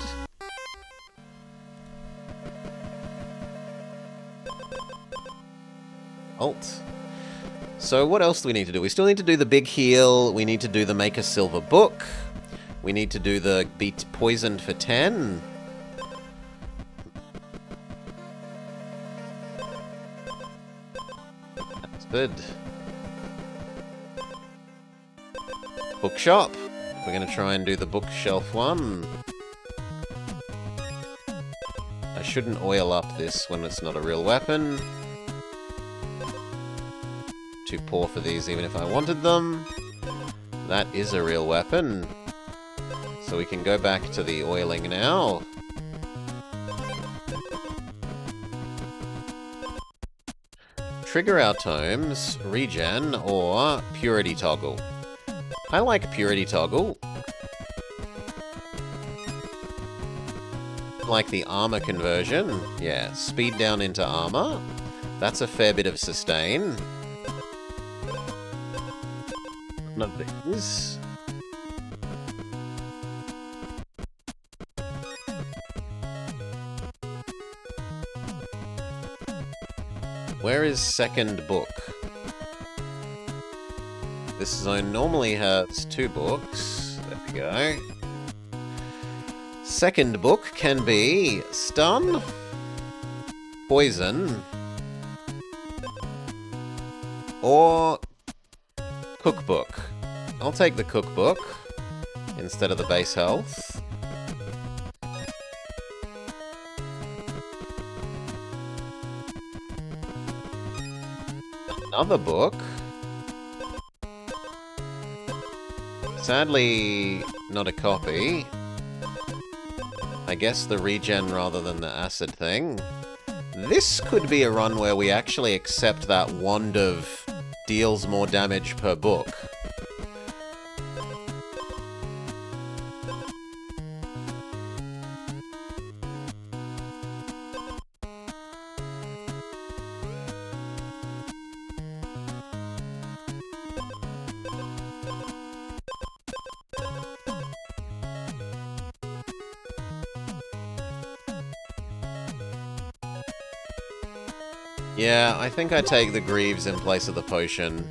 Alt. So what else do we need to do? We still need to do the big heal. We need to do the make a silver book. We need to do the beat poisoned for 10. That's good. Bookshop. We're going to try and do the bookshelf one. I shouldn't oil up this when it's not a real weapon. Too poor for these even if I wanted them. That is a real weapon. So we can go back to the oiling now. Trigger our tomes, regen, or purity toggle. I like Purity Toggle. Like the armor conversion. Yeah, speed down into armor. That's a fair bit of sustain. None of these. Where is second book? This zone normally has 2 books. There we go. Second book can be stun, poison, or cookbook. I'll take the cookbook instead of the base health. Another book. Sadly, not a copy. I guess the regen rather than the acid thing. This could be a run where we actually accept that wand of deals more damage per book. Yeah, I think I take the Greaves in place of the potion.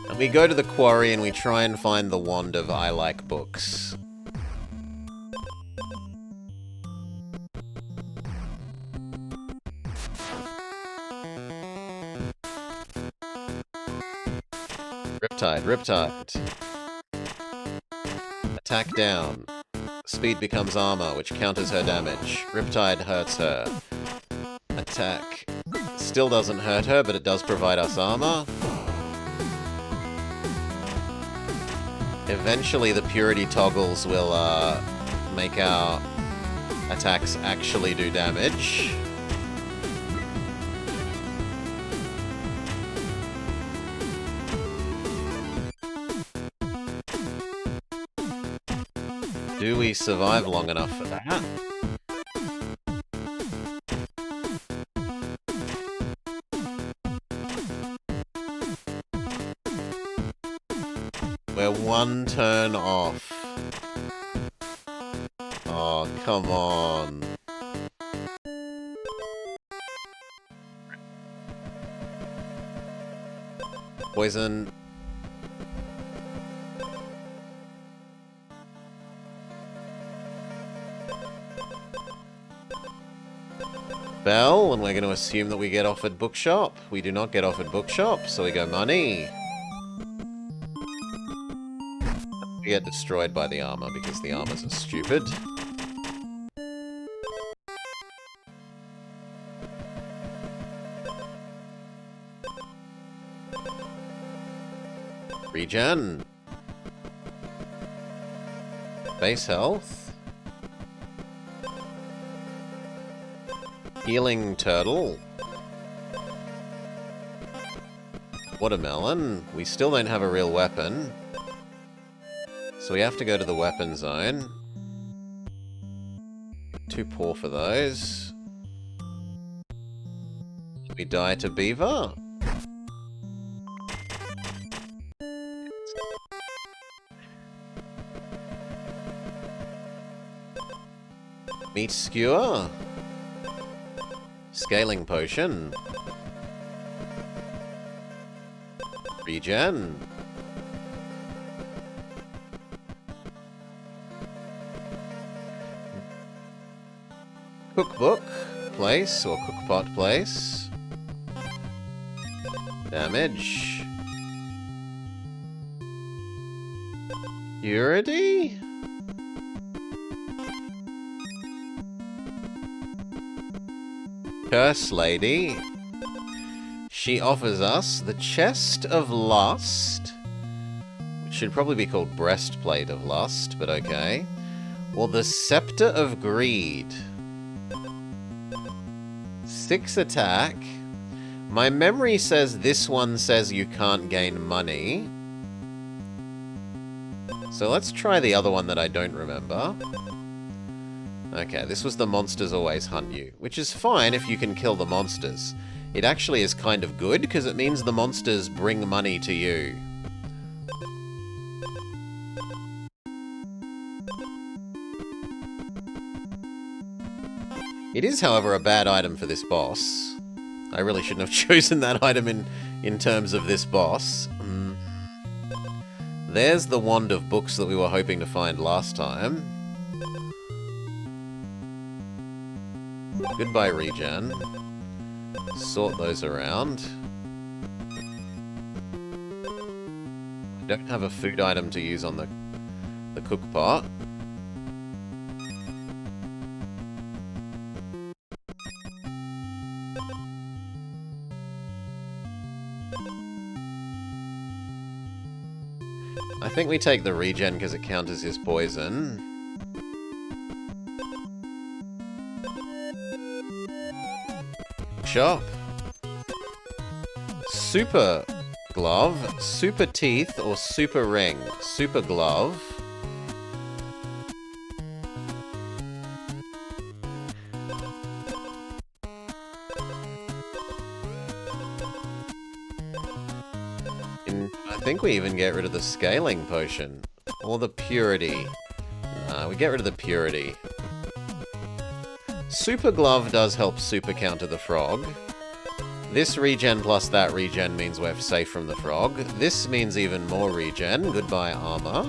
And we go to the quarry and we try and find the wand of I like books. Riptide, Riptide. Attack down. Speed becomes armor, which counters her damage. Riptide hurts her. Attack. Still doesn't hurt her, but it does provide us armor. Eventually the purity toggles will make our attacks actually do damage. Do we survive long enough for that? We're 1 turn off. Oh, come on. Poison. Bell, and we're going to assume that we get offered bookshop. We do not get offered bookshop, so we go money. We get destroyed by the armor because the armors are stupid. Regen. Base health. Healing turtle. Watermelon. We still don't have a real weapon. So we have to go to the weapon zone. Too poor for those. We die to beaver. Meat skewer. Scaling potion. Regen. Cookbook place, or cookpot place. Damage. Purity? Curse Lady. She offers us the Chest of Lust, which should probably be called Breastplate of Lust, but okay. Or the Scepter of Greed. 6 attack. My memory says this one says you can't gain money. So let's try the other one that I don't remember. Okay, this was the monsters always hunt you, which is fine if you can kill the monsters. It actually is kind of good, because it means the monsters bring money to you. It is, however, a bad item for this boss. I really shouldn't have chosen that item in terms of this boss. There's the wand of books that we were hoping to find last time. Goodbye, regen. Sort those around. I don't have a food item to use on the cook pot. I think we take the regen because it counters his poison. Shop. Super glove, super teeth, or super ring. Super glove. I think we even get rid of the scaling potion. Or the purity. Nah, we get rid of the purity. Super glove does help super counter the frog. This regen plus that regen means we're safe from the frog. This means even more regen. Goodbye, armor.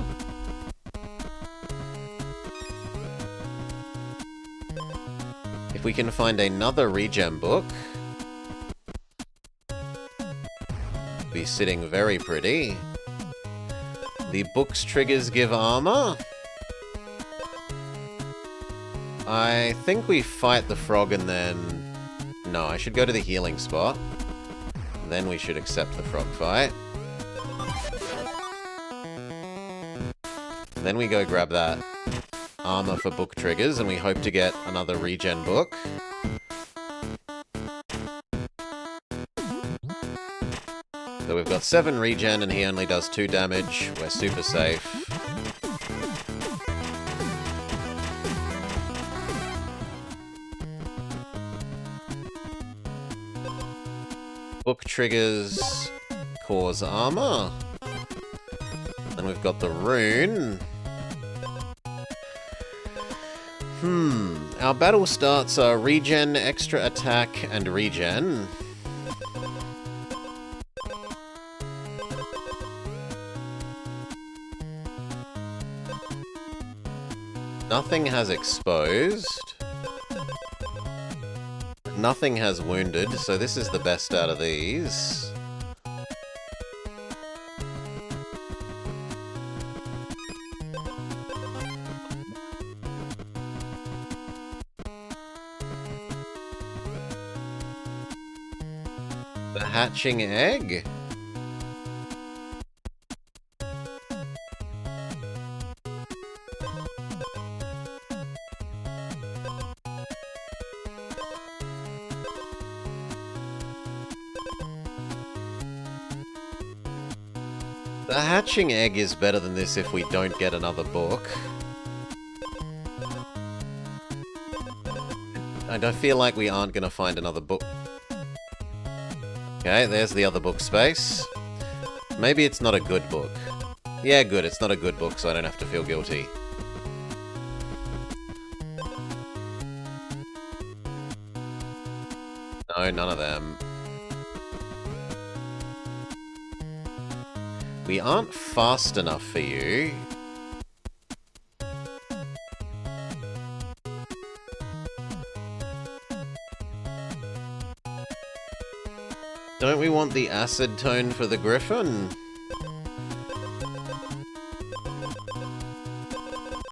If we can find another regen book, be sitting very pretty. The book's triggers give armor. I think we fight the frog and then... No, I should go to the healing spot. Then we should accept the frog fight. Then we go grab that armor for book triggers and we hope to get another regen book. So we've got 7 regen and he only does 2 damage. We're super safe. Book triggers cause armor. Then we've got the rune. Our battle starts are regen, extra attack, and regen. Nothing has exposed. Nothing has wounded, so this is the best out of these. The hatching egg? The hatching egg is better than this if we don't get another book. And I feel like we aren't going to find another book. Okay, there's the other book space. Maybe it's not a good book. Yeah, good, it's not a good book, so I don't have to feel guilty. No, none of them. We aren't fast enough for you. Don't we want the acid tone for the griffin?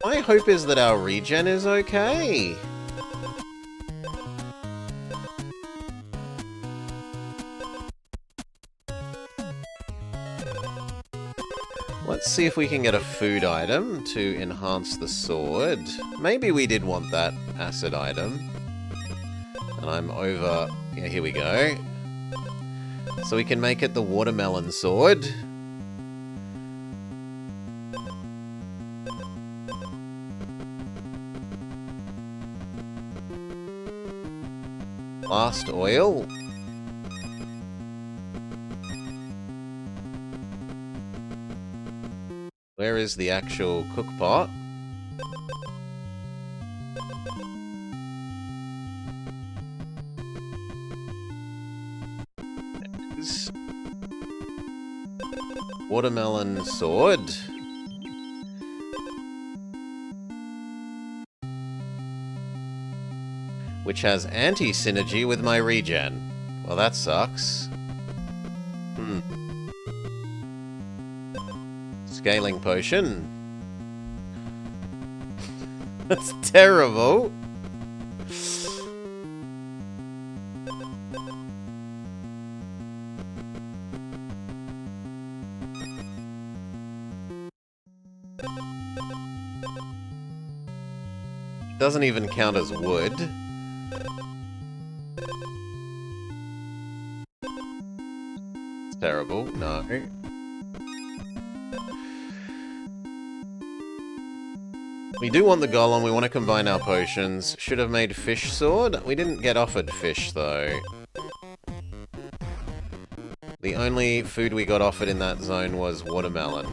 My hope is that our regen is okay. Let's see if we can get a food item to enhance the sword. Maybe we did want that acid item. And I'm over... Yeah, here we go. So we can make it the watermelon sword. Blast oil. Where is the actual cook pot? Watermelon sword. Which has anti-synergy with my regen. Well, that sucks. Scaling potion. That's terrible. Doesn't even count as wood. It's terrible. No. We do want the golem, we want to combine our potions. Should have made fish sword. We didn't get offered fish, though. The only food we got offered in that zone was watermelon.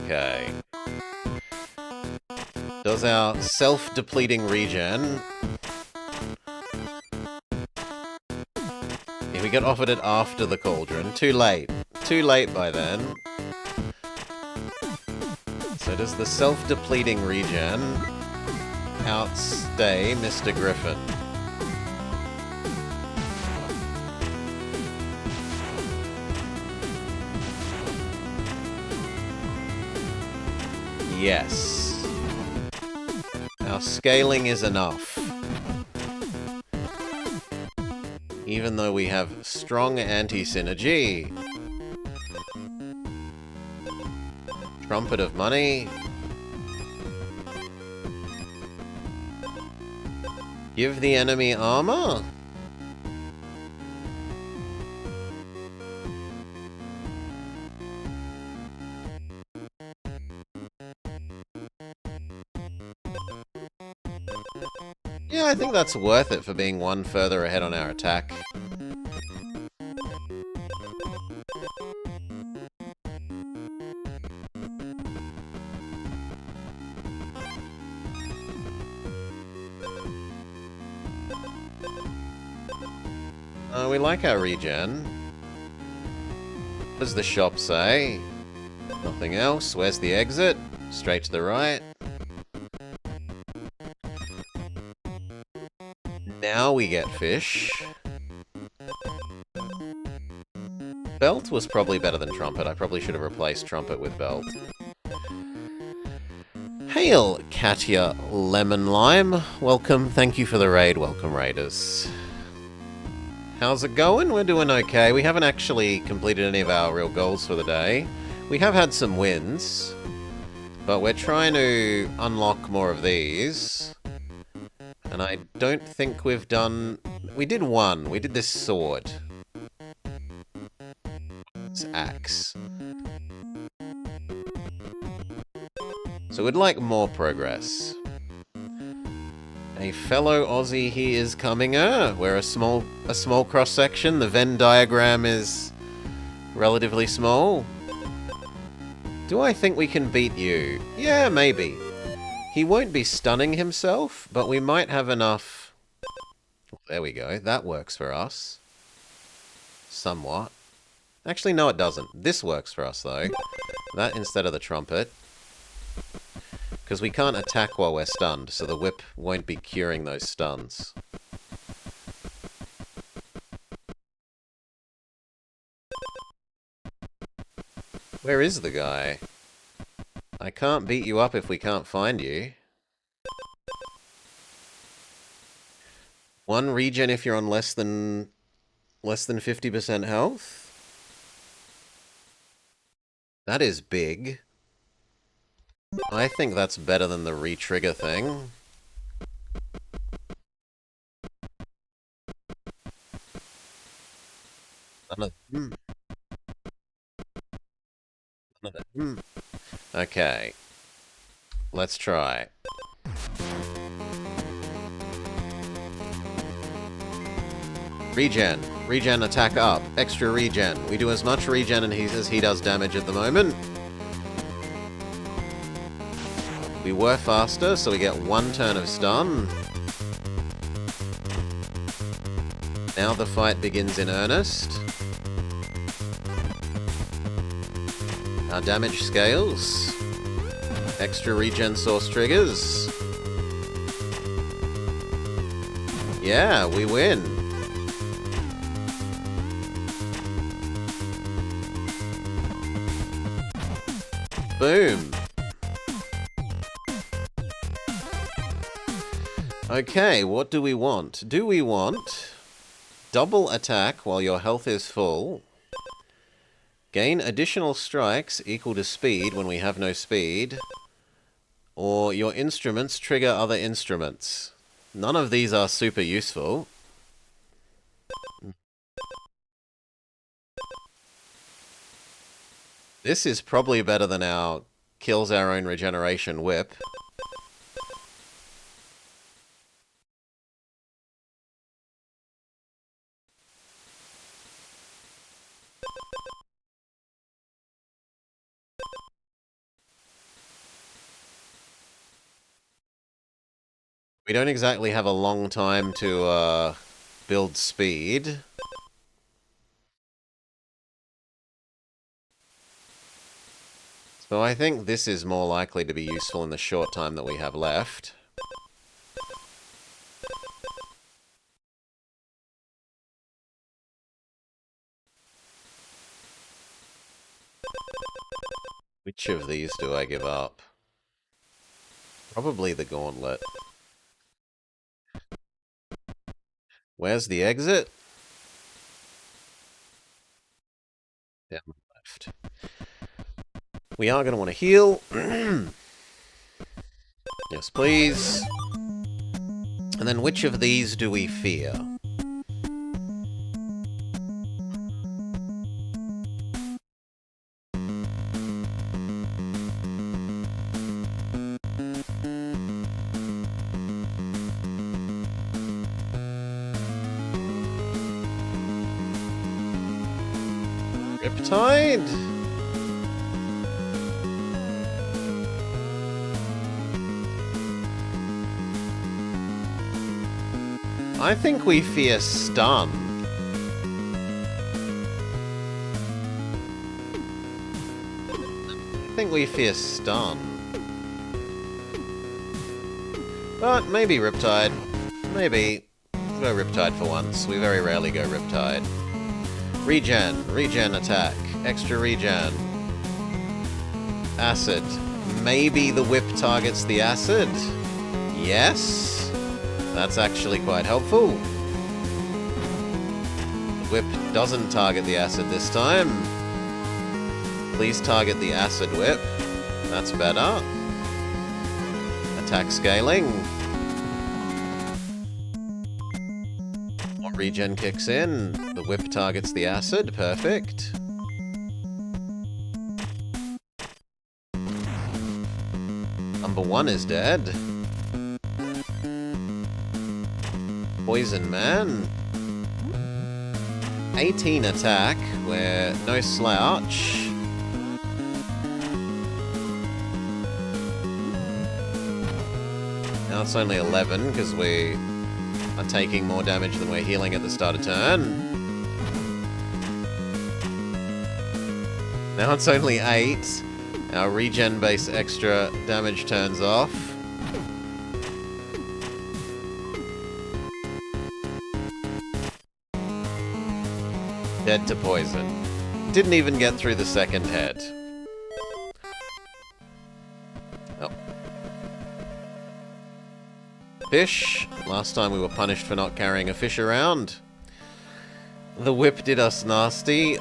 Okay. Does our self-depleting regen... Yeah, we got offered it after the cauldron. Too late. Too late by then. So does the self-depleting regen outstay Mr. Griffin? Yes. Our scaling is enough. Even though we have strong anti-synergy. Trumpet of money. Give the enemy armor? Yeah, I think that's worth it for being one further ahead on our attack. We like our regen. What does the shop say? Nothing else. Where's the exit? Straight to the right. Now we get fish. Belt was probably better than trumpet. I probably should have replaced trumpet with belt. Hail, Katya Lemon Lime. Welcome. Thank you for the raid. Welcome, raiders. How's it going? We're doing okay. We haven't actually completed any of our real goals for the day. We have had some wins, but we're trying to unlock more of these. And I don't think we've done... We did one. We did this sword. It's axe. So we'd like more progress. A fellow Aussie here is coming. We're a small cross-section. The Venn diagram is relatively small. Do I think we can beat you? Yeah, maybe. He won't be stunning himself, but we might have enough... There we go. That works for us. Somewhat. Actually, no, it doesn't. This works for us, though. That instead of the trumpet. Because we can't attack while we're stunned, so the whip won't be curing those stuns. Where is the guy? I can't beat you up if we can't find you. 1 regen if you're on less than 50% health. That is big. I think that's better than the re-trigger thing. None of them. None of them. Okay. Let's try. Regen. Regen attack up. Extra regen. We do as much regen as he does damage at the moment. We were faster, so we get 1 turn of stun. Now the fight begins in earnest. Our damage scales. Extra regen source triggers. Yeah, we win. Boom. Okay, what do we want? Do we want double attack while your health is full? Gain additional strikes equal to speed when we have no speed. Or your instruments trigger other instruments. None of these are super useful. This is probably better than our kills our own regeneration whip. We don't exactly have a long time to build speed. So I think this is more likely to be useful in the short time that we have left. Which of these do I give up? Probably the gauntlet. Where's the exit? Down the left. We are going to want to heal. Yes, please. And then which of these do we fear? Riptide? I think we fear stun. I think we fear stun. But maybe Riptide. Maybe. Let's go Riptide for once. We very rarely go Riptide. Regen. Regen attack. Extra regen. Acid. Maybe the whip targets the acid? Yes? That's actually quite helpful. The whip doesn't target the acid this time. Please target the acid whip. That's better. Attack scaling. More regen kicks in. The whip targets the acid. Perfect. Number 1 is dead. Poison Man. 18 attack. We're no slouch. Now it's only 11 because we are taking more damage than we're healing at the start of turn. Now it's only 8. Our regen base extra damage turns off. Dead to poison. Didn't even get through the second head. Oh. Fish. Last time we were punished for not carrying a fish around. The whip did us nasty.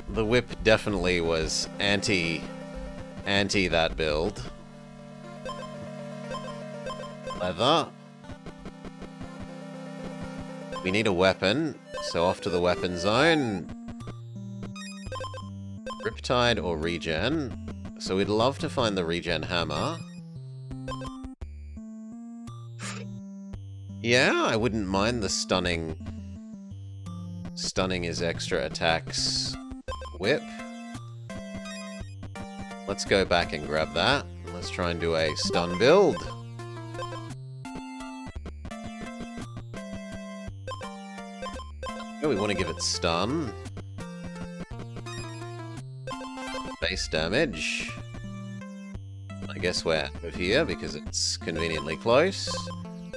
The whip definitely was anti that build. Leather. We need a weapon. So off to the weapon zone. Riptide or regen. So we'd love to find the regen hammer. Yeah, I wouldn't mind the stunning. Stunning is extra attacks. Whip. Let's go back and grab that. Let's try and do a stun build. Oh, we want to give it stun. Base damage. I guess we're out of here because it's conveniently close.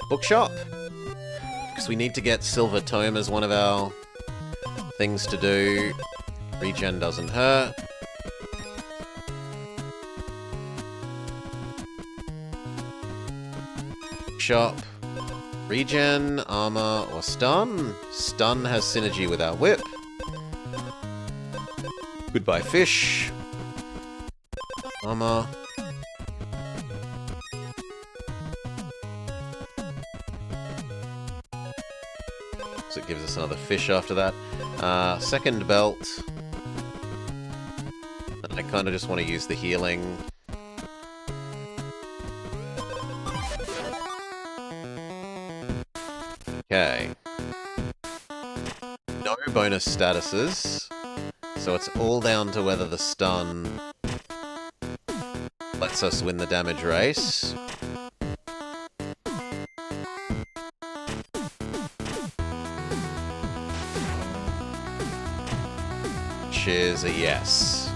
Bookshop. Because we need to get Silver Tome as one of our things to do. Regen doesn't hurt. Shop. Regen, armor, or stun. Stun has synergy with our whip. Goodbye, fish. Armor. So it gives us another fish after that. Second belt. I kind of just want to use the healing. Okay. No bonus statuses. So it's all down to whether the stun lets us win the damage race. Which is a yes.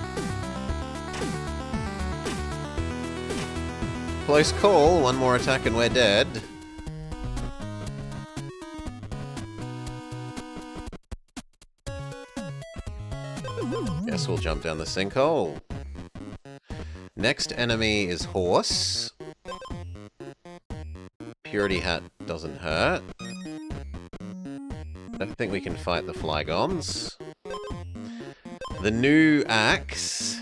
Close call, one more attack and we're dead. Guess we'll jump down the sinkhole. Next enemy is Horse. Purity Hat doesn't hurt. I don't think we can fight the Flygons. The new axe.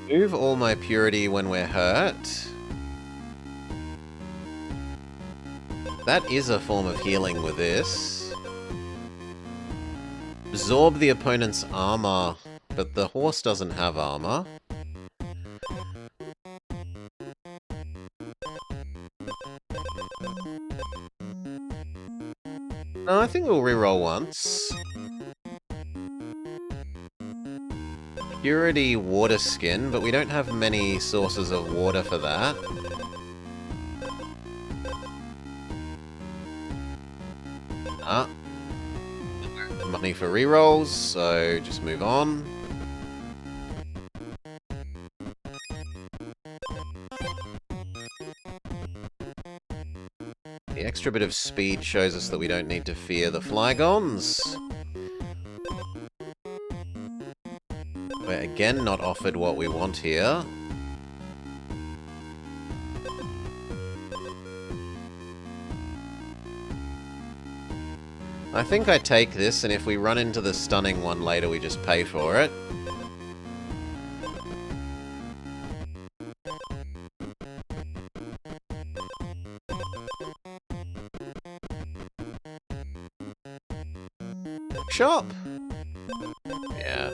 Move all my purity when we're hurt. That is a form of healing with this. Absorb the opponent's armor, but the horse doesn't have armor. No, I think we'll reroll once. Purity water skin, but we don't have many sources of water for that. Money for rerolls, so just move on. The extra bit of speed shows us that we don't need to fear the Flygons. We're again not offered what we want here. I think I take this, and if we run into the stunning one later, we just pay for it. Shop! Yeah.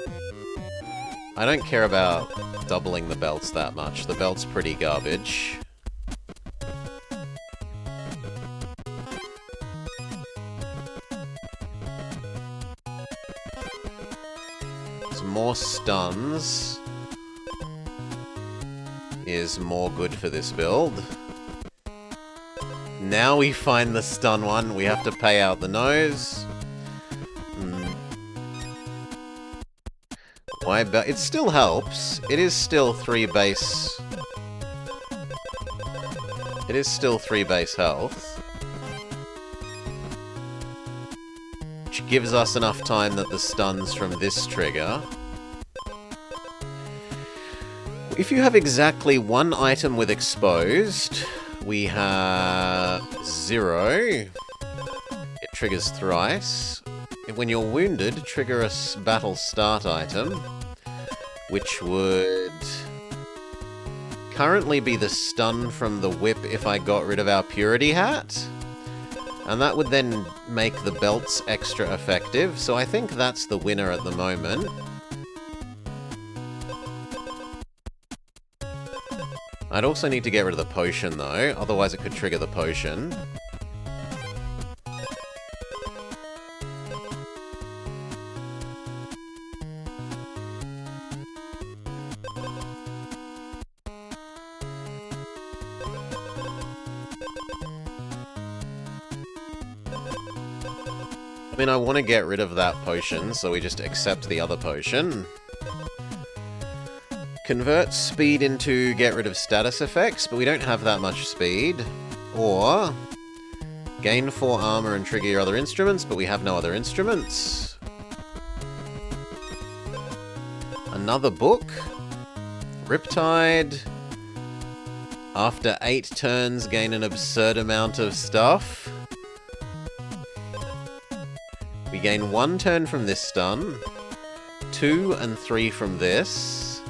I don't care about doubling the belts that much. The belt's pretty garbage. More stuns is more good for this build. Now we find the stun one, we have to pay out the nose. Why? But it still helps. It is still 3 base. It is still 3 base health. Which gives us enough time that the stuns from this trigger. If you have exactly 1 item with exposed, we have 0. It triggers thrice. When you're wounded, trigger a battle start item, which would currently be the stun from the whip if I got rid of our purity hat. And that would then make the belts extra effective, so I think that's the winner at the moment. I'd also need to get rid of the potion though, otherwise it could trigger the potion. I mean, I want to get rid of that potion, so we just accept the other potion. Convert speed into get rid of status effects, but we don't have that much speed. Or gain 4 armor and trigger your other instruments, but we have no other instruments. Another book. Riptide. After 8 turns, gain an absurd amount of stuff. We gain 1 turn from this stun, 2 and 3 from this,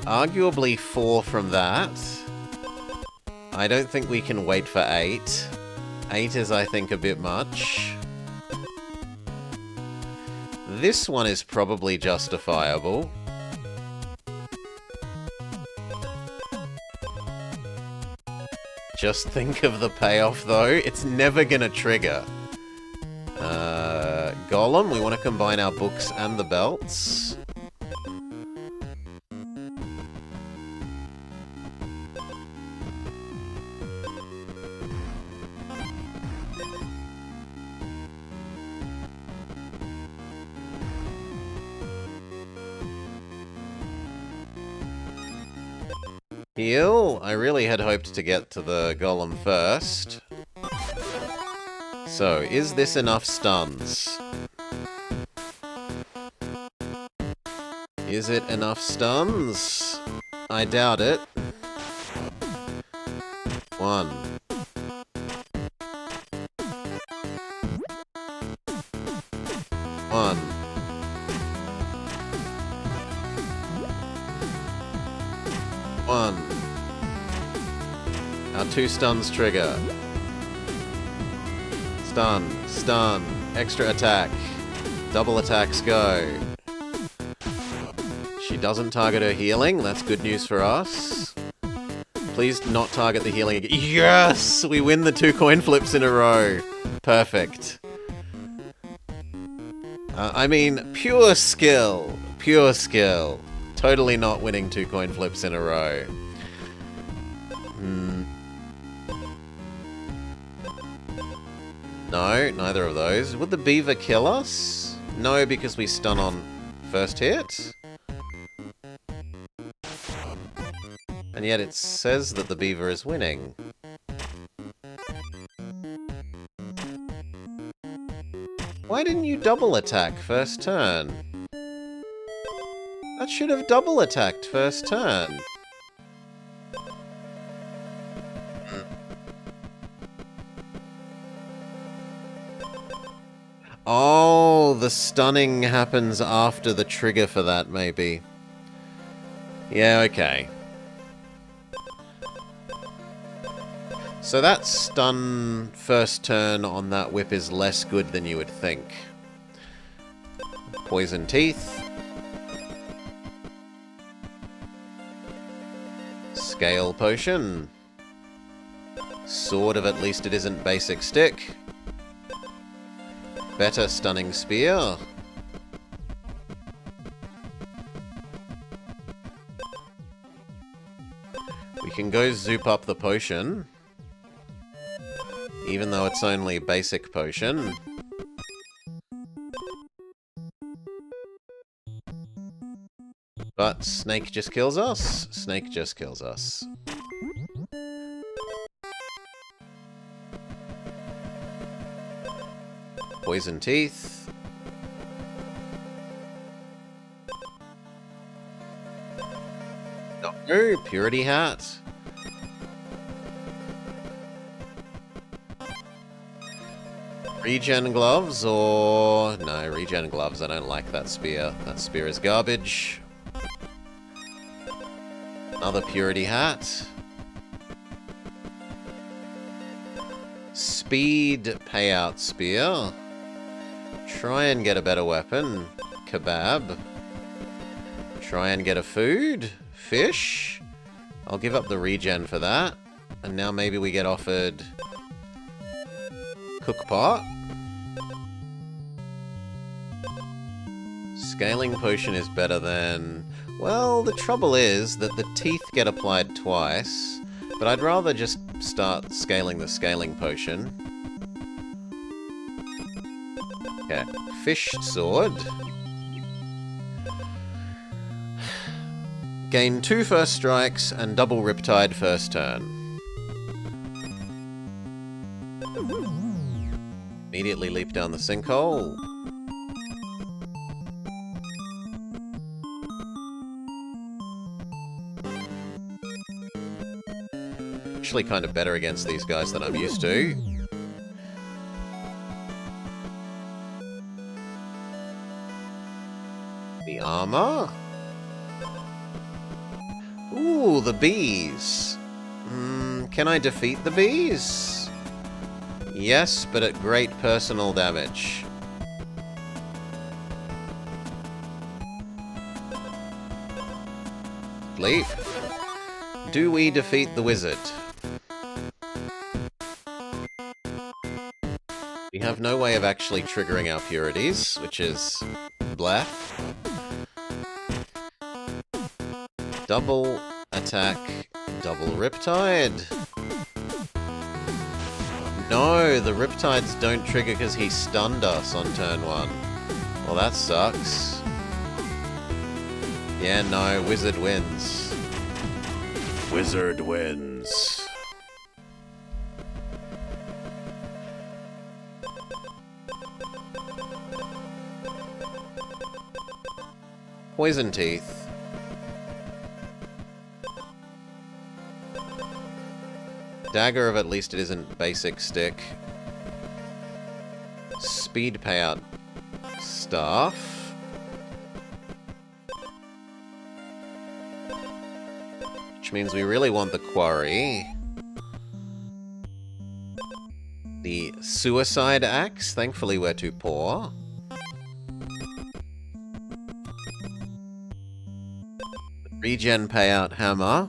arguably 4 from that. I don't think we can wait for 8. 8 is, I think, a bit much. This one is probably justifiable. Just think of the payoff, though. It's never gonna trigger. Golem, we want to combine our books and the belts. Heal? I really had hoped to get to the golem first. So, is this enough stuns? Is it enough stuns? I doubt it. 1. 1. 1. Our 2 stuns trigger. Stun, stun, extra attack. Double attacks go. She doesn't target her healing, that's good news for us. Please not target the healing again. Yes! We win the 2 coin flips in a row. Perfect. I mean, pure skill. Pure skill. Totally not winning 2 coin flips in a row. No, neither of those. Would the beaver kill us? No, because we stun on first hit. And yet it says that the beaver is winning. Why didn't you double attack first turn? That should have double attacked first turn. Oh, the stunning happens after the trigger for that, maybe. Yeah, okay. So that stun first turn on that whip is less good than you would think. Poison Teeth. Scale Potion. Sort of, at least it isn't Basic Stick. Better Stunning Spear. We can go zoop up the potion. Even though it's only basic potion. But Snake just kills us. Snake just kills us. Poison Teeth. No, Purity Hat. Regen Gloves, or... No, Regen Gloves, I don't like that spear. That spear is garbage. Another Purity Hat. Speed payout spear. Try and get a better weapon. Kebab. Try and get a food. Fish. I'll give up the regen for that. And now maybe we get offered cookpot. Scaling potion is better than... Well, the trouble is that the teeth get applied twice, but I'd rather just start scaling the scaling potion. Okay, fish sword. Gain 2 first strikes and double Riptide first turn. Immediately leap down the sinkhole. Actually kind of better against these guys than I'm used to. The armor. Ooh, the bees. Can I defeat the bees? Yes, but at great personal damage. Leap. Do we defeat the wizard? We have no way of actually triggering our purities, which is bleh. Double attack, double Riptide. No, the Riptides don't trigger because he stunned us on turn 1. Well, that sucks. Yeah, no, wizard wins. Wizard wins. Poison teeth. Dagger of at least it isn't basic stick. Speed payout staff. Which means we really want the quarry. The suicide axe. Thankfully we're too poor. Regen payout hammer.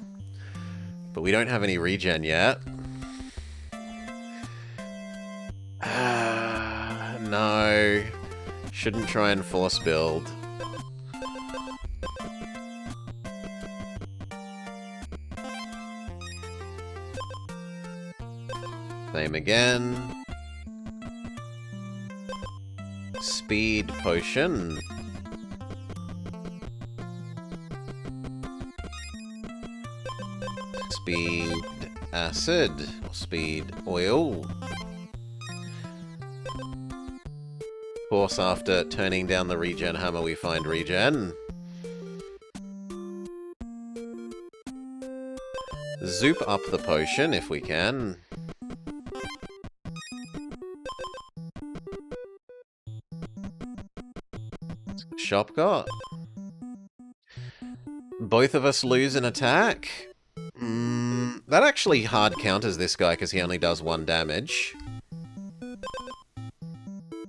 But we don't have any regen yet. No. Shouldn't try and force build. Same again. Speed potion. Speed acid. Or speed oil. Of course, after turning down the regen hammer, we find regen. Zoop up the potion if we can. Shop got. Both of us lose an attack. That actually hard counters this guy because he only does 1 damage.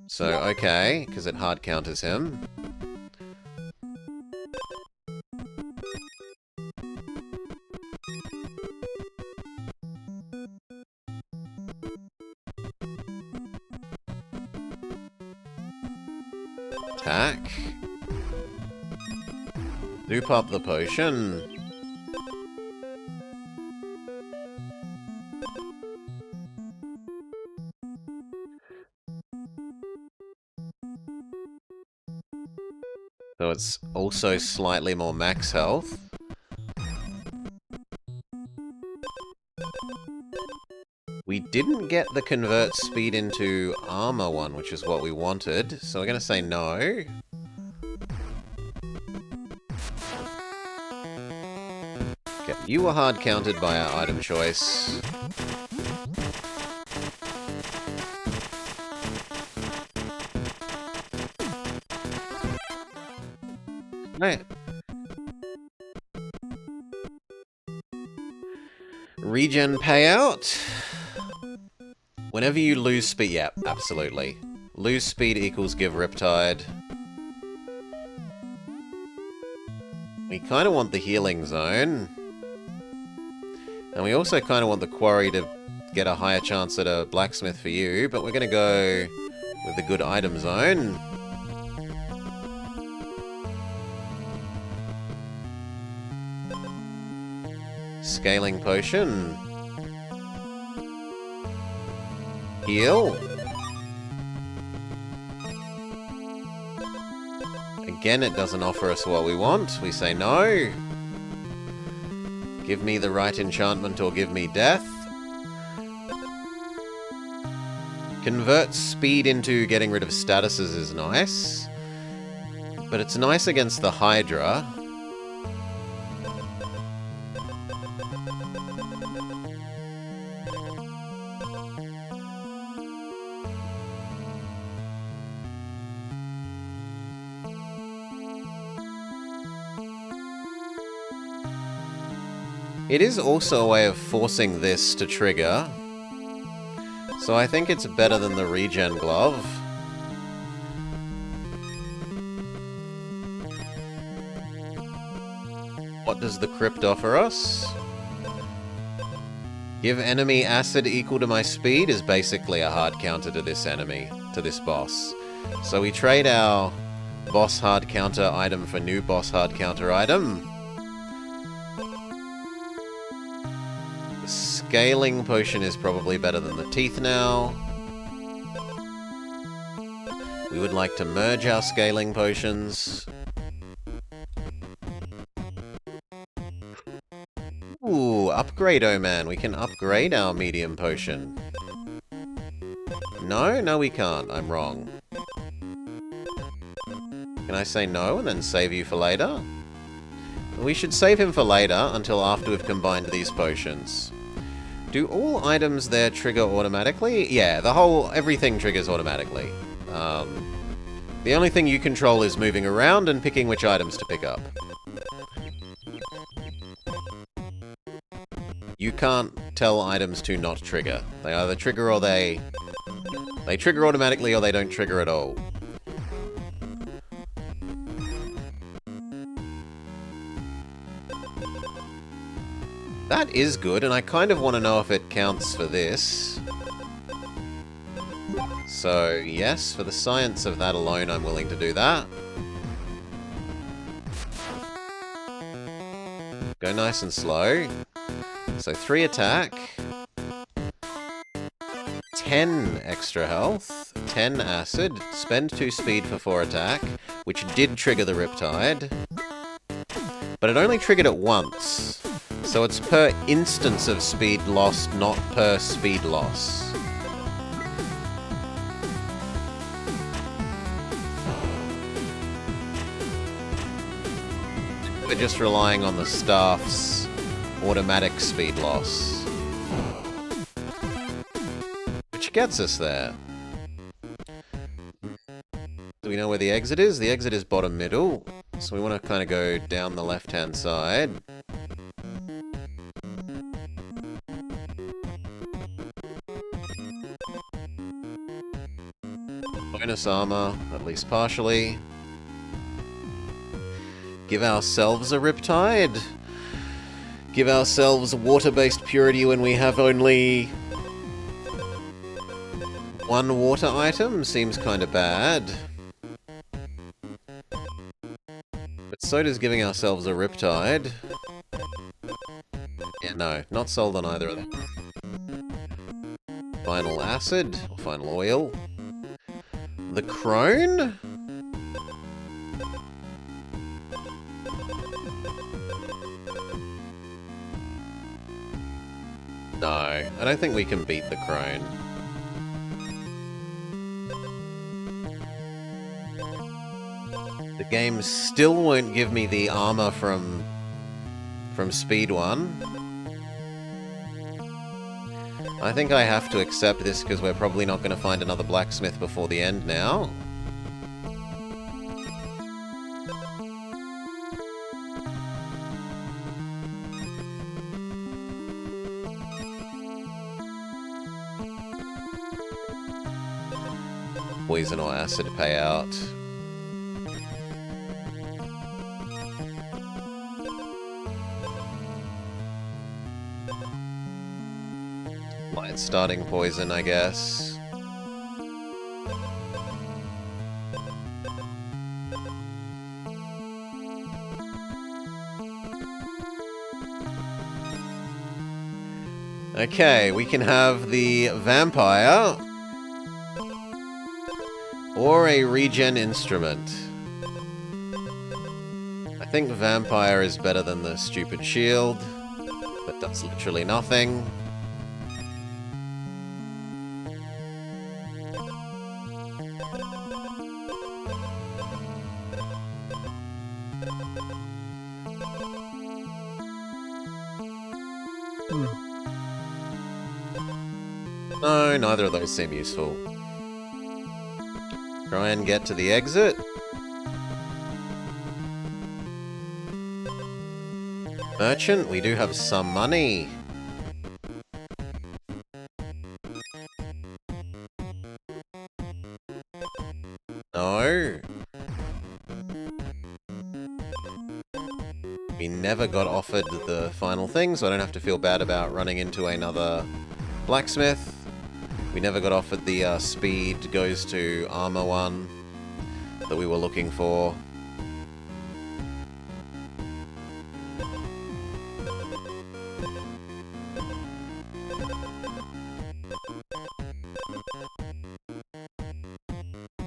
So, okay, because it hard counters him. Attack. Loop up the potion. So it's also slightly more max health. We didn't get the convert speed into armor one, which is what we wanted, so we're going to say no. Okay, you were hard countered by our item choice. Right. Regen payout. Whenever you lose speed... Yeah, absolutely. Lose speed equals give Riptide. We kind of want the healing zone. And we also kind of want the quarry to get a higher chance at a blacksmith for you, but we're going to go with the good item zone. Scaling potion. Heal. Again, it doesn't offer us what we want. We say no. Give me the right enchantment or give me death. Convert speed into getting rid of statuses is nice. But it's nice against the Hydra. It is also a way of forcing this to trigger. So I think it's better than the regen glove. What does the crypt offer us? Give enemy acid equal to my speed is basically a hard counter to this enemy, to this boss. So we trade our boss hard counter item for new boss hard counter item. The scaling potion is probably better than the teeth now. We would like to merge our scaling potions. Ooh, upgrade, oh man. We can upgrade our medium potion. No? No, we can't. I'm wrong. Can I say no and then save you for later? We should save him for later until after we've combined these potions. Do all items there trigger automatically? Yeah, everything triggers automatically. The only thing you control is moving around and picking which items to pick up. You can't tell items to not trigger. They either trigger or they trigger automatically or they don't trigger at all. That is good, and I kind of want to know if it counts for this. So, yes, for the science of that alone, I'm willing to do that. Go nice and slow. So 3 attack. 10 extra health. 10 acid. Spend 2 speed for 4 attack, which did trigger the Riptide. But it only triggered it once. So it's per instance of speed lost, not per speed loss. We're just relying on the staff's automatic speed loss. Which gets us there. Do we know where the exit is? The exit is bottom middle. So we want to kind of go down the left-hand side. Bonus armor, at least partially. Give ourselves a Riptide. Give ourselves water-based purity when we have only 1 water item. Seems kind of bad. But so does giving ourselves a Riptide. Yeah, no, not sold on either of them. Final acid, or final oil. The crone? No, I don't think we can beat the crone. The game still won't give me the armor from Speed 1. I think I have to accept this because we're probably not going to find another blacksmith before the end now. poison or acid payout. Light starting poison, I guess. Okay, we can have the vampire or a regen instrument. I think vampire is better than the stupid shield that does literally nothing. No, neither of those seem useful. Try and get to the exit. Merchant, we do have some money. No. We never got offered the final thing, so I don't have to feel bad about running into another blacksmith. We never got offered the speed goes to armor one that we were looking for.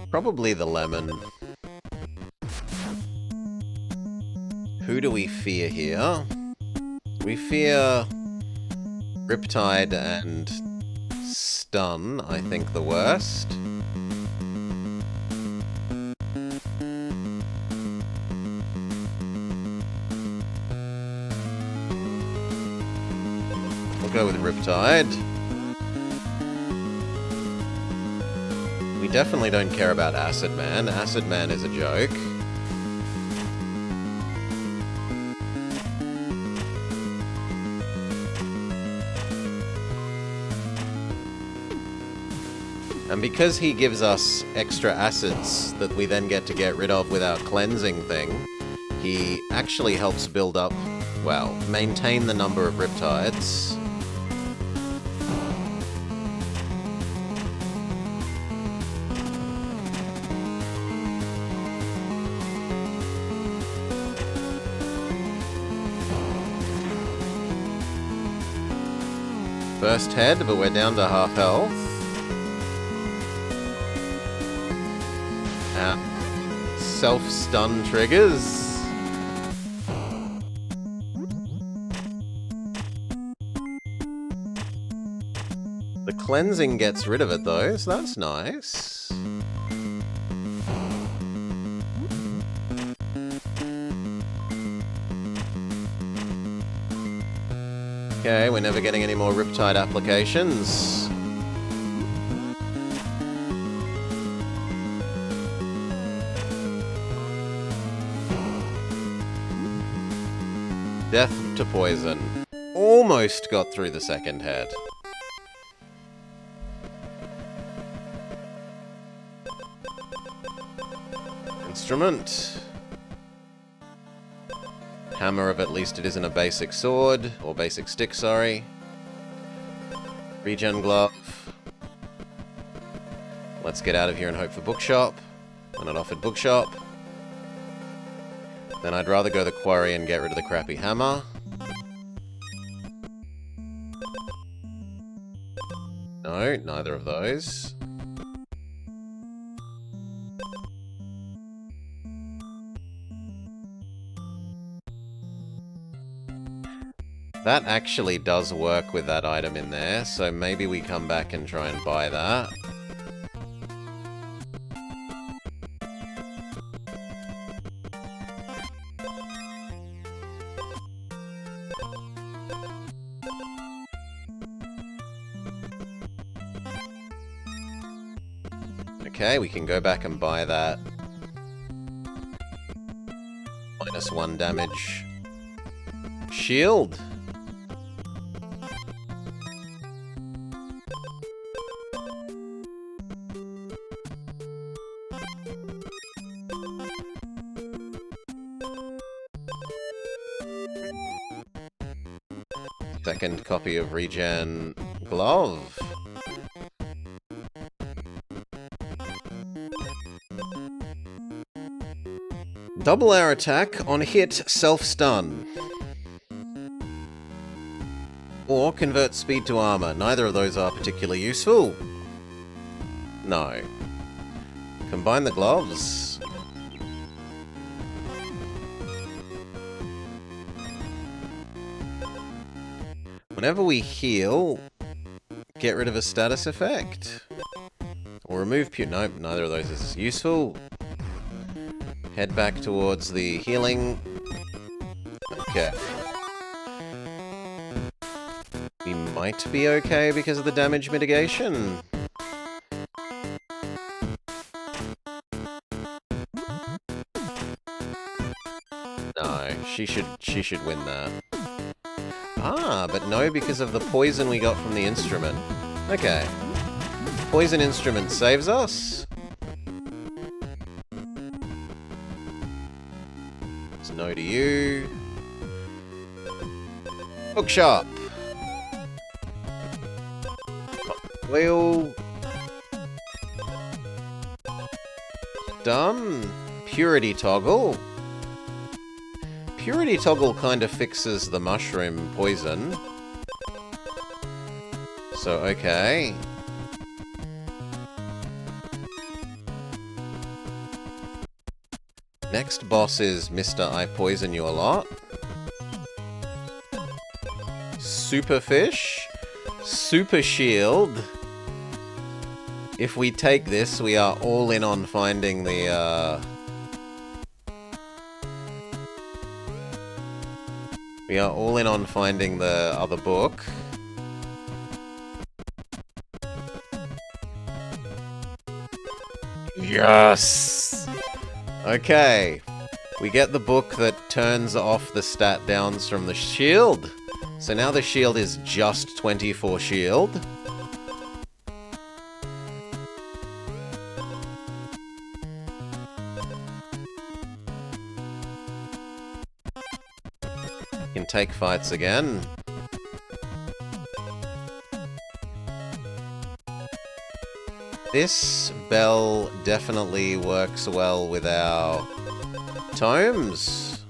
Probably the lemon. Who do we fear here? We fear Riptide and Stun, I think, the worst. We'll go with Riptide. We definitely don't care about Acid Man. Acid Man is a joke. And because he gives us extra acids that we then get to get rid of with our cleansing thing, he actually helps build up, well, maintain the number of Riptides. First head, but we're down to half health. Self-stun triggers. The cleansing gets rid of it though, so that's nice. Okay, we're never getting any more Riptide applications. Death to poison. Almost got through the second head. Instrument. Hammer of at least it isn't a basic sword, or basic stick, sorry. Regen glove. Let's get out of here and hope for bookshop. We're not offered bookshop. Then I'd rather go the quarry and get rid of the crappy hammer. No, neither of those. That actually does work with that item in there, so maybe we come back and try and buy that. Okay, we can go back and buy that. -1 damage. Shield. Second copy of regen glove. Double our attack on hit, self-stun. Or convert speed to armor. Neither of those are particularly useful. No. Combine the gloves. Whenever we heal, get rid of a status effect. Or remove nope, neither of those is useful. Head back towards the healing. Okay. We might be okay because of the damage mitigation. No, she should win that. Ah, but no, because of the poison we got from the instrument. Okay. Poison instrument saves us. It's no to you. Bookshop. Oil. Done. Purity toggle. Purity toggle kind of fixes the mushroom poison. So, okay. Next boss is Mr. I Poison You a Lot. Super Fish. Super Shield. If we take this, we are all in on finding the, we are all in on finding the other book. Yes! Okay. We get the book that turns off the stat downs from the shield. So now the shield is just 24 shield. Can take fights again. This bell definitely works well with our tomes.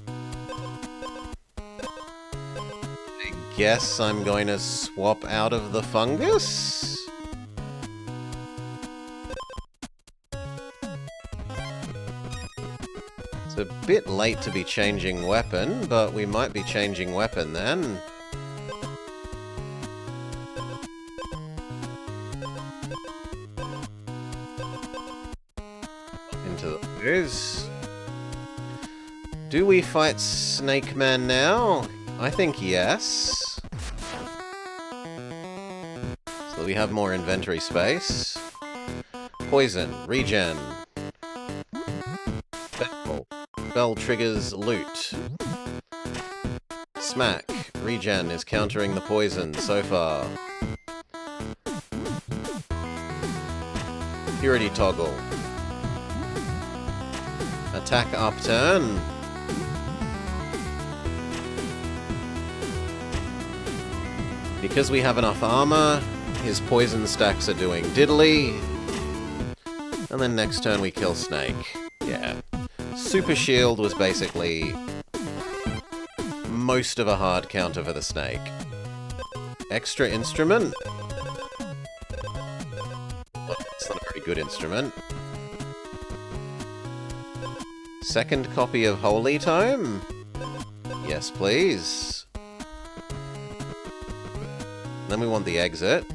I guess I'm going to swap out of the fungus. It's a bit late to be changing weapon, but we might be changing weapon then. Into those. Do we fight Snake Man now? I think yes. So that we have more inventory space. Poison, regen. Bell triggers loot. Smack. Regen is countering the poison so far. Purity toggle. Attack upturn. Because we have enough armor, his poison stacks are doing diddly. And then next turn we kill Snake. Yeah. Super Shield was basically most of a hard counter for the Snake. Extra instrument? Well, it's not a very good instrument. Second copy of Holy Tome? Yes, please. Then we want the exit.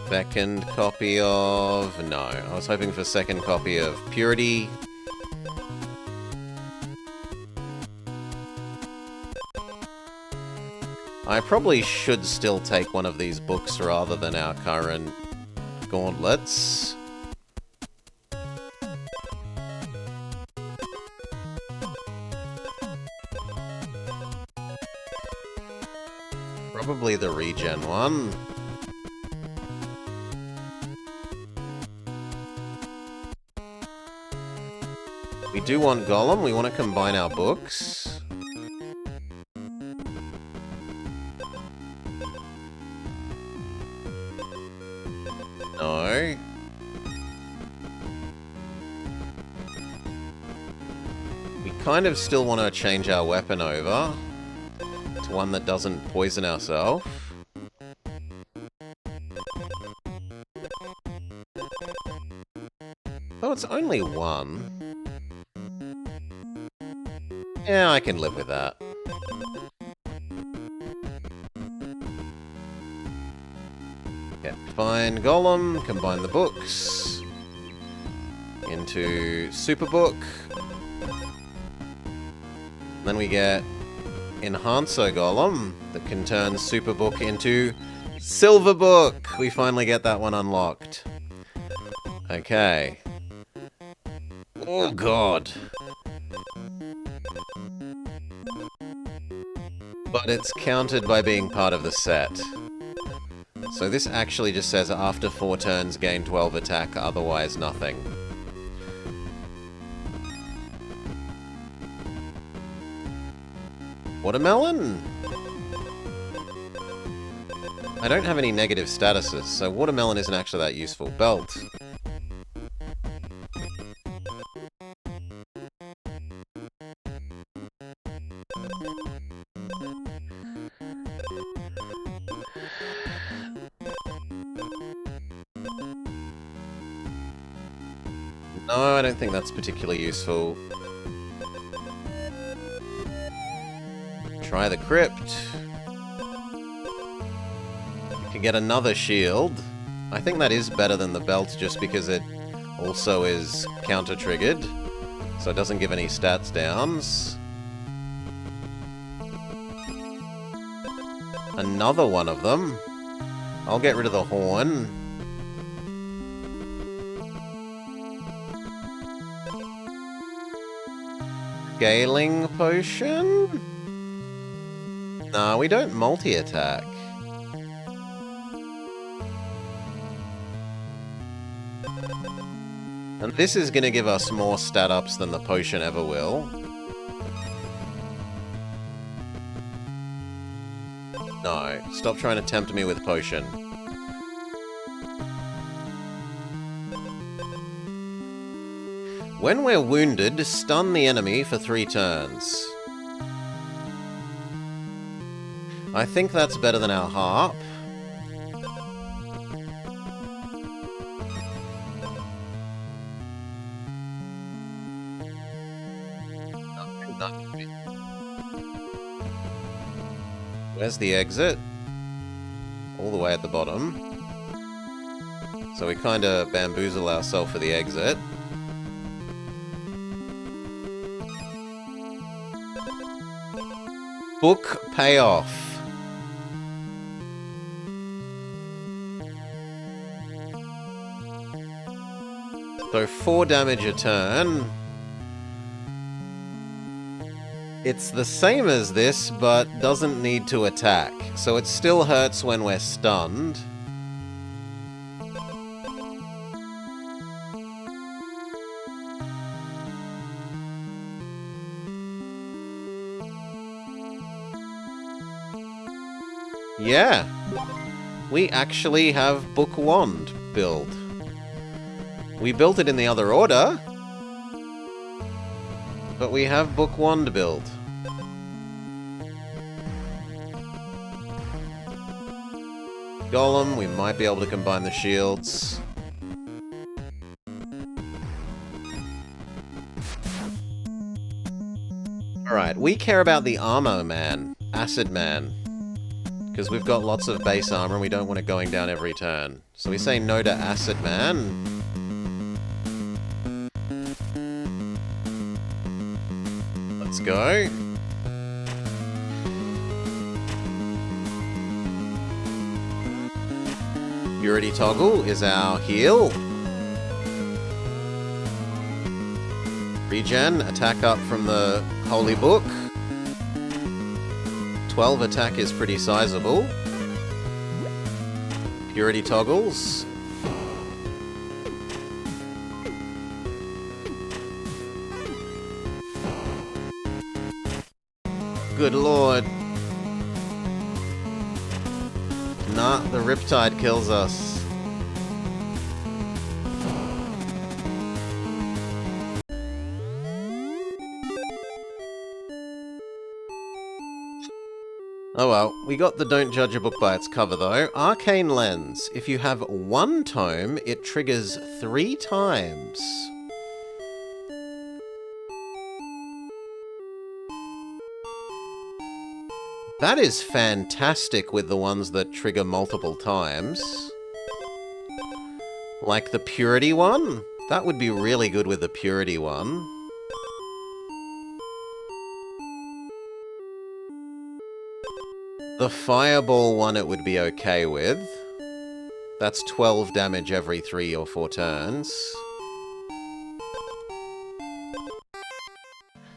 Second copy of... no, I was hoping for second copy of Purity. I probably should still take one of these books rather than our current gauntlets. Probably the regen one. We do want Golem. We want to combine our books. No. We kind of still want to change our weapon over to one that doesn't poison ourselves. Oh, it's only one. Yeah, I can live with that. Yeah, fine. Golem, combine the books into Superbook. Then we get Enhancer Golem that can turn Superbook into Silverbook. We finally get that one unlocked. Okay. Oh god. But it's counted by being part of the set. So this actually just says after 4 turns gain 12 attack, otherwise nothing. Watermelon? I don't have any negative statuses, so watermelon isn't actually that useful. Belt. No, I don't think that's particularly useful. Try the Crypt. You can get another shield. I think that is better than the belt just because it also is counter-triggered. So it doesn't give any stats downs. Another one of them. I'll get rid of the horn. Scaling potion? No, we don't multi-attack. And this is going to give us more stat ups than the potion ever will. No, stop trying to tempt me with potion. When we're wounded, stun the enemy for 3 turns. I think that's better than our harp. Where's the exit? All the way at the bottom. So we kind of bamboozle ourselves for the exit. Book payoff. So 4 damage a turn. It's the same as this, but doesn't need to attack. So it still hurts when we're stunned. Yeah. We actually have Book Wand build. We built it in the other order, but we have Book Wand build. Golem, we might be able to combine the shields. Alright, we care about the armor man, Acid Man. Because we've got lots of base armor and we don't want it going down every turn. So we say no to Acid Man. Let's go. Purity Toggle is our heal. Regen, attack up from the Holy Book. 12 attack is pretty sizable. Purity Toggles. good lord. Nah, the Riptide kills us. Oh well, we got the don't judge a book by its cover though. Arcane Lens. If you have one tome, it triggers 3 times. That is fantastic with the ones that trigger multiple times. Like the Purity one? That would be really good with the Purity one. The Fireball one it would be okay with. That's 12 damage every 3 or 4 turns.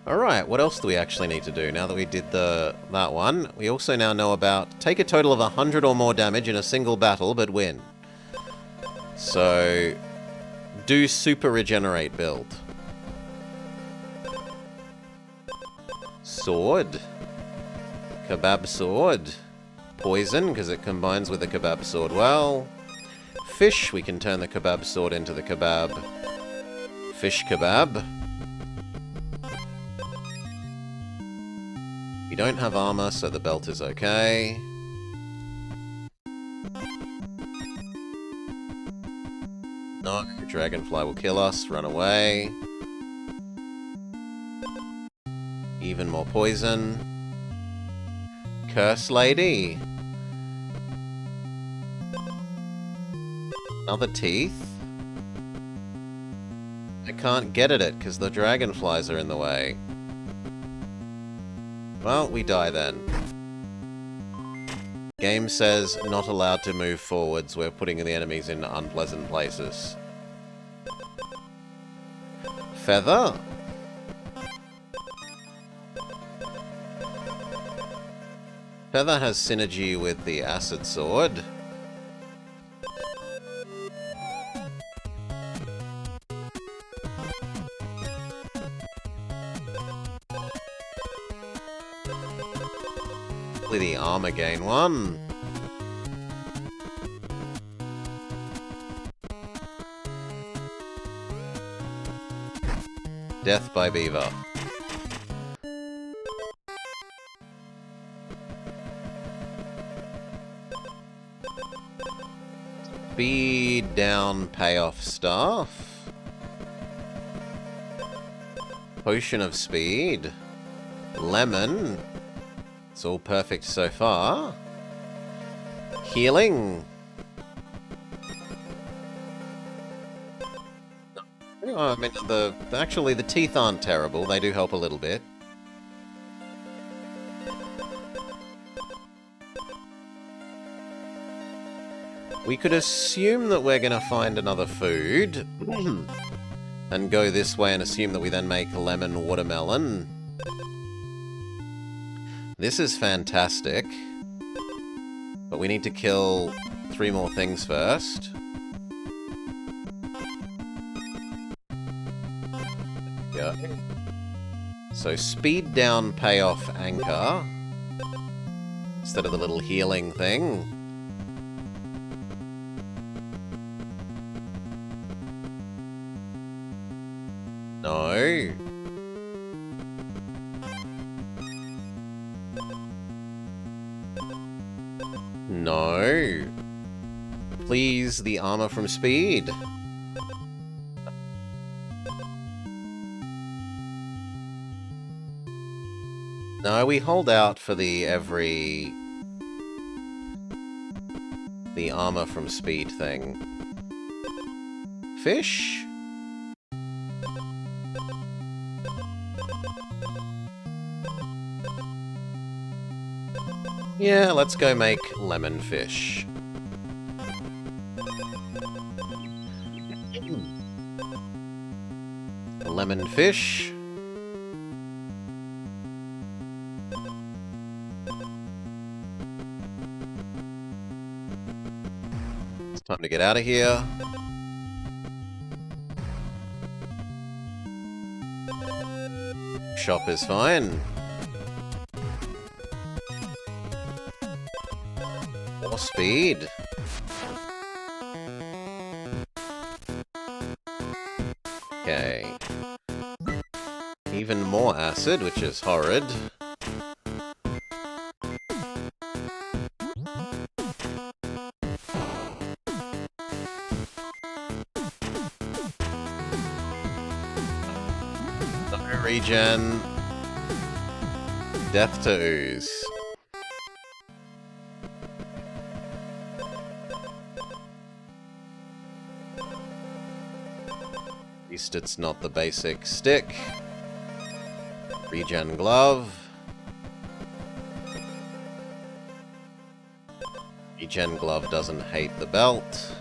Alright, what else do we actually need to do now that we did that one? We also now know about take a total of 100 or more damage in a single battle, but win. So, do Super Regenerate build. Sword. Kebab Sword. Poison, because it combines with the Kebab Sword well. Fish, we can turn the Kebab Sword into the Kebab. Fish Kebab. You don't have armor, so the belt is okay. No, Dragonfly will kill us, run away. Even more poison. Curse Lady. Another teeth. I can't get at it because the dragonflies are in the way. Well, we die then. Game says not allowed to move forwards. We're putting the enemies in unpleasant places. Feather. Feather has synergy with the Acid Sword. The armor gain one. Death by Beaver. Speed down payoff staff. Potion of speed. Lemon. It's all perfect so far. Healing. I mean, actually, the teeth aren't terrible. They do help a little bit. We could assume that we're going to find another food. And go this way and assume that we then make lemon watermelon. This is fantastic. But we need to kill 3 more things first. Yeah. So speed down payoff anchor. Instead of the little healing thing. No. No. Please, the armor from speed. No, we hold out for the armor from speed thing. Fish? Yeah, let's go make lemon fish. Lemon fish. It's time to get out of here. Shop is fine. More speed. Okay. Even more acid, which is horrid. No regen. Death to ooze. At least it's not the basic stick. Regen glove. Regen glove doesn't hate the belt.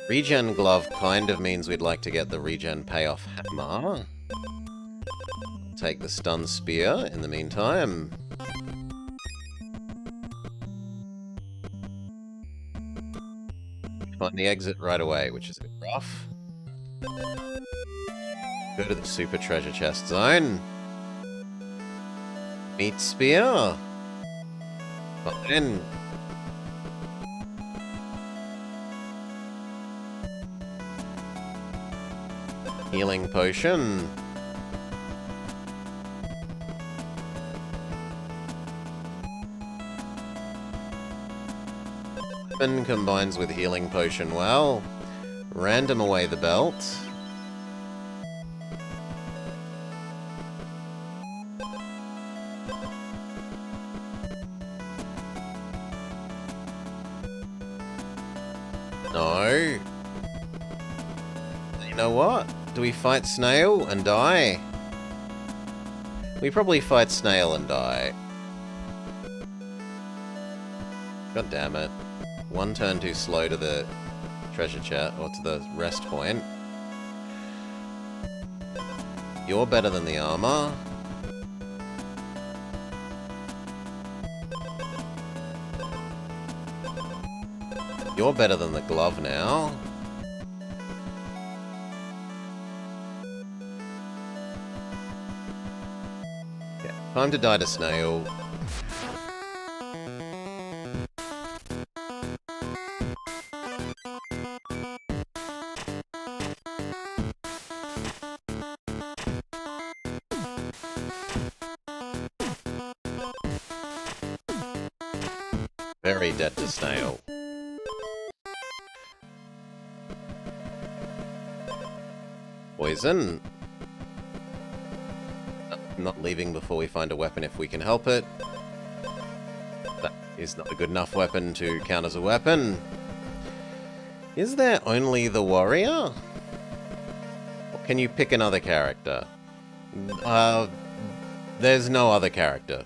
Regen glove kind of means we'd like to get the regen payoff hammer. Take the stun spear in the meantime. Find the exit right away, which is a bit rough. Go to the super treasure chest zone. Meat spear. Fine. Healing potion. Weapon combines with healing potion well. Random away the belt. No. You know what? Do we fight Snail and die? We probably fight Snail and die. God damn it. One turn too slow to the treasure chest, or to the rest point. You're better than the armor. You're better than the glove now. Yeah, time to die to Snail. Very dead to Snail. Poison. Not leaving before we find a weapon if we can help it. That is not a good enough weapon to count as a weapon. Is there only the warrior? Or can you pick another character? There's no other character.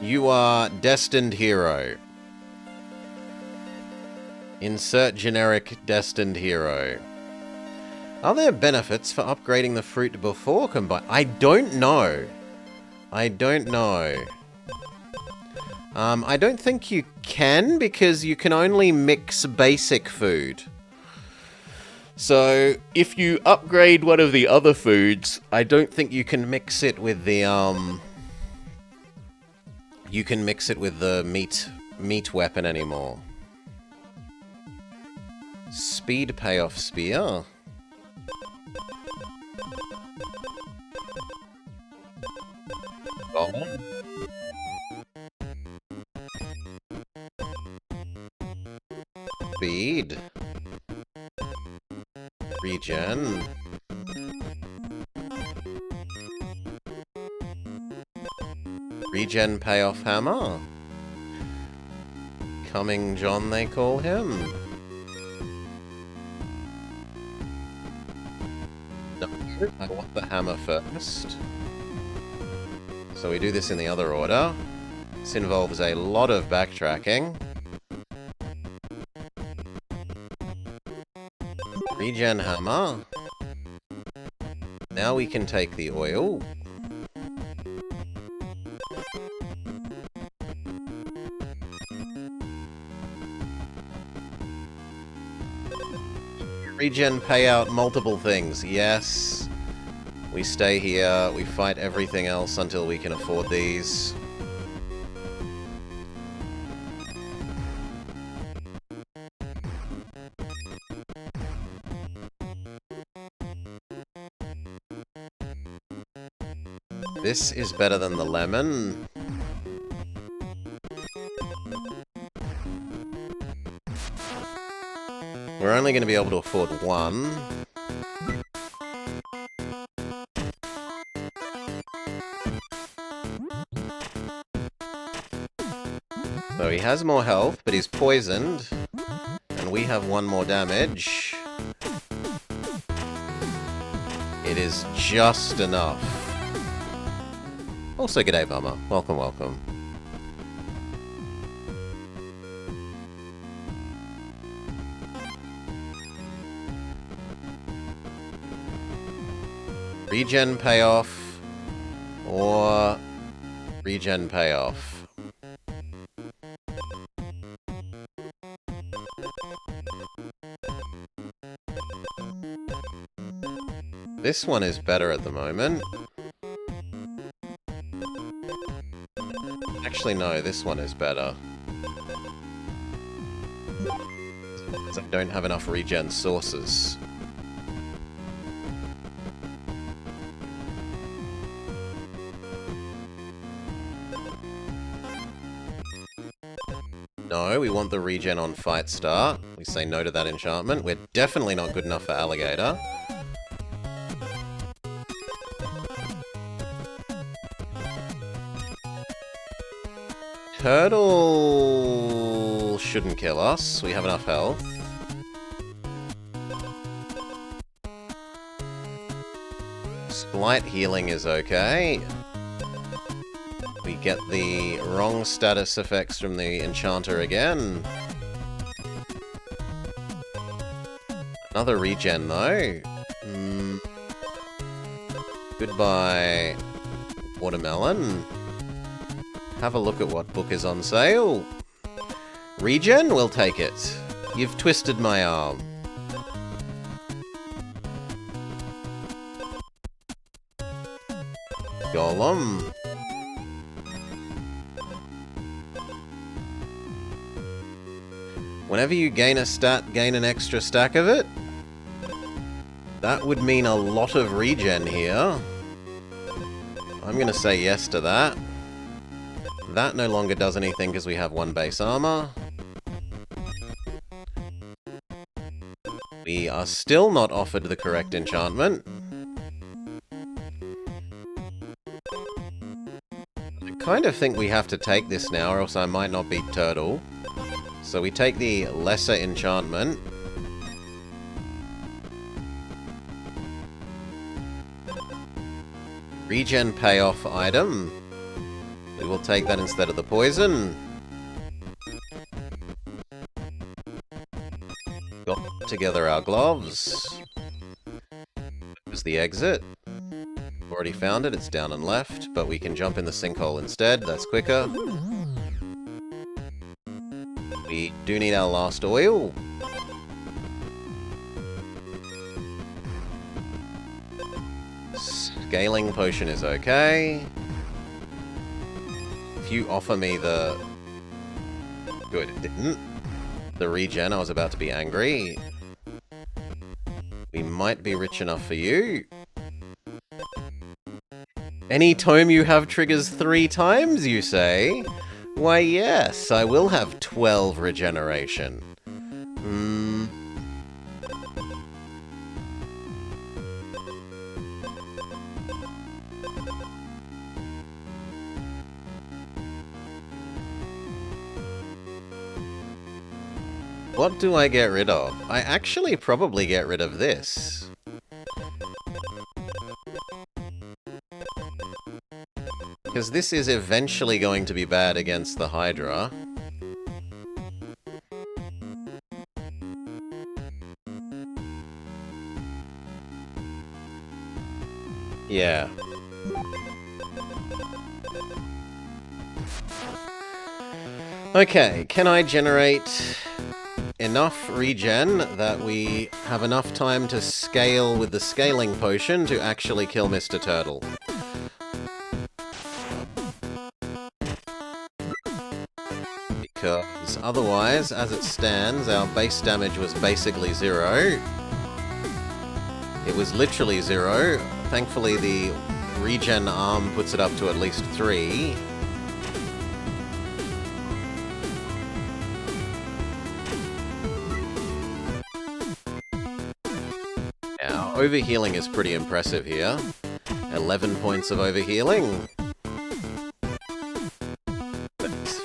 You are destined hero. Insert generic destined hero. Are there benefits for upgrading the fruit before combine? I don't know. I don't know. I don't think you can, because you can only mix basic food. So, if you upgrade one of the other foods, I don't think you can mix it with the, you can mix it with the meat weapon anymore. Speed payoff spear. Golem. Speed. Regen. Regen payoff hammer. Coming John, they call him. No, I want the hammer first. So we do this in the other order. This involves a lot of backtracking. Regen hammer. Now we can take the oil. Regen pay out multiple things. Yes. We stay here, we fight everything else until we can afford these. This is better than the lemon. We're only going to be able to afford one. So he has more health, but he's poisoned. And we have one more damage. It is just enough. Also, g'day, Bummer. Welcome, welcome. Regen payoff, or regen payoff. This one is better at the moment. Actually, no, this one is better. Because I don't have enough regen sources. No, we want the regen on fight start. We say no to that enchantment. We're definitely not good enough for alligator. Turtle shouldn't kill us. We have enough health. Slight healing is okay. We get the wrong status effects from the enchanter again. Another regen though. Goodbye, watermelon. Have a look at what book is on sale. Regen? We'll take it. You've twisted my arm. Golem. Whenever you gain a stat, gain an extra stack of it. That would mean a lot of regen here. I'm gonna say yes to that. That no longer does anything because we have one base armor. We are still not offered the correct enchantment. I kind of think we have to take this now or else I might not beat Turtle. So we take the lesser enchantment. Regen payoff item. We will take that instead of the poison. Got together our gloves. There's the exit. Already found it, it's down and left, but we can jump in the sinkhole instead, that's quicker. We do need our last oil. Scaling potion is okay. If you offer me the... Good, it didn't. The regen, I was about to be angry. We might be rich enough for you. Any tome you have triggers 3 times, you say? Why yes, I will have 12 regeneration. What do I get rid of? I actually probably get rid of this. Because this is eventually going to be bad against the Hydra. Yeah. Okay, can I generate enough regen that we have enough time to scale with the scaling potion to actually kill Mr. Turtle. Because otherwise, as it stands, our base damage was basically 0. It was literally 0. Thankfully, the regen arm puts it up to at least 3. Now, overhealing is pretty impressive here. 11 points of overhealing.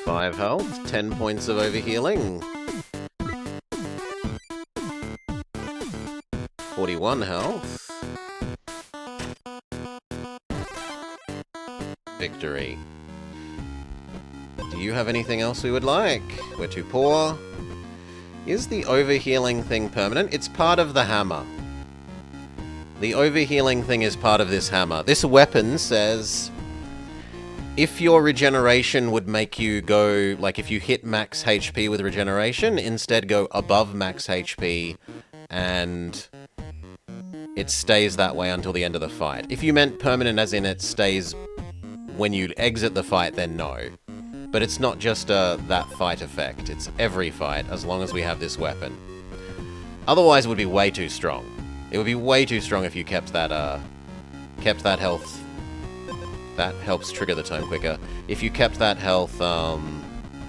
5 health, 10 points of overhealing. 41 health. Victory. Do you have anything else we would like? We're too poor. Is the overhealing thing permanent? It's part of the hammer. The overhealing thing is part of this hammer. This weapon says, if your regeneration would make you go, like if you hit max HP with regeneration, instead go above max HP and it stays that way until the end of the fight. If you meant permanent as in it stays when you exit the fight, then no. But it's not just that fight effect, it's every fight as long as we have this weapon. Otherwise it would be way too strong. It would be way too strong if you kept that health. That helps trigger the time quicker. If you kept that health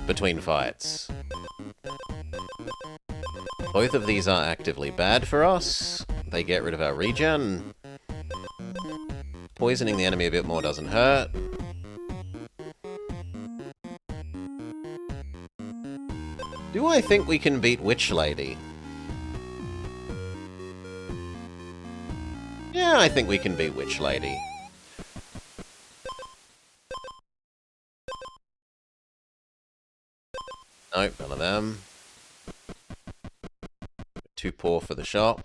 between fights. Both of these are actively bad for us. They get rid of our regen. Poisoning the enemy a bit more doesn't hurt. Do I think we can beat Witch Lady? Yeah, I think we can beat Witch Lady. Nope, none of them. Too poor for the shop.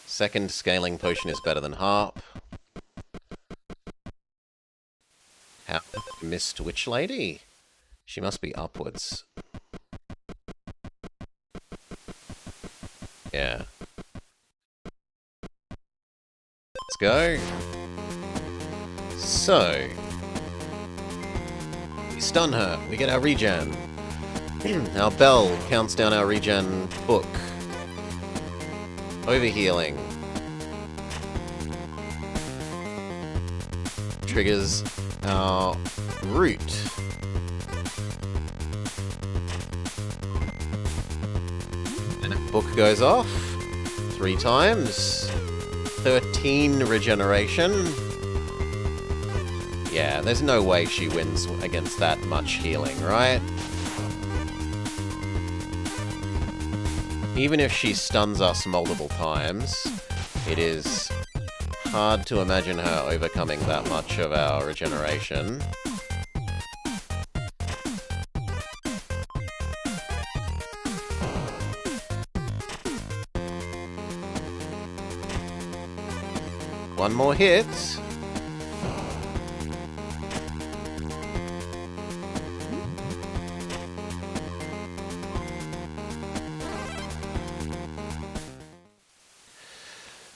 Second scaling potion is better than harp. How missed Witch Lady? She must be upwards. Yeah. Let's go. So, we stun her. We get our regen. Our bell counts down our regen book. Overhealing. Triggers our root. And a book goes off 3 times. 13 regeneration. Yeah, there's no way she wins against that much healing, right? Even if she stuns us multiple times, it is hard to imagine her overcoming that much of our regeneration. One more hit.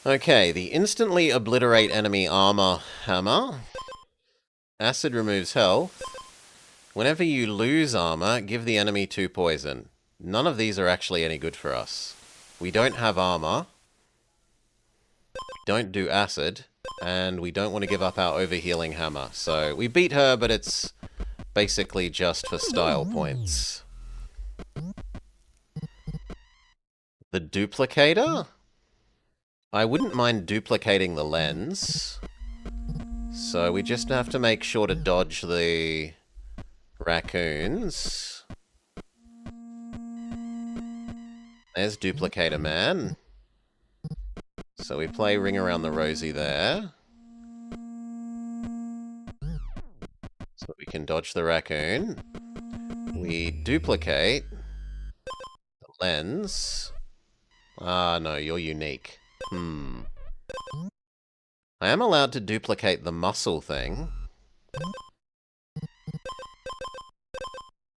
Okay, the instantly obliterate enemy armor hammer. Acid removes health. Whenever you lose armor, give the enemy 2 poison. None of these are actually any good for us. We don't have armor. Don't do acid. And we don't want to give up our overhealing hammer. So we beat her, but it's basically just for style points. The duplicator? I wouldn't mind duplicating the lens. So we just have to make sure to dodge the raccoons. There's Duplicator Man. So we play Ring Around the Rosie there. So we can dodge the raccoon. We duplicate the lens. Ah, no, you're unique. I am allowed to duplicate the muscle thing.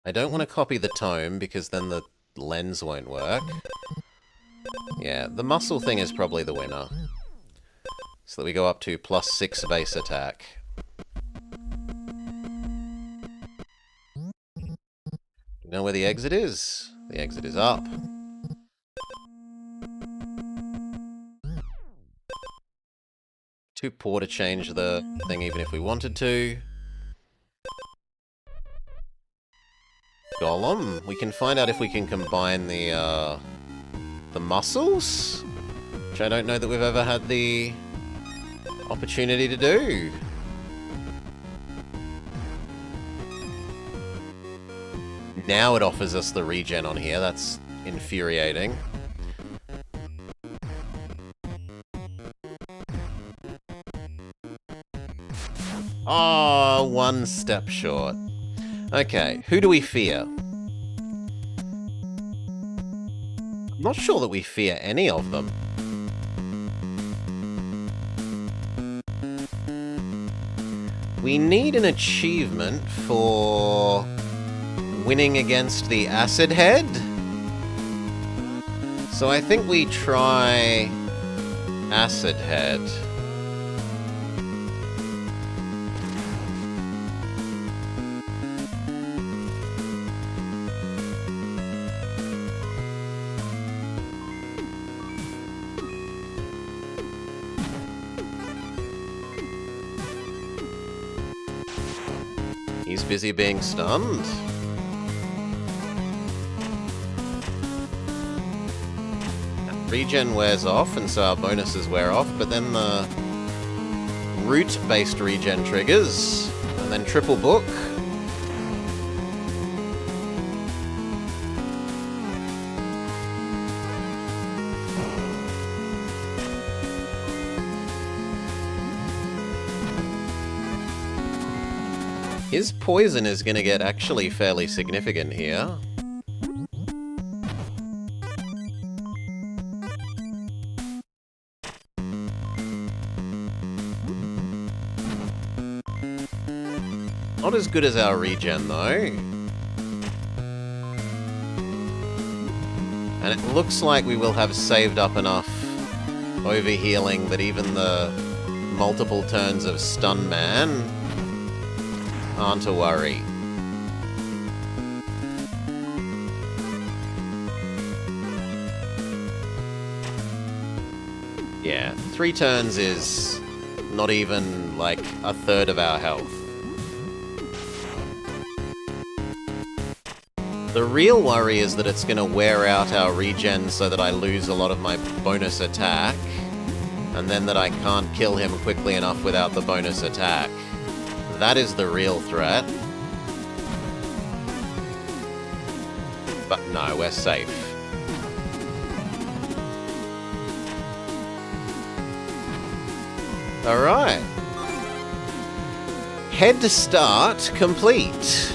I don't want to copy the tome because then the lens won't work. Yeah, the muscle thing is probably the winner. So that we go up to +6 base attack. You know where the exit is? The exit is up. Too poor to change the thing even if we wanted to. Golem. We can find out if we can combine the muscles, which I don't know that we've ever had the opportunity to do. Now it offers us the regen on here. That's infuriating. Oh, one step short. Okay, who do we fear? I'm not sure that we fear any of them. We need an achievement for winning against the Acid Head. So I think we try Acid Head. He's busy being stunned. Regen wears off, and so our bonuses wear off, but then the root-based regen triggers, and then triple book. His poison is going to get actually fairly significant here. Not as good as our regen, though. And it looks like we will have saved up enough overhealing that even the multiple turns of Stun Man aren't a worry. Yeah, 3 turns is not even like a third of our health. The real worry is that it's going to wear out our regen so that I lose a lot of my bonus attack, and then that I can't kill him quickly enough without the bonus attack. That is the real threat. But no, we're safe. Alright. Head start complete.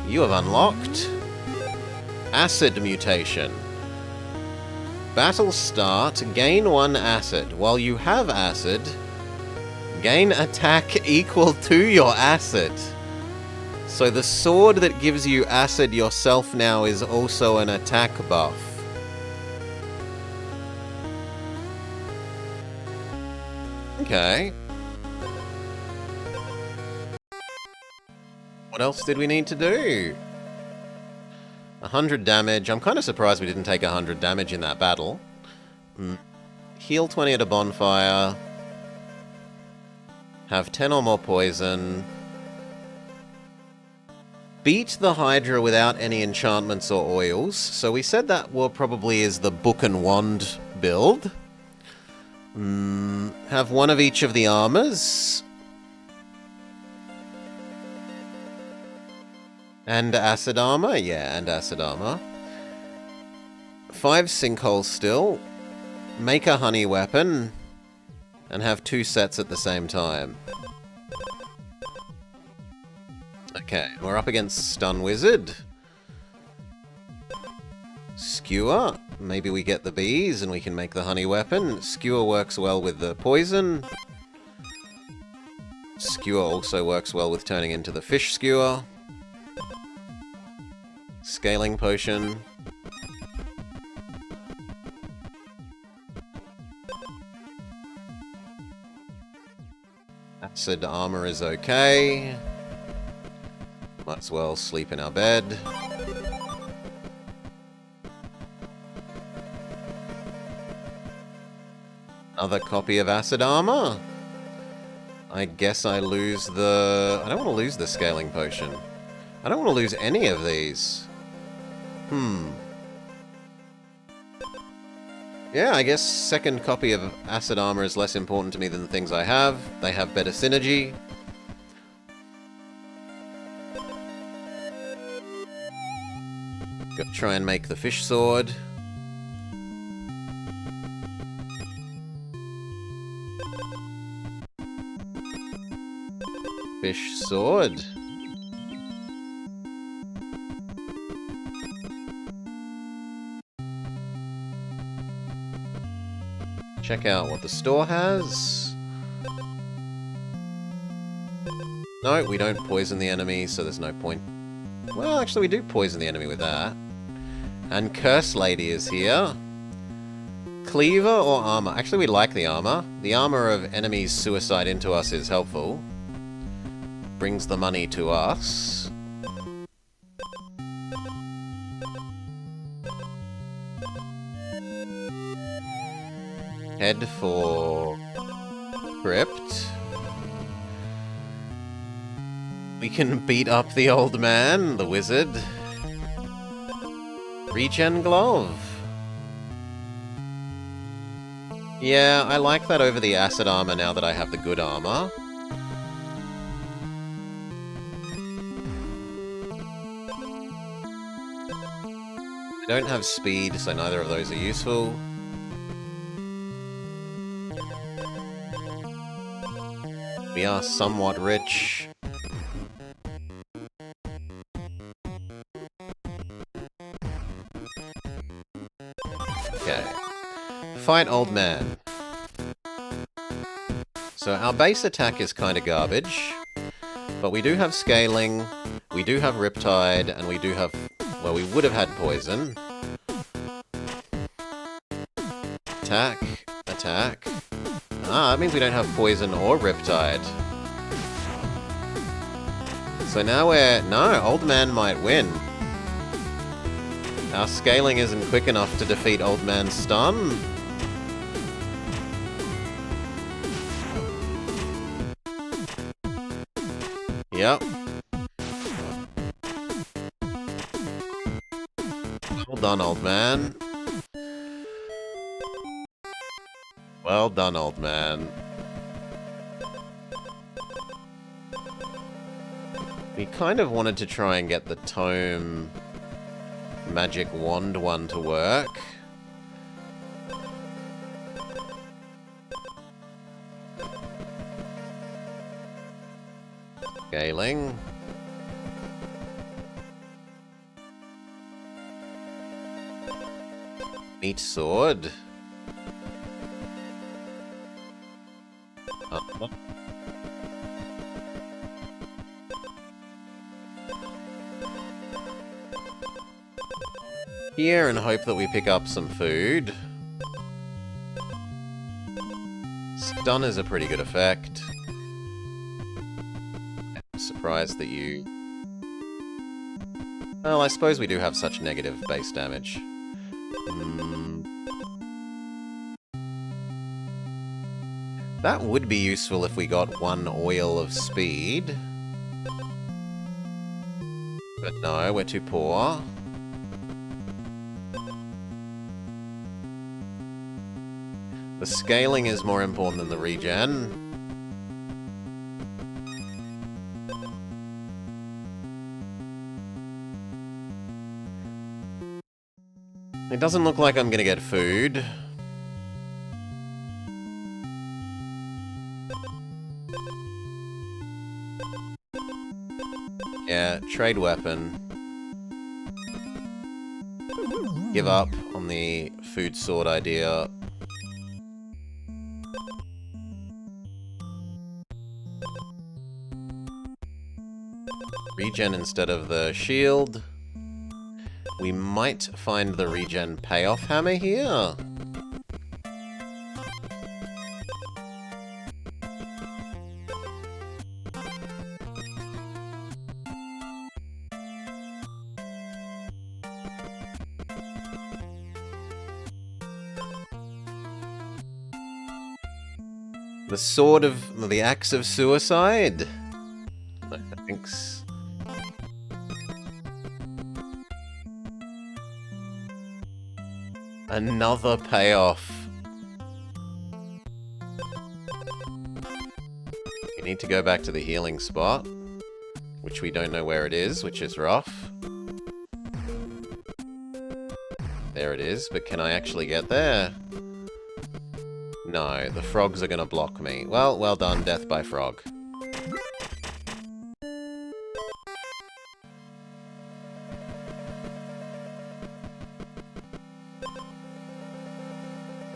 You have unlocked Acid Mutation. Battle start, gain 1 acid. While you have acid, gain attack equal to your acid. So the sword that gives you acid yourself now is also an attack buff. Okay. What else did we need to do? 100 damage. I'm kind of surprised we didn't take 100 damage in that battle. Heal 20 at a bonfire. Have 10 or more poison. Beat the Hydra without any enchantments or oils. So we said that probably is the Book and Wand build. Have 1 of each of the armors. And acid armor? Yeah, and acid armor. 5 sinkholes still. Make a honey weapon. And have 2 sets at the same time. Okay, we're up against Stun Wizard. Skewer. Maybe we get the bees and we can make the honey weapon. Skewer works well with the poison. Skewer also works well with turning into the fish skewer. Scaling potion. Acid armor is okay. Might as well sleep in our bed. Another copy of acid armor. I guess I lose the... I don't want to lose the scaling potion. I don't want to lose any of these. Yeah, I guess second copy of acid armor is less important to me than the things I have. They have better synergy. Gotta try and make the fish sword. Fish sword. Check out what the store has. No, we don't poison the enemy, so there's no point. Well, actually we do poison the enemy with that. And Curse Lady is here. Cleaver or armor? Actually, we like the armor. The armor of enemies' suicide into us is helpful. Brings the money to us. Head for Crypt. We can beat up the old man, the wizard. Regen glove. Yeah, I like that over the acid armor now that I have the good armor. I don't have speed, so neither of those are useful. We are somewhat rich. Okay. Fight old man. So our base attack is kind of garbage, but we do have scaling, we do have Riptide, and we do have... well, we would have had poison. Attack. Attack. Ah, that means we don't have poison or Riptide. So now we're... no, old man might win. Our scaling isn't quick enough to defeat old man's stun. Yep. Well done, old man. Well done, old man. We kind of wanted to try and get the tome magic wand one to work. Scaling. Meat sword. Here and hope that we pick up some food. Stun is a pretty good effect. I'm surprised that you... well, I suppose we do have such negative base damage. That would be useful if we got 1 oil of speed. But no, we're too poor. The scaling is more important than the regen. It doesn't look like I'm gonna get food. Yeah, trade weapon. Give up on the food sword idea. Regen instead of the shield. We might find the regen payoff hammer here. The sword of... the axe of suicide? No thanks. Another payoff. We need to go back to the healing spot, which we don't know where it is, which is rough. There it is, but can I actually get there? No, the frogs are gonna block me. Well done, death by frog.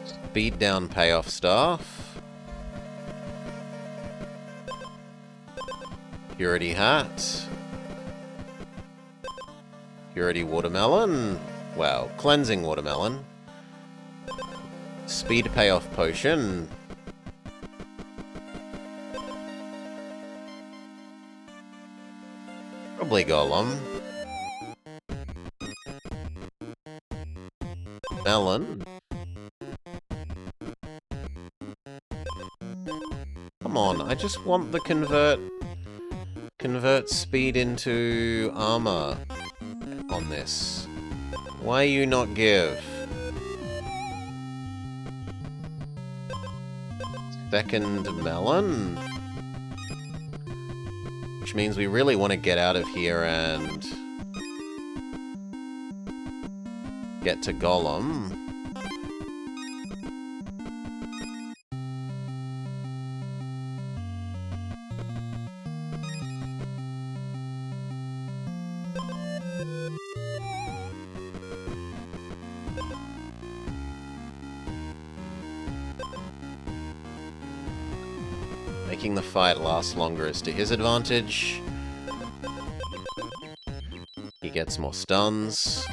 Speed down payoff staff. Purity hat. Purity watermelon. Wow, cleansing watermelon. Speed payoff potion. Probably golem. Melon. Come on, I just want the convert speed into armor on this. Why you not give? Second melon? Which means we really want to get out of here and get to golem. Making the fight last longer is to his advantage. He gets more stuns.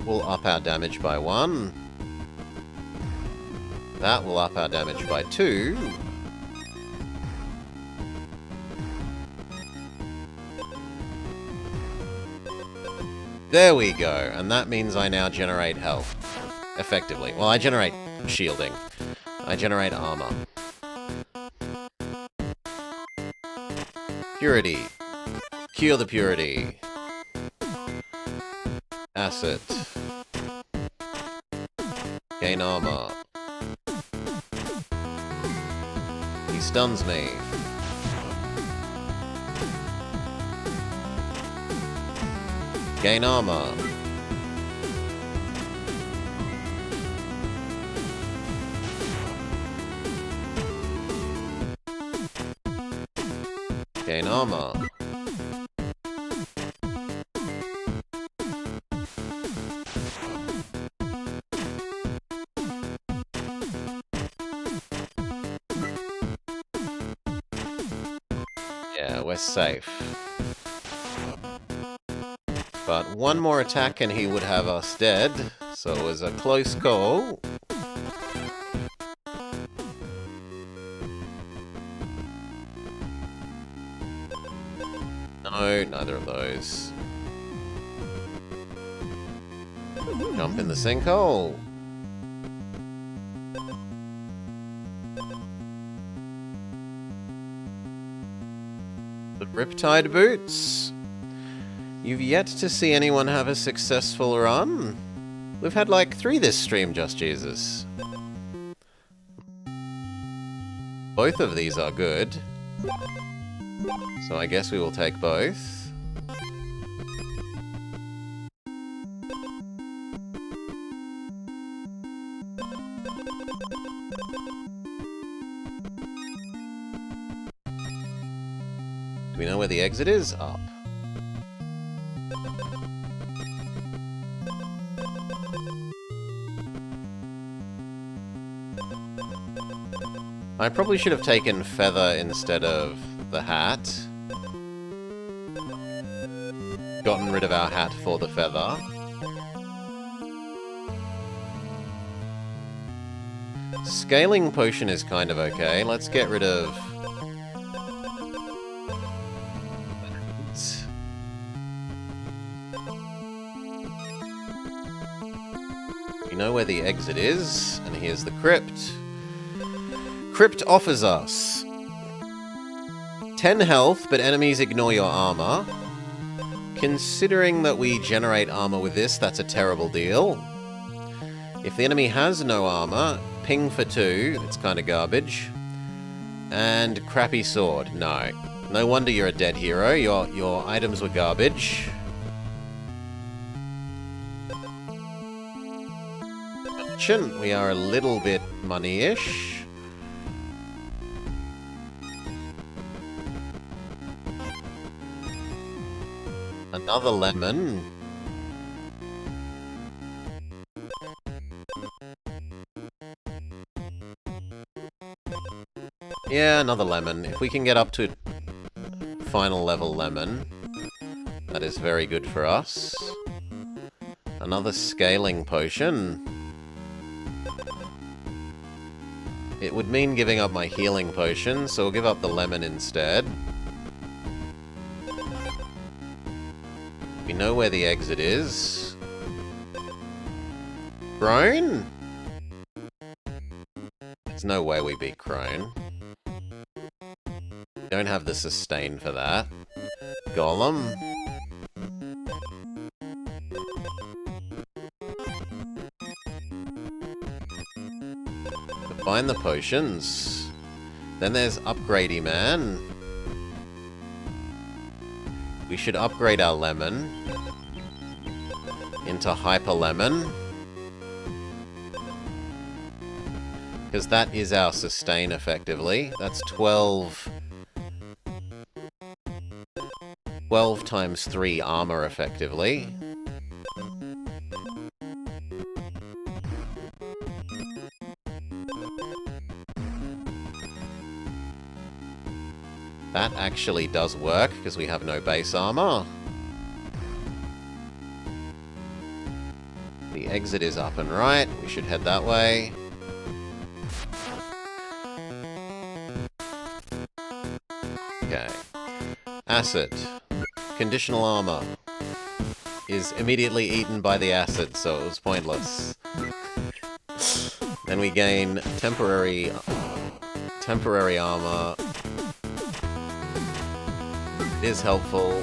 We'll up our damage by 1. That will up our damage by 2. There we go, and that means I now generate health. Effectively. Well, I generate shielding. I generate armor. Purity. Cure the purity. Acid. Gain armor. He stuns me. Gain armor. Gain armor. Yeah, we're safe. But one more attack and he would have us dead, so it was a close call. No, neither of those. Jump in the sinkhole. The Riptide Boots. You've yet to see anyone have a successful run. We've had like 3 this stream, just Jesus. Both of these are good. So I guess we will take both. Do we know where the exit is? Up. I probably should have taken feather instead of the hat. Gotten rid of our hat for the feather. Scaling potion is kind of okay. Let's get rid of... We know where the exit is, and here's the crypt. Crypt offers us 10 health, but enemies ignore your armor. Considering that we generate armor with this, that's a terrible deal. If the enemy has no armor, ping for 2, it's kind of garbage. And crappy sword, no. No wonder you're a dead hero, your items were garbage. We are a little bit money-ish. Another lemon. Yeah, another lemon. If we can get up to final level lemon, that is very good for us. Another scaling potion. It would mean giving up my healing potion, so we'll give up the lemon instead. We know where the exit is. Crone? There's no way we beat Crone. Don't have the sustain for that. Golem. Find the potions. Then there's Upgradey Man. We should upgrade our lemon into Hyper Lemon. Because that is our sustain, effectively. That's 12 times 3 armor, effectively. That actually does work, because we have no base armor. The exit is up and right. We should head that way. Okay. Acid. Conditional armor. Is immediately eaten by the acid, so it was pointless. Then we gain temporary armor. It is helpful.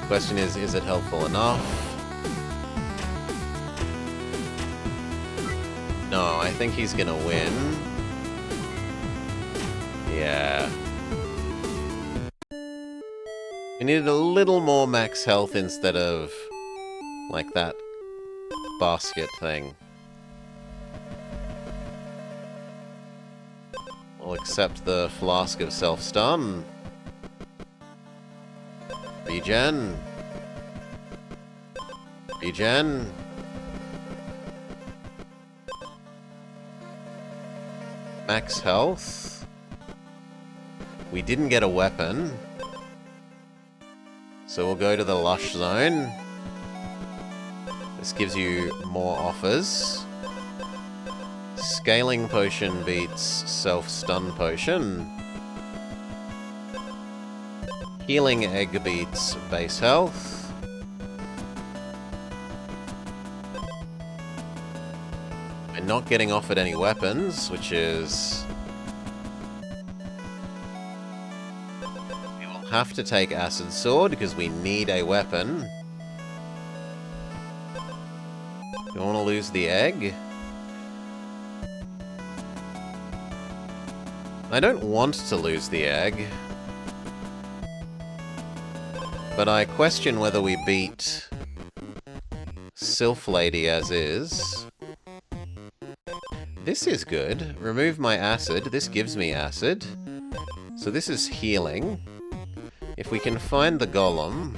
Question is it helpful enough? No, I think he's gonna win. Yeah. We needed a little more max health instead of, like, that basket thing. We'll accept the Flask of Self-Stun. Regen. Regen. Max health. We didn't get a weapon. So we'll go to the Lush Zone. This gives you more offers. Scaling Potion beats Self-Stun Potion. Healing Egg beats base health. We're not getting offered any weapons, which is... We will have to take Acid Sword, because we need a weapon. Do you want to lose the egg? I don't want to lose the egg. But I question whether we beat Sylph Lady as is. This is good. Remove my acid. This gives me acid. So this is healing. If we can find the golem...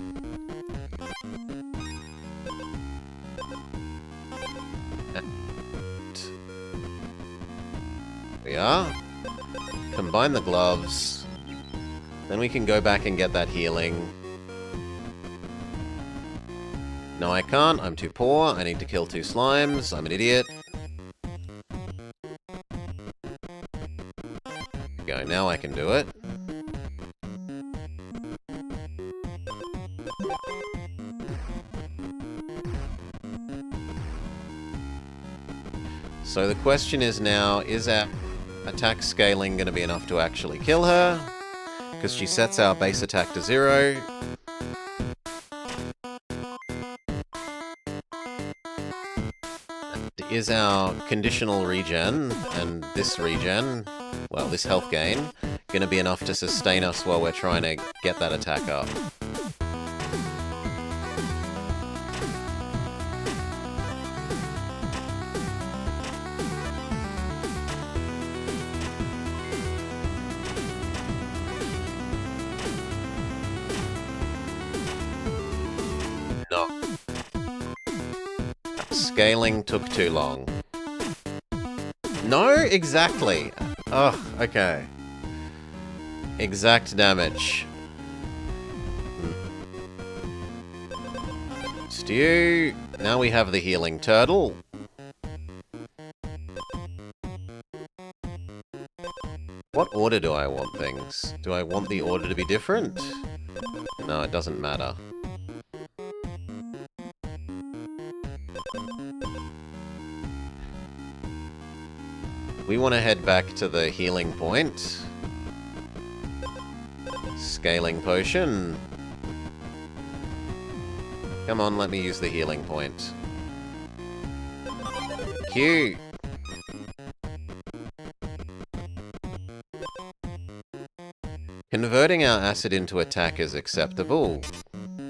We are. Combine the gloves. Then we can go back and get that healing. No, I can't. I'm too poor. I need to kill 2 slimes. I'm an idiot. Go. Now I can do it. So the question is now, is our attack scaling going to be enough to actually kill her? Because she sets our base attack to 0. Is our conditional regen and this regen, well, this health gain, going to be enough to sustain us while we're trying to get that attack up? No. Scaling took too long. No, exactly. Oh, okay. Exact damage. Stew. Now we have the healing turtle. What order do I want things? Do I want the order to be different? No, it doesn't matter. We want to head back to the healing point. Scaling potion. Come on, let me use the healing point. Q. Converting our acid into attack is acceptable,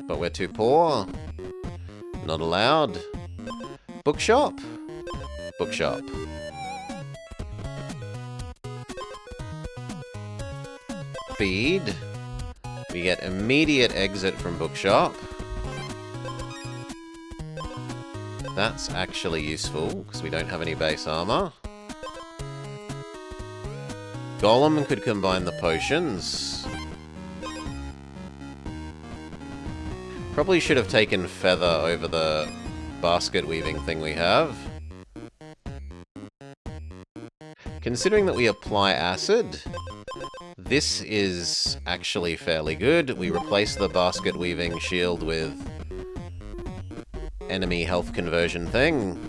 but we're too poor. Not allowed. Bookshop? Bookshop. Feed. We get immediate exit from bookshop. That's actually useful, because we don't have any base armor. Golem could combine the potions. Probably should have taken feather over the basket weaving thing we have. Considering that we apply acid, this is actually fairly good. We replace the basket weaving shield with enemy health conversion thing.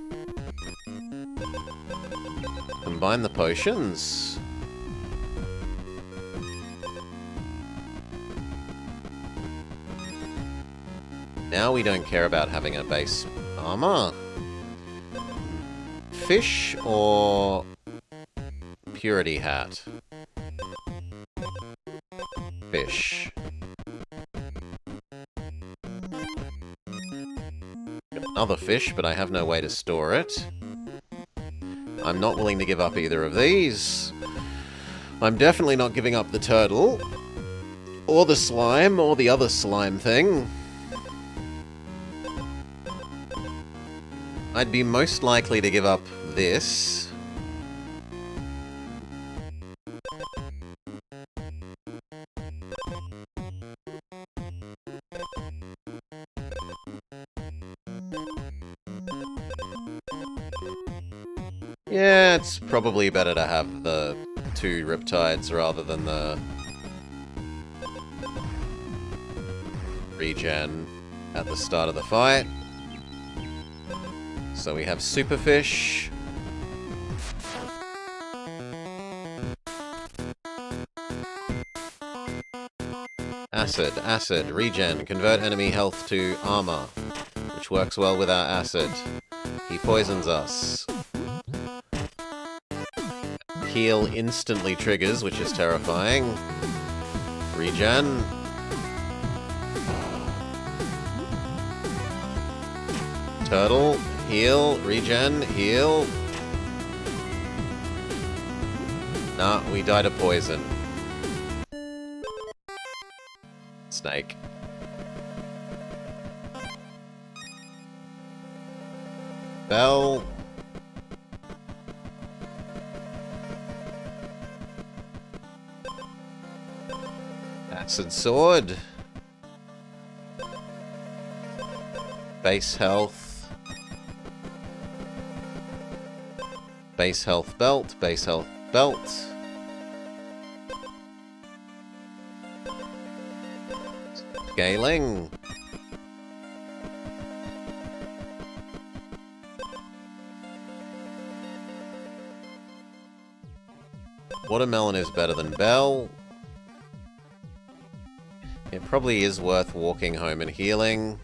Combine the potions. Now we don't care about having a base armor. Fish or purity hat? Fish. Another fish, but I have no way to store it. I'm not willing to give up either of these. I'm definitely not giving up the turtle, or the slime, or the other slime thing. I'd be most likely to give up this. Yeah, it's probably better to have the 2 riptides rather than the regen at the start of the fight. So we have Superfish. Acid, acid, regen, convert enemy health to armor, which works well with our acid. He poisons us. Heal instantly triggers, which is terrifying. Regen. Turtle. Heal. Regen. Heal. Nah, we died of poison. Snake. Bell. Acid sword. Base health. Base health belt. Base health belt. Scaling. Watermelon is better than Bell. It probably is worth walking home and healing.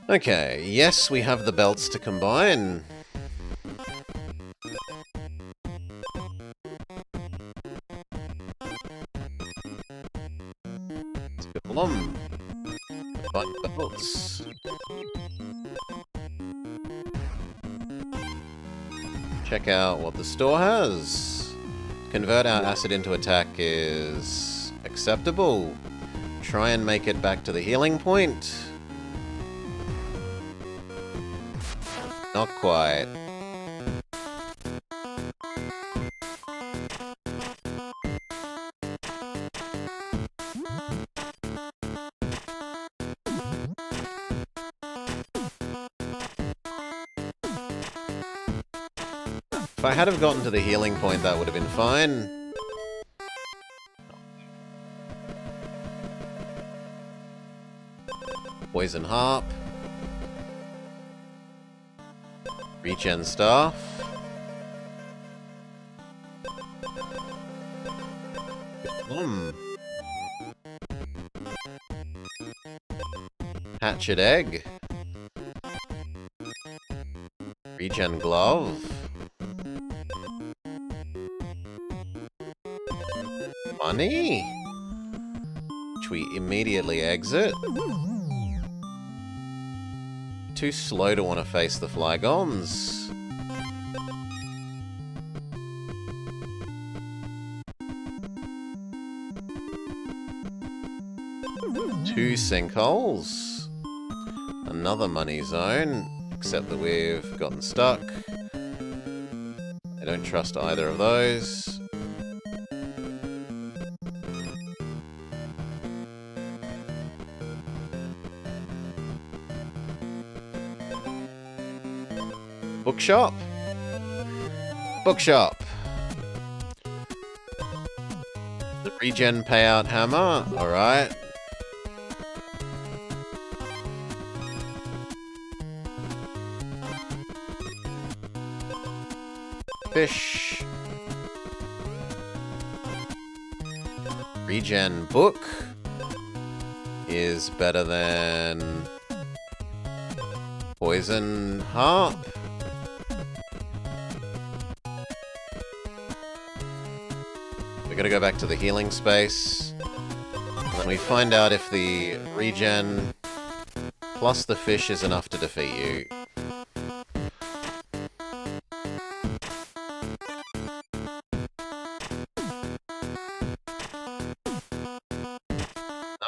Okay, yes, we have the belts to combine. Combine belts. Check out what the store has. Convert our acid into attack is acceptable. Try and make it back to the healing point. Not quite. If I had have gotten to the healing point, that would have been fine. Poison Harp. Regen Staff. Hatchet Egg. Regen Glove. Money. Which we immediately exit. Too slow to want to face the Flygons. Two sinkholes. Another money zone, except that we've gotten stuck. I don't trust either of those. Bookshop. Bookshop. The regen payout hammer. Alright. Fish. Regen book is better than poison harp. We're gonna go back to the healing space, and then we find out if the regen plus the fish is enough to defeat you.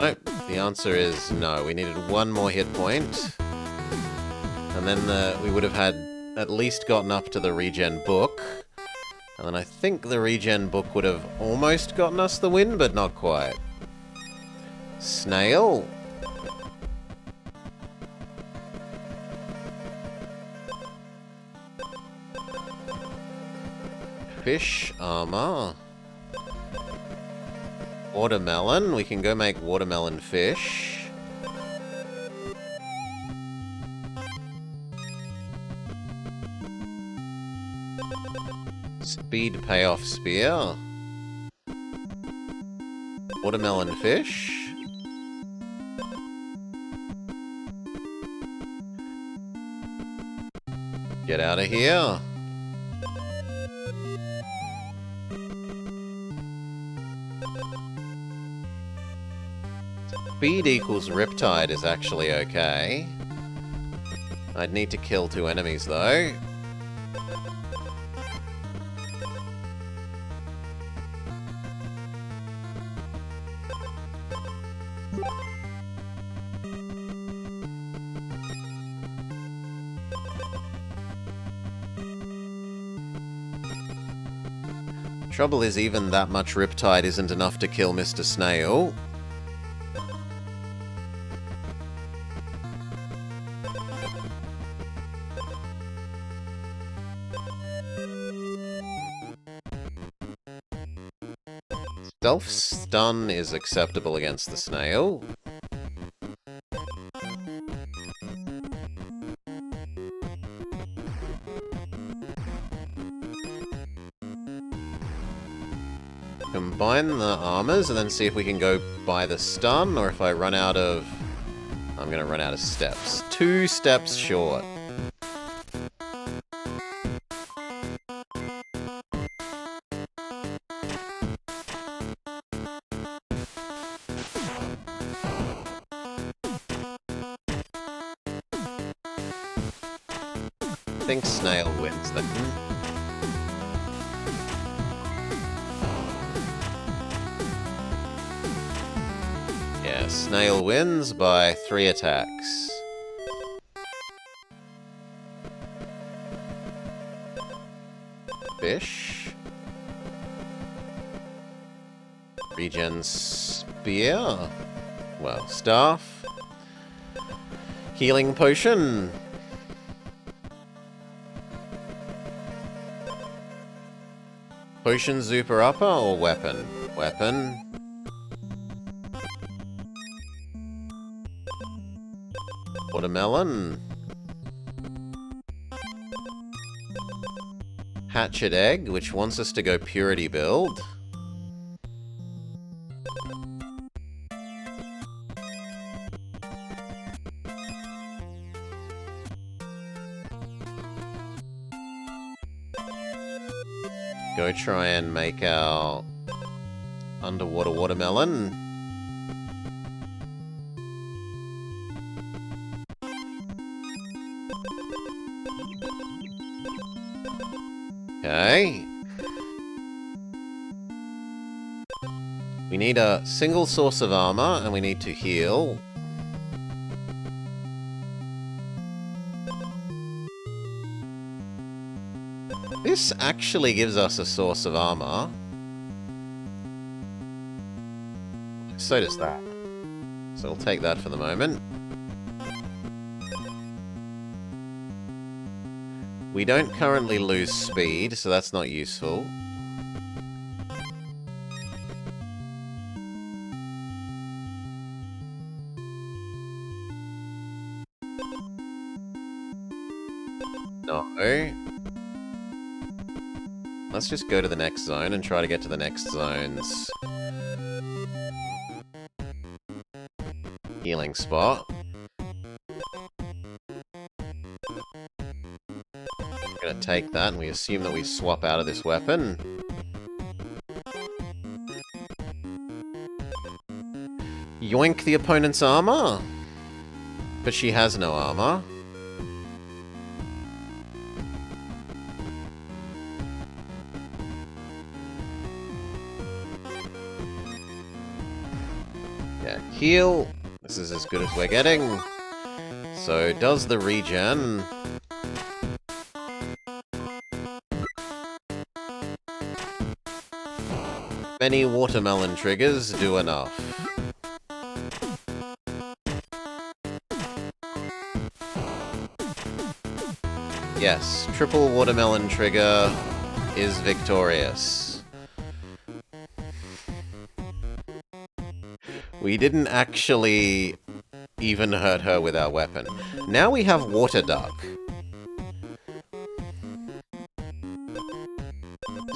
Nope, the answer is no. We needed one more hit point, and then we would have had at least gotten up to the regen book. And then I think the regen book would have almost gotten us the win, but not quite. Snail. Fish armor. Watermelon. We can go make watermelon fish. Speed payoff spear. Watermelon fish. Get out of here. Speed equals Riptide is actually okay. I'd need to kill 2 enemies though. Trouble is, even that much Riptide isn't enough to kill Mr. Snail. Self-stun is acceptable against the snail. Combine the armors and then see if we can go by the stun, or if I run out of... I'm gonna run out of steps. 2 steps short. I think Snail wins then. Yeah, Snail wins by 3 attacks. Fish. Regen Spear. Well, Staff. Healing Potion. Potion, Super Upper, or Weapon? Weapon. Watermelon. Hatchet Egg, which wants us to go Purity build. Go try and make our underwater watermelon. Okay. We need a single source of armor, and we need to heal. This actually gives us a source of armor. So does that. So we'll take that for the moment. We don't currently lose speed, so that's not useful. No. Let's just go to the next zone and try to get to the next zone's healing spot. I'm gonna take that, and we assume that we swap out of this weapon. Yoink the opponent's armor! But she has no armor. Yeah, heal. This is as good as we're getting. So, does the regen. Many watermelon triggers do enough. Yes, triple watermelon trigger is victorious. We didn't actually even hurt her with our weapon. Now we have Water Duck.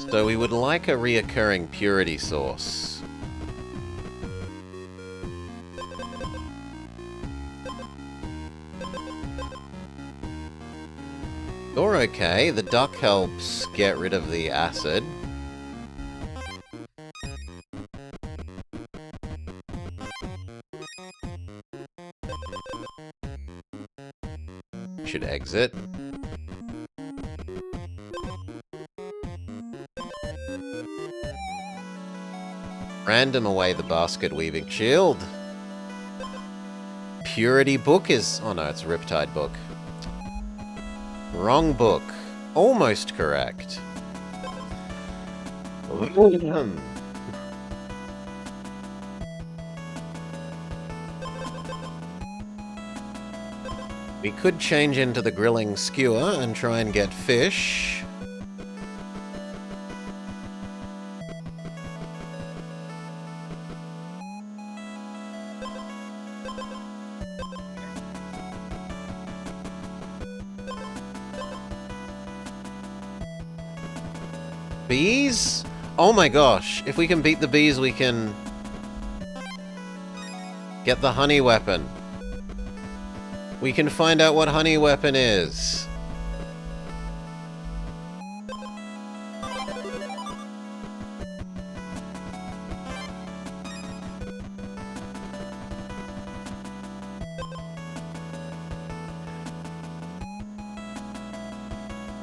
So we would like a reoccurring purity source. You're okay. The duck helps get rid of the acid. Should exit. Random away the basket weaving shield. Purity book is... Oh no, it's a Riptide book. Wrong book. Almost correct. We could change into the grilling skewer and try and get fish. Bees? Oh my gosh, if we can beat the bees, we can get the honey weapon. We can find out what honey weapon is.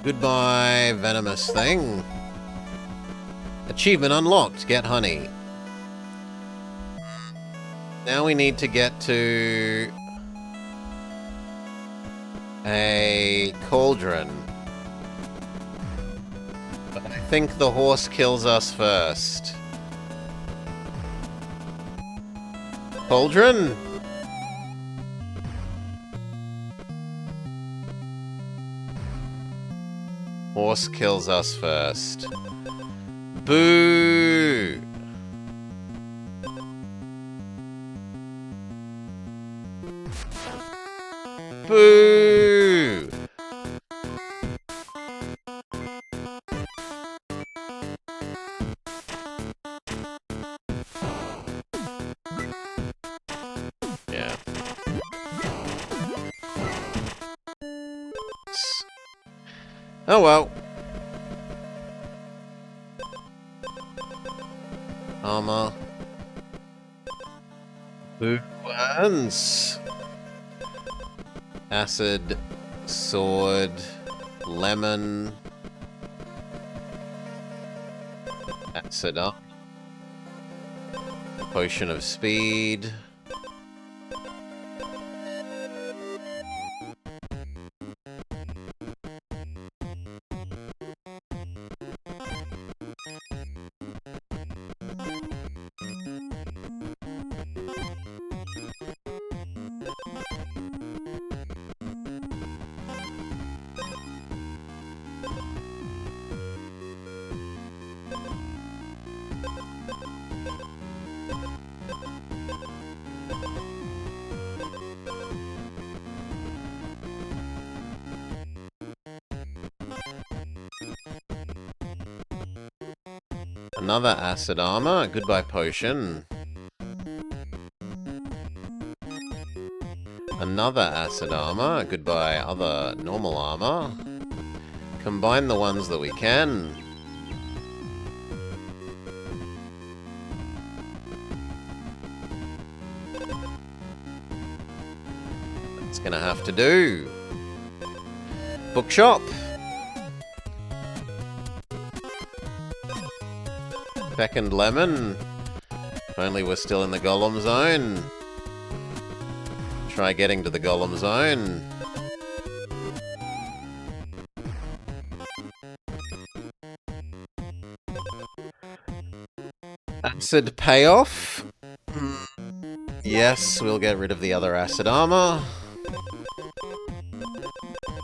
Goodbye, venomous thing. Achievement unlocked. Get honey. Now we need to get to a cauldron. But I think the horse kills us first. Cauldron? Horse kills us first. Boo! Boo! Yeah. Oh well. Armor. Boo hands. Acid, sword, lemon, acid up, potion of speed. Another acid armor. Goodbye potion. Another acid armor. Goodbye other normal armor. Combine the ones that we can. That's gonna have to do. Bookshop. Second lemon. If only we're still in the golem zone. Try getting to the golem zone. Acid payoff. Yes, we'll get rid of the other acid armor.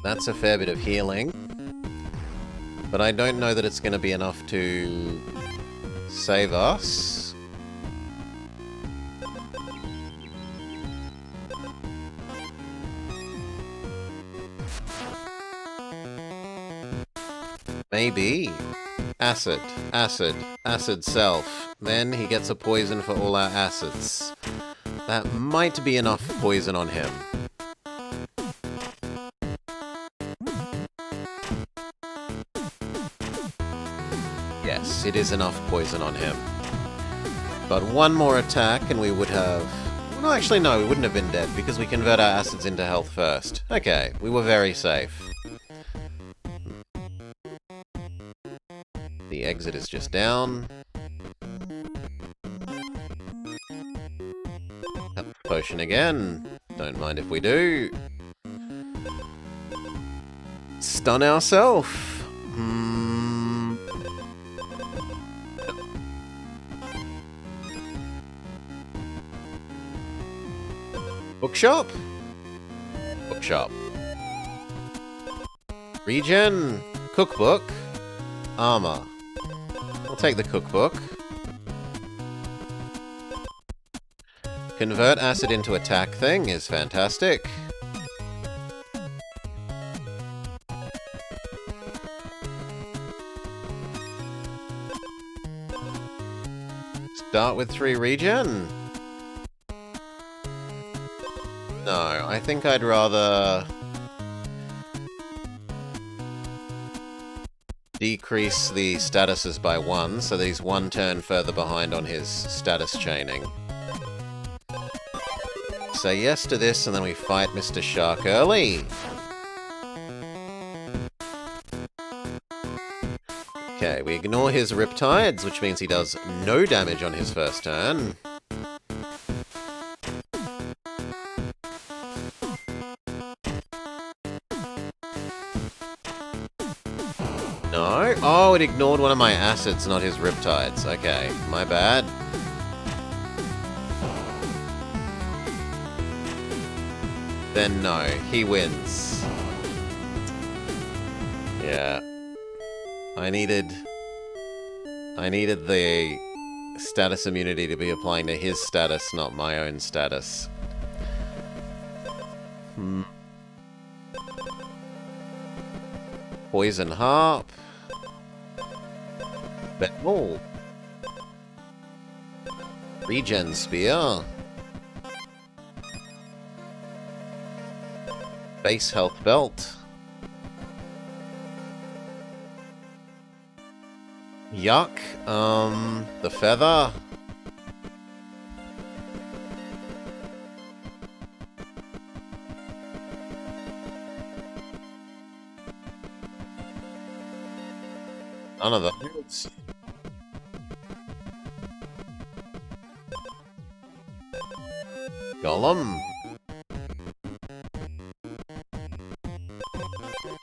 That's a fair bit of healing. But I don't know that it's going to be enough to save us. Maybe. Acid, acid, acid self. Then he gets a poison for all our acids. That might be enough poison on him. Yes, it is enough poison on him. But one more attack and we would have... Well, actually no, we wouldn't have been dead because we convert our acids into health first. Okay, we were very safe. The exit is just down. Health potion again. Don't mind if we do. Stun ourselves. Bookshop? Bookshop. Regen. Cookbook. Armor. I'll take the cookbook. Convert acid into attack thing is fantastic. Start with 3 regen? No, I think I'd rather decrease the statuses by 1, so that he's 1 turn further behind on his status chaining. Say yes to this, and then we fight Mr. Shark early. Okay, we ignore his Riptides, which means he does no damage on his first turn. No? Oh, it ignored one of my acids, not his Riptides. Okay, my bad. Then no, he wins. Yeah. I needed the status immunity to be applying to his status, not my own status. Poison Harp. Bell. Regen Spear. Base Health Belt. Yuck. The Feather. None of those. Golem.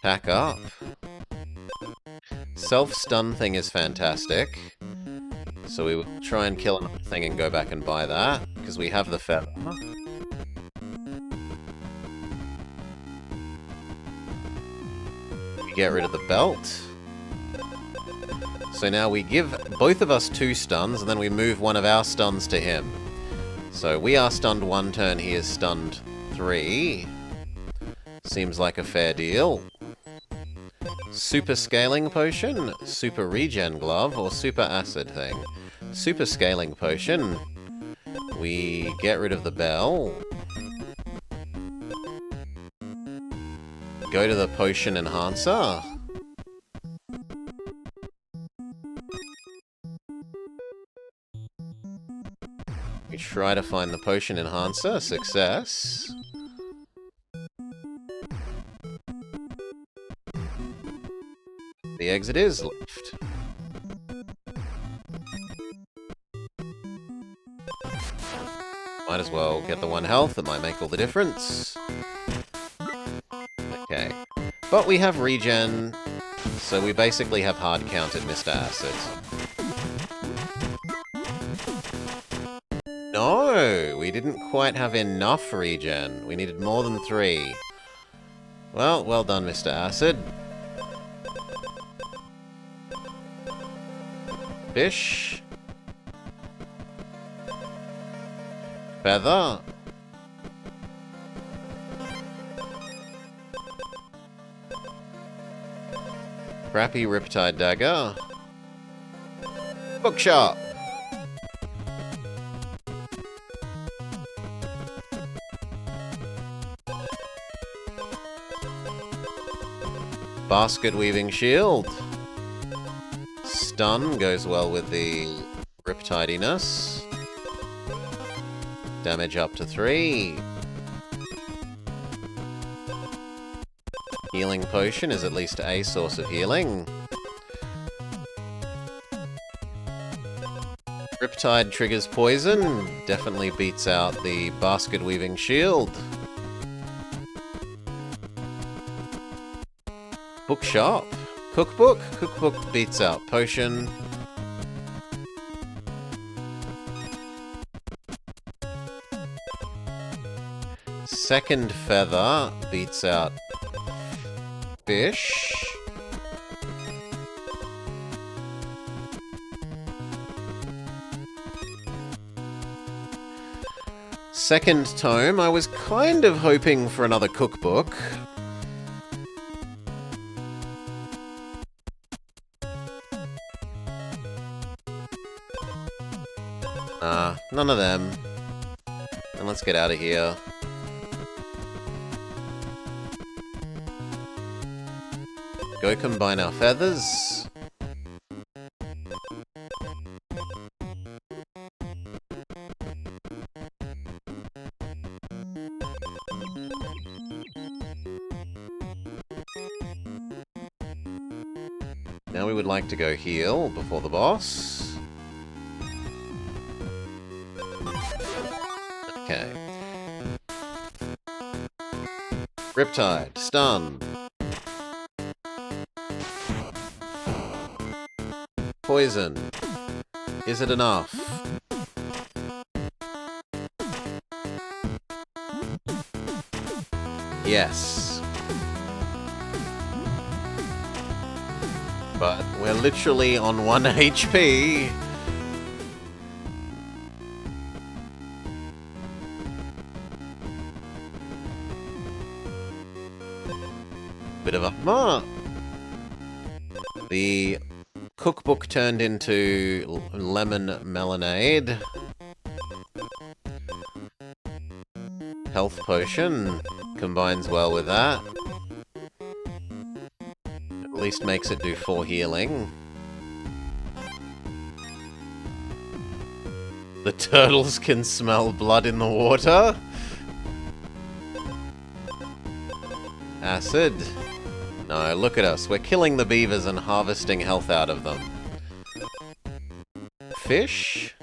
Pack up. Self-stun thing is fantastic. So we will try and kill another thing and go back and buy that, because we have the feather. We get rid of the belt. So now we give both of us 2 stuns, and then we move one of our stuns to him. So we are stunned 1 turn, he is stunned 3. Seems like a fair deal. Super Scaling Potion, Super Regen Glove, or Super Acid thing. Super Scaling Potion. We get rid of the bell. Go to the Potion Enhancer. We try to find the Potion Enhancer. Success. The exit is left. Might as well get the 1 health, that might make all the difference. Okay. But we have regen, so we basically have hard counted Mr. Acid. No! We didn't quite have enough regen. We needed more than 3. Well, well done, Mr. Acid. Fish. Feather. Crappy Riptide Dagger. Bookshop. Basket Weaving Shield. Stun goes well with the Riptidiness. Damage up to 3. Healing Potion is at least a source of healing. Riptide triggers poison. Definitely beats out the Basket Weaving Shield. Bookshop. Cookbook? Cookbook beats out Potion. second feather beats out fish. Second tome, I was kind of hoping for another cookbook. None of them. And let's get out of here. Go combine our feathers. Now we would like to go heal before the boss. Okay. Riptide, stun. Poison. Is it enough? Yes. But we're literally on 1 HP. Bit of a mark. The cookbook turned into lemon melonade. Health potion combines well with that. At least makes it do 4 healing. The turtles can smell blood in the water. Acid. No, look at us. We're killing the beavers and harvesting health out of them. Fish?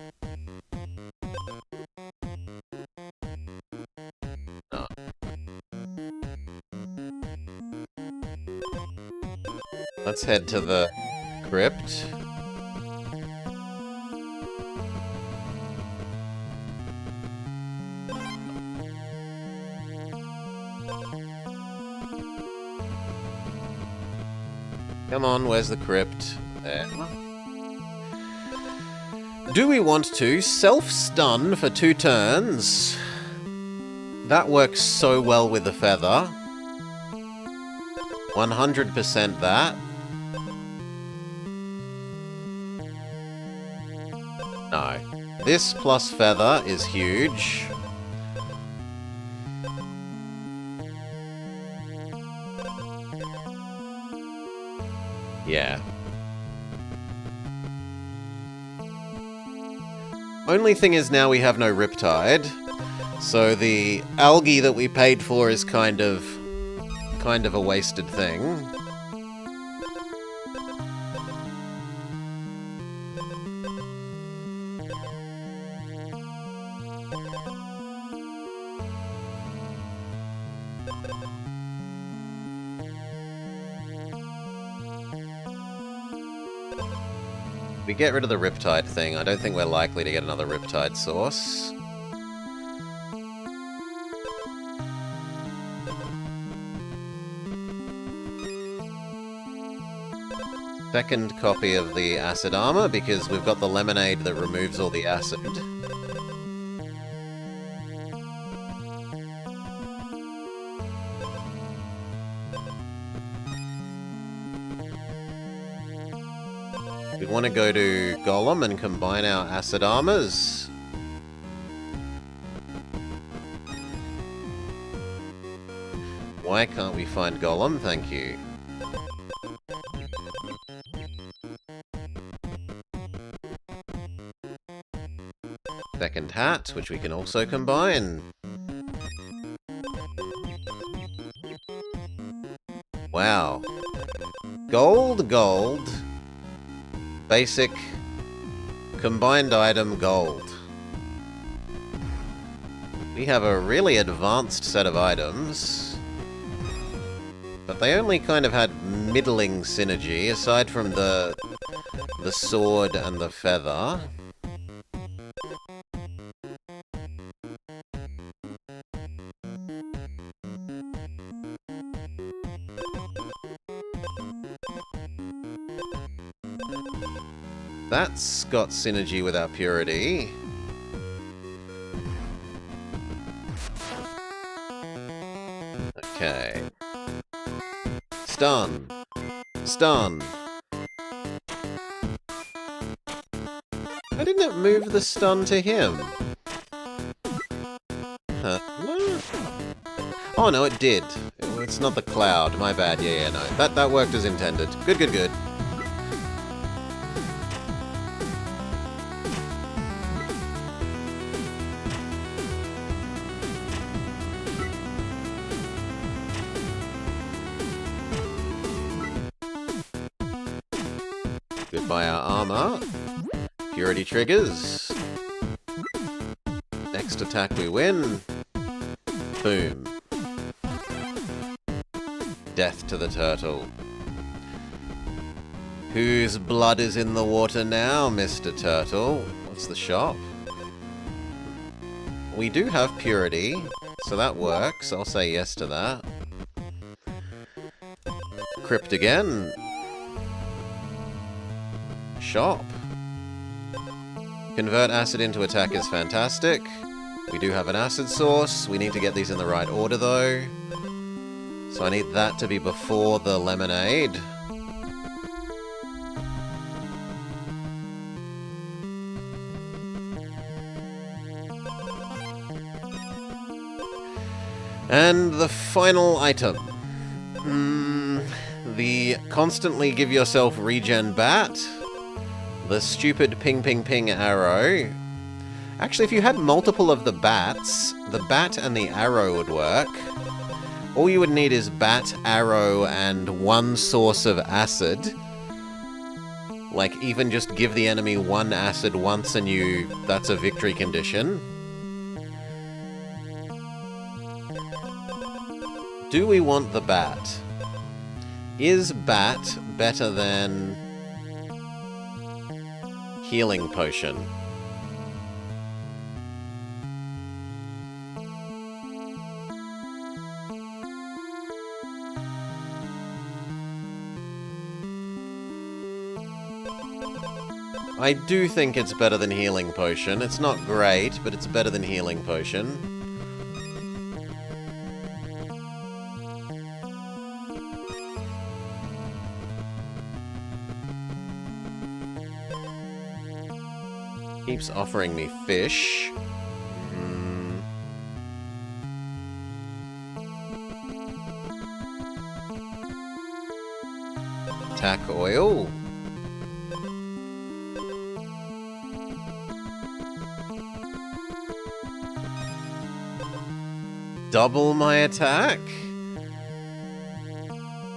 No. Let's head to the crypt. Come on, where's the crypt? There. Do we want to self-stun for 2 turns? That works so well with the feather. 100% that. No. This plus feather is huge. Yeah. Only thing is now we have no Riptide, so the algae that we paid for is kind of a wasted thing. If we get rid of the Riptide thing, I don't think we're likely to get another Riptide source. Second copy of the acid armor, because we've got the lemonade that removes all the acid. We want to go to Golem and combine our acid armors. Why can't we find Golem? Thank you. Second hat, which we can also combine. Wow. Gold, gold. Basic. Combined item, gold. We have a really advanced set of items. But they only kind of had middling synergy, aside from the sword and the feather. That's got synergy with our purity. Okay. Stun. Stun. Why didn't it move the stun to him? Huh. Oh no, it did. It's not the cloud. My bad. Yeah, no. That worked as intended. Good, good, good. Goodbye our armor. Purity triggers. Next attack we win. Boom. Death to the turtle. Whose blood is in the water now, Mr. Turtle? What's the shop? We do have purity, so that works. I'll say yes to that. Crypt again. Shop. Convert acid into attack is fantastic. We do have an acid source. We need to get these in the right order, though. So I need that to be before the lemonade. And the final item. The constantly give yourself regen bat. The stupid ping ping ping arrow. Actually, if you had multiple of the bats, the bat and the arrow would work. All you would need is bat, arrow, and one source of acid. Like, even just give the enemy one acid once and that's a victory condition. Do we want the bat? Is bat better than healing potion? I do think it's better than healing potion. It's not great, but it's better than healing potion. Keeps offering me fish. Attack oil. Double my attack?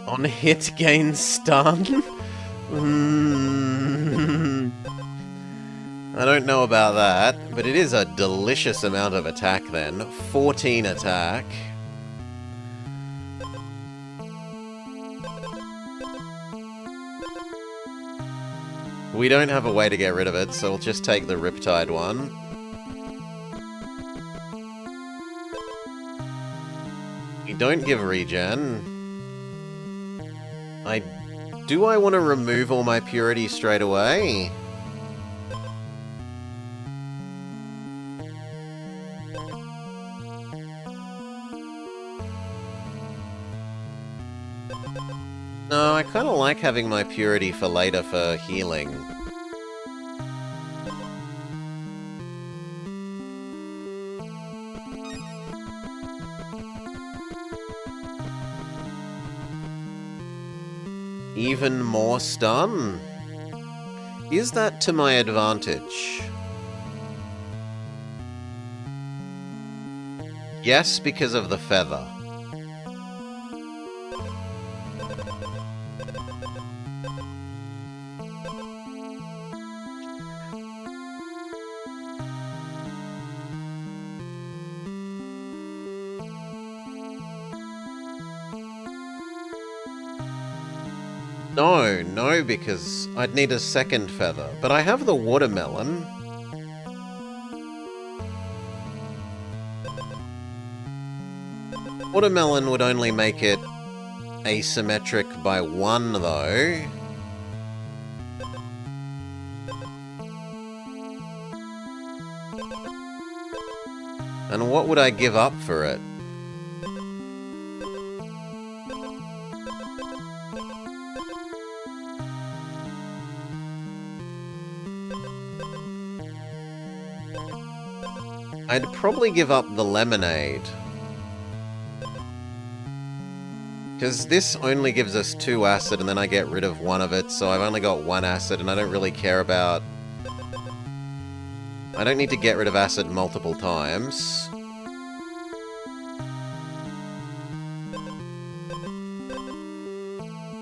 On hit, gain stun? I don't know about that, but it is a delicious amount of attack then. 14 attack. We don't have a way to get rid of it, so we'll just take the Riptide one. We don't give regen. Do I want to remove all my purity straight away? No, I kind of like having my purity for later for healing. Even more stun? Is that to my advantage? Yes, because of the feather. No, because I'd need a second feather. But I have the watermelon. Watermelon would only make it asymmetric by 1, though. And what would I give up for it? I'd probably give up the lemonade. Because this only gives us 2 acid and then I get rid of 1 of it, so I've only got 1 acid and I don't really care about... I don't need to get rid of acid multiple times.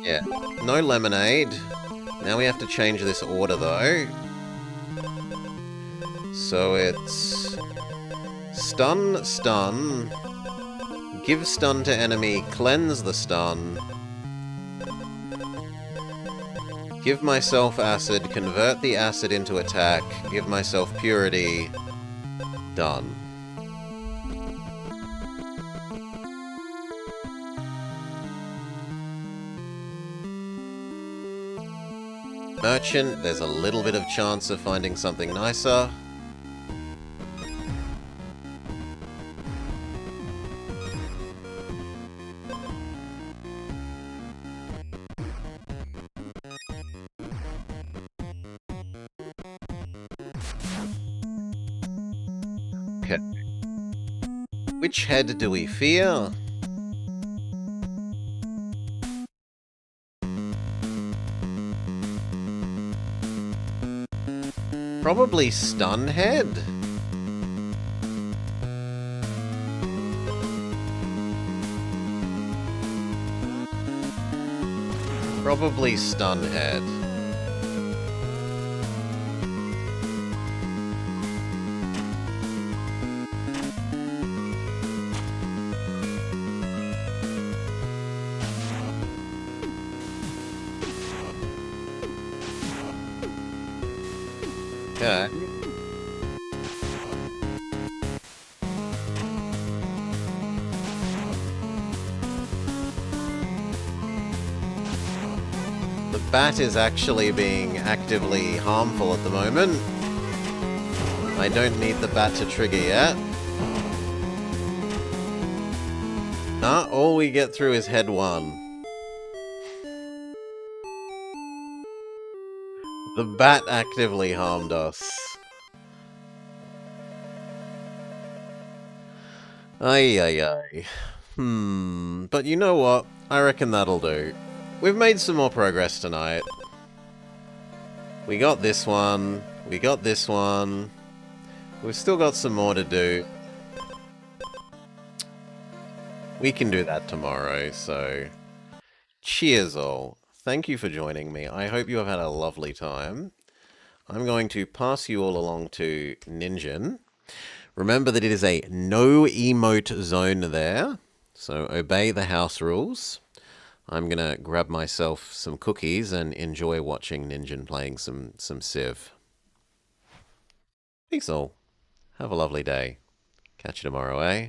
Yeah, no lemonade. Now we have to change this order though. So it's... Stun, stun... Give stun to enemy, cleanse the stun. Give myself acid, convert the acid into attack, give myself purity. Done. Merchant, there's a little bit of chance of finding something nicer. Okay. Which head do we fear? Probably stun head? Probably stun head. Okay. The bat is actually being actively harmful at the moment. I don't need the bat to trigger yet. Nah, all we get through is head 1. The bat actively harmed us. Ay, ay, ay. But you know what? I reckon that'll do. We've made some more progress tonight. We got this one. We got this one. We've still got some more to do. We can do that tomorrow, so... Cheers all. Thank you for joining me. I hope you have had a lovely time. I'm going to pass you all along to Ninjin. Remember that it is a no emote zone there, so obey the house rules. I'm going to grab myself some cookies and enjoy watching Ninjin playing some Civ. Peace all. Have a lovely day. Catch you tomorrow, eh?